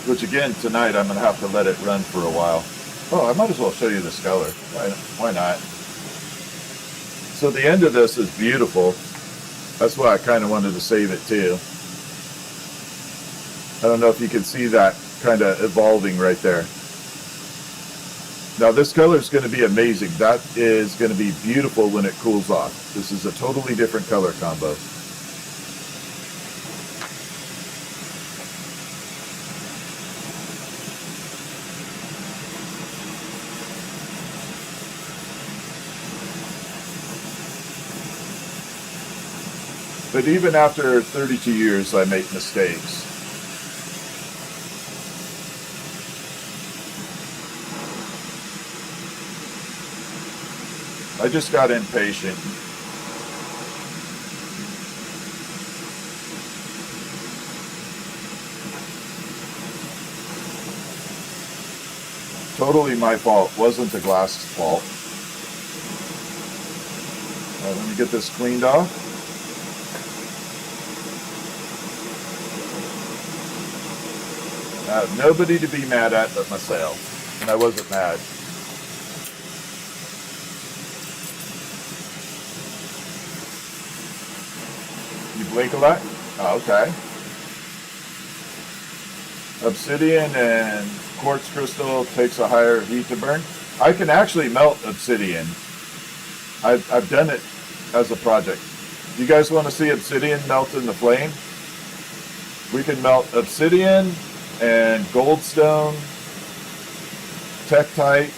Which again, tonight I'm going to have to let it run for a while. Oh, I might as well show you this color. Why not? So the end of this is beautiful. That's why I kind of wanted to save it too. I don't know if you can see that kind of evolving right there. Now this color is going to be amazing. That is going to be beautiful when it cools off. This is a totally different color combo. But even after 32 years, I make mistakes. I just got impatient. Totally my fault. Wasn't the glass's fault. All right, let me get this cleaned off. I have nobody to be mad at but myself. And I wasn't mad. You blink a lot? Oh, okay. Obsidian and quartz crystal takes a higher heat to burn. I can actually melt obsidian. I've done it as a project. You guys want to see obsidian melt in the flame? We can melt obsidian and goldstone, tektite.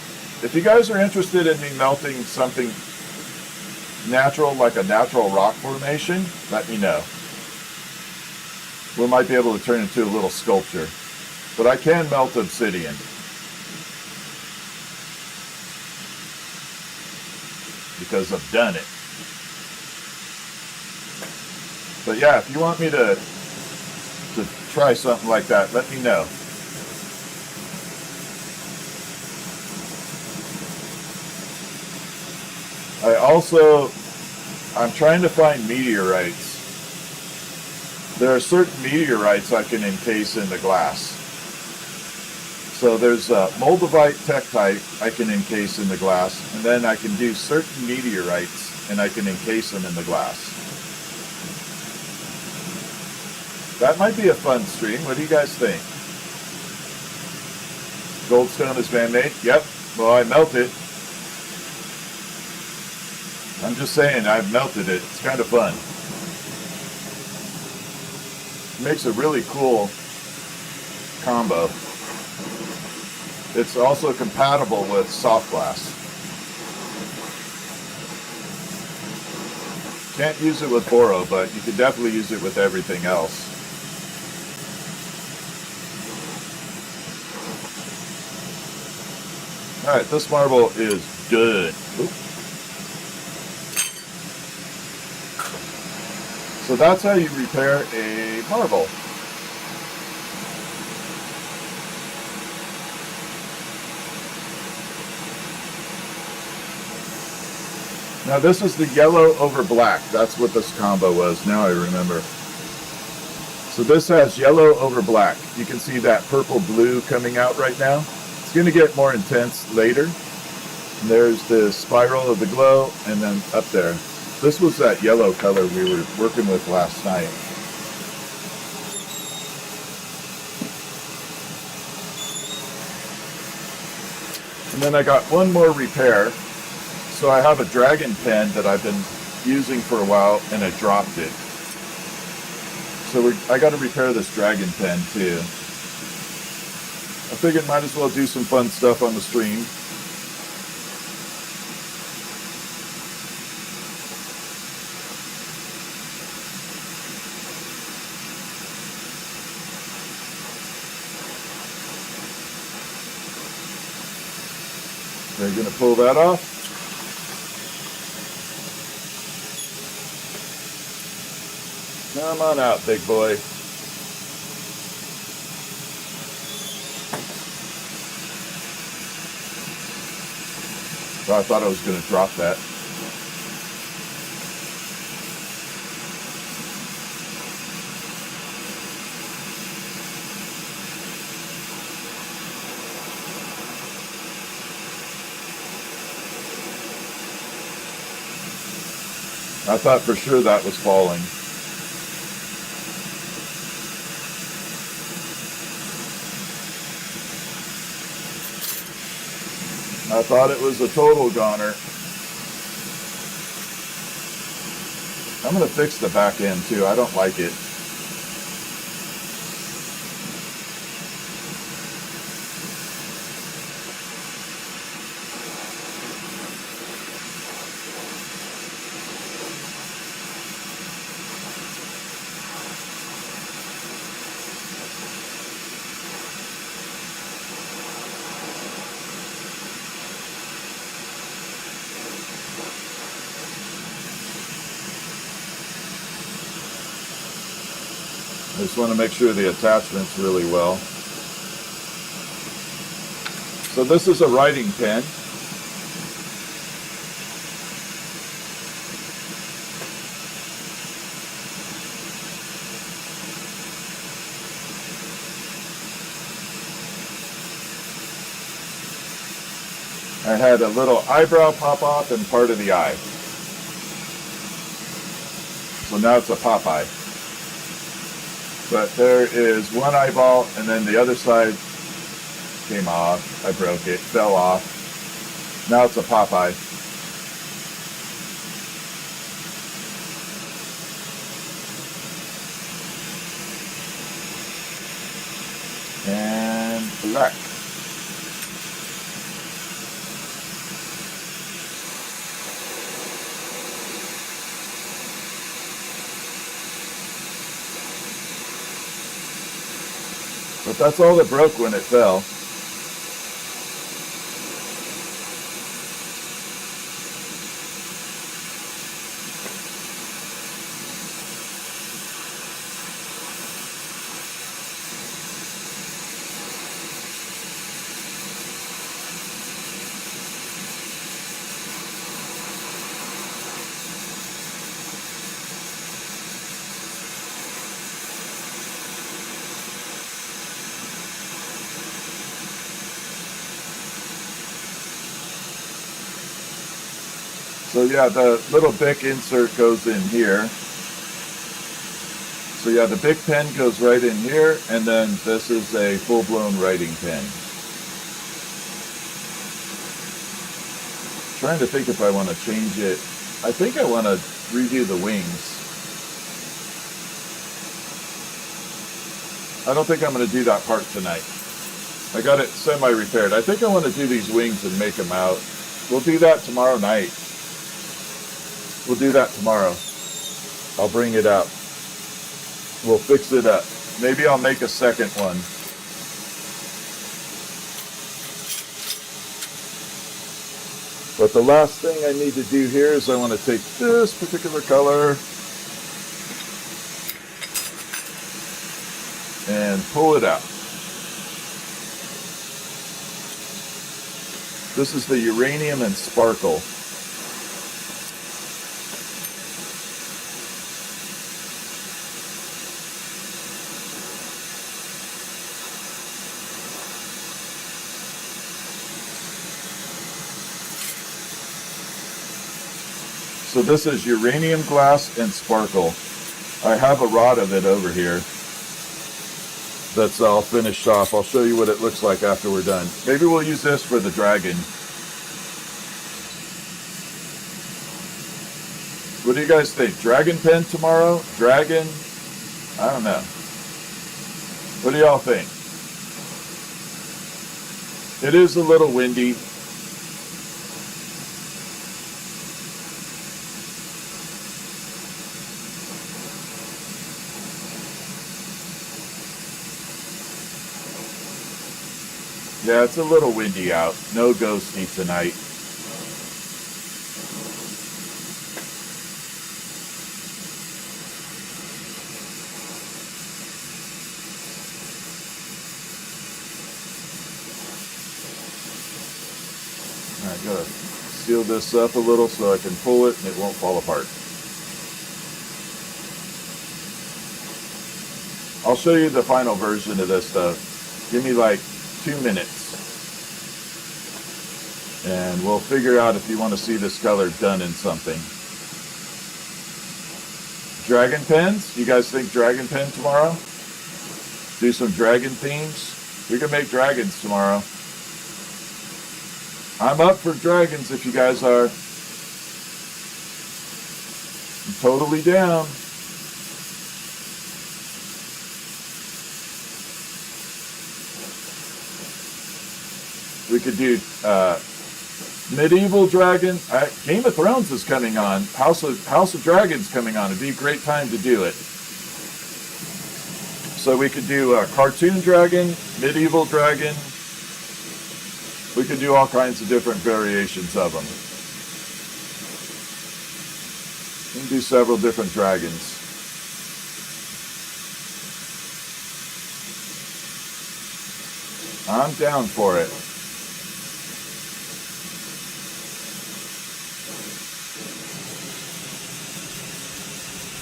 If you guys are interested in me melting something natural, like a natural rock formation, let me know. We might be able to turn it into a little sculpture. But I can melt obsidian. Because I've done it. But yeah, if you want me to try something like that, let me know. I'm trying to find meteorites. There are certain meteorites I can encase in the glass. So there's moldavite, tektite I can encase in the glass, and then I can do certain meteorites and I can encase them in the glass. That might be a fun stream. What do you guys think? Goldstone is man-made? Yep. Well, I melt it. I'm just saying, I've melted it. It's kind of fun. It makes a really cool combo. It's also compatible with soft glass. Can't use it with boro, but you can definitely use it with everything else. Alright, this marble is good. Oop. So that's how you repair a marble. Now this is the yellow over black. That's what this combo was. Now I remember. So this has yellow over black. You can see that purple blue coming out right now. It's going to get more intense later. And there's the spiral of the glow, and then up there. This was that yellow color we were working with last night. And then I got one more repair. So I have a dragon pen that I've been using for a while, and I dropped it. So I got to repair this dragon pen too. I figured might as well do some fun stuff on the stream. They're going to pull that off. Come on out, big boy. Oh, I thought I was going to drop that. I thought for sure that was falling. I thought it was a total goner. I'm going to fix the back end too. I don't like it. I just want to make sure the attachment's really well. So this is a writing pen. I had a little eyebrow pop off and part of the eye. So now it's a pop eye. But there is one eyeball, and then the other side came off. I broke it, fell off. Now it's a Popeye. And black. But that's all that broke when it fell. So yeah, the little Bic insert goes in here. So yeah, the Bic pen goes right in here, and then this is a full-blown writing pen. Trying to think if I want to change it. I think I want to redo the wings. I don't think I'm going to do that part tonight. I got it semi-repaired. I think I want to do these wings and make them out. We'll do that tomorrow night. We'll do that tomorrow. I'll bring it out. We'll fix it up. Maybe I'll make a second one. But the last thing I need to do here is I want to take this particular color and pull it out. This is the uranium and sparkle. So this is uranium glass and sparkle. I have a rod of it over here that's all finished off. I'll show you what it looks like after we're done. Maybe we'll use this for the dragon. What do you guys think? Dragon pen tomorrow? Dragon? I don't know. What do y'all think? It is a little windy. Yeah, it's a little windy out. No ghosty tonight. I gotta seal this up a little so I can pull it and it won't fall apart. I'll show you the final version of this though. Give me like 2 minutes. And we'll figure out if you want to see this color done in something. Dragon pens? You guys think dragon pen tomorrow? Do some dragon themes? We can make dragons tomorrow. I'm up for dragons if you guys are. I'm totally down. We could do medieval dragon. Game of Thrones is coming on. House of Dragons coming on. It'd be a great time to do it. So we could do a cartoon dragon, medieval dragon. We could do all kinds of different variations of them. We can do several different dragons. I'm down for it.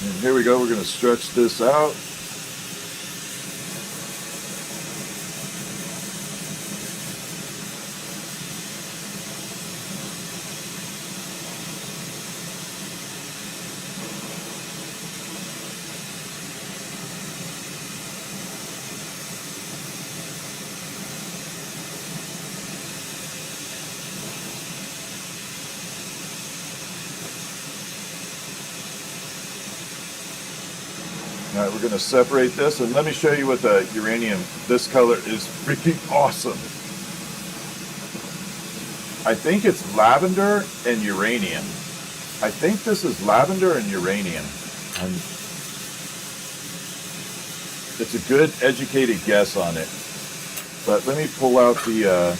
And here we go. We're going to stretch this out. All right, we're going to separate this, and let me show you what the uranium, this color is freaking awesome. I think it's lavender and uranium. I think this is lavender and uranium. It's a good educated guess on it. But let me pull out the,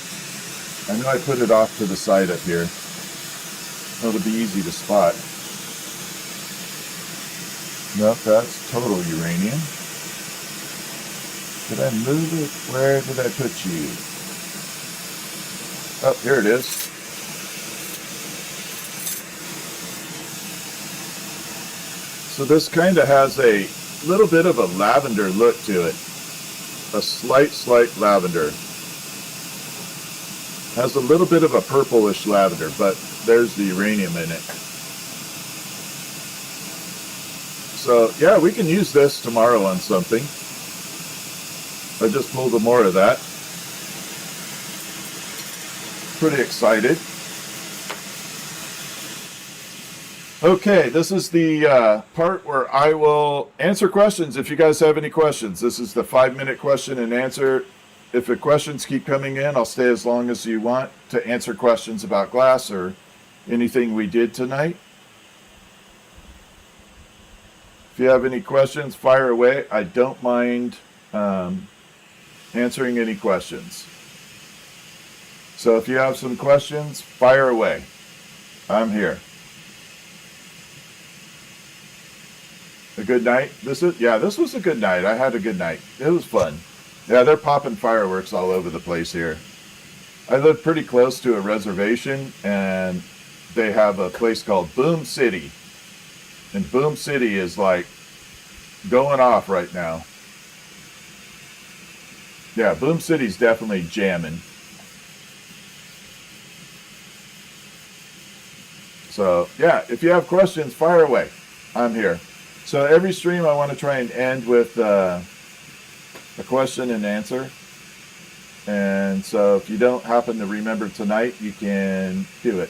I know I put it off to the side up here. It'll be easy to spot. Nope, that's total uranium. Did I move it? Where did I put you? Oh, here it is. So this kind of has a little bit of a lavender look to it. A slight lavender. Has a little bit of a purplish lavender, but there's the uranium in it. So, yeah, we can use this tomorrow on something. I just pulled more of that. Pretty excited. Okay, this is the part where I will answer questions if you guys have any questions. This is the 5-minute question and answer. If the questions keep coming in, I'll stay as long as you want to answer questions about glass or anything we did tonight. If you have any questions, fire away. I don't mind answering any questions. So if you have some questions, fire away. I'm here. A good night? This was a good night. I had a good night. It was fun. Yeah, they're popping fireworks all over the place here. I live pretty close to a reservation, and they have a place called Boom City. And Boom City is like going off right now. Yeah, Boom City's definitely jamming. So, yeah, if you have questions, fire away. I'm here. So every stream I want to try and end with a question and answer. And so if you don't happen to remember tonight, you can do it.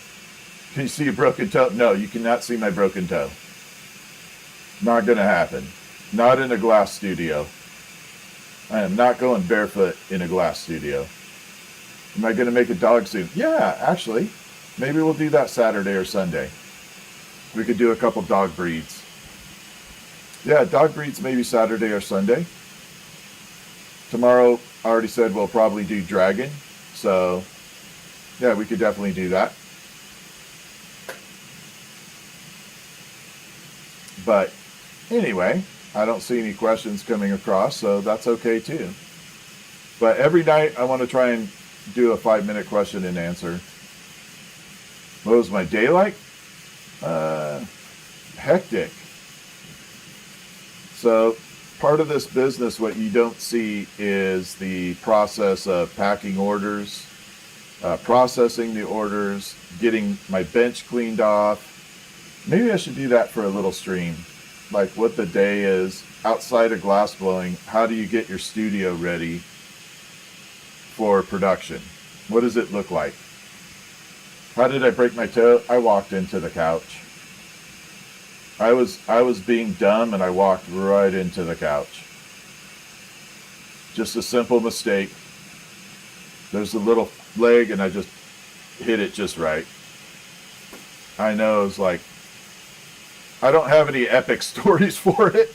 Can you see a broken toe? No, you cannot see my broken toe. Not going to happen. Not in a glass studio. I am not going barefoot in a glass studio. Am I going to make a dog soon? Yeah, actually. Maybe we'll do that Saturday or Sunday. We could do a couple dog breeds. Yeah, dog breeds maybe Saturday or Sunday. Tomorrow, I already said we'll probably do dragon. So, yeah, we could definitely do that. But anyway, I don't see any questions coming across, so that's okay too. But every night I want to try and do a 5-minute question and answer. What was my day like? Hectic. So part of this business, what you don't see is the process of packing orders, processing the orders, getting my bench cleaned off. Maybe I should do that for a little stream, like what the day is outside of glass blowing. How do you get your studio ready for production? What does it look like? How did I break my toe? I walked into the couch. I was being dumb and I walked right into the couch. Just a simple mistake. There's a little leg and I just hit it just right. I know, it's like, I don't have any epic stories for it.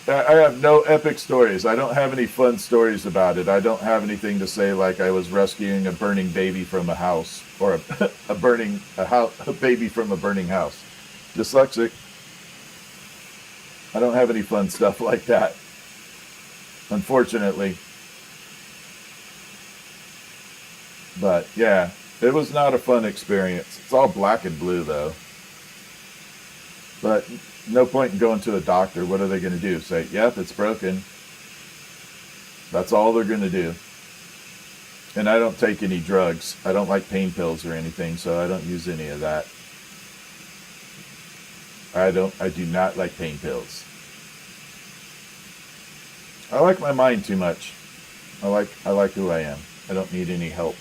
I have no epic stories. I don't have any fun stories about it. I don't have anything to say like I was rescuing a burning baby from a house, or a baby from a burning house. Dyslexic. I don't have any fun stuff like that, unfortunately. But yeah, it was not a fun experience. It's all black and blue though. But no point in going to a doctor. What are they going to do? Say, yep, it's broken. That's all they're going to do. And I don't take any drugs. I don't like pain pills or anything, so I don't use any of that. I do not like pain pills. I like my mind too much. I like who I am. I don't need any help.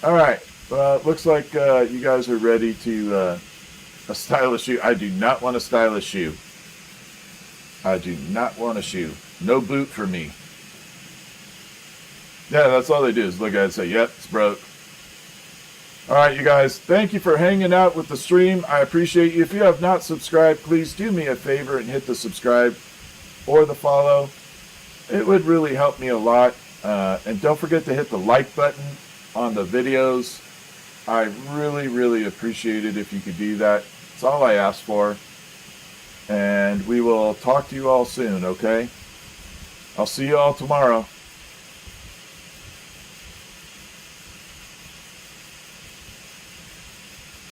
All right. It looks like you guys are ready to a stylish shoe. I do not want a stylish shoe. I do not want a shoe. No boot for me. Yeah, that's all they do is look at it and say, yep, it's broke. All right, you guys, thank you for hanging out with the stream. I appreciate you. If you have not subscribed, please do me a favor and hit the subscribe or the follow. It would really help me a lot. And don't forget to hit the like button on the videos. I really, really appreciate it if you could do that. It's all I ask for. And we will talk to you all soon, okay? I'll see you all tomorrow.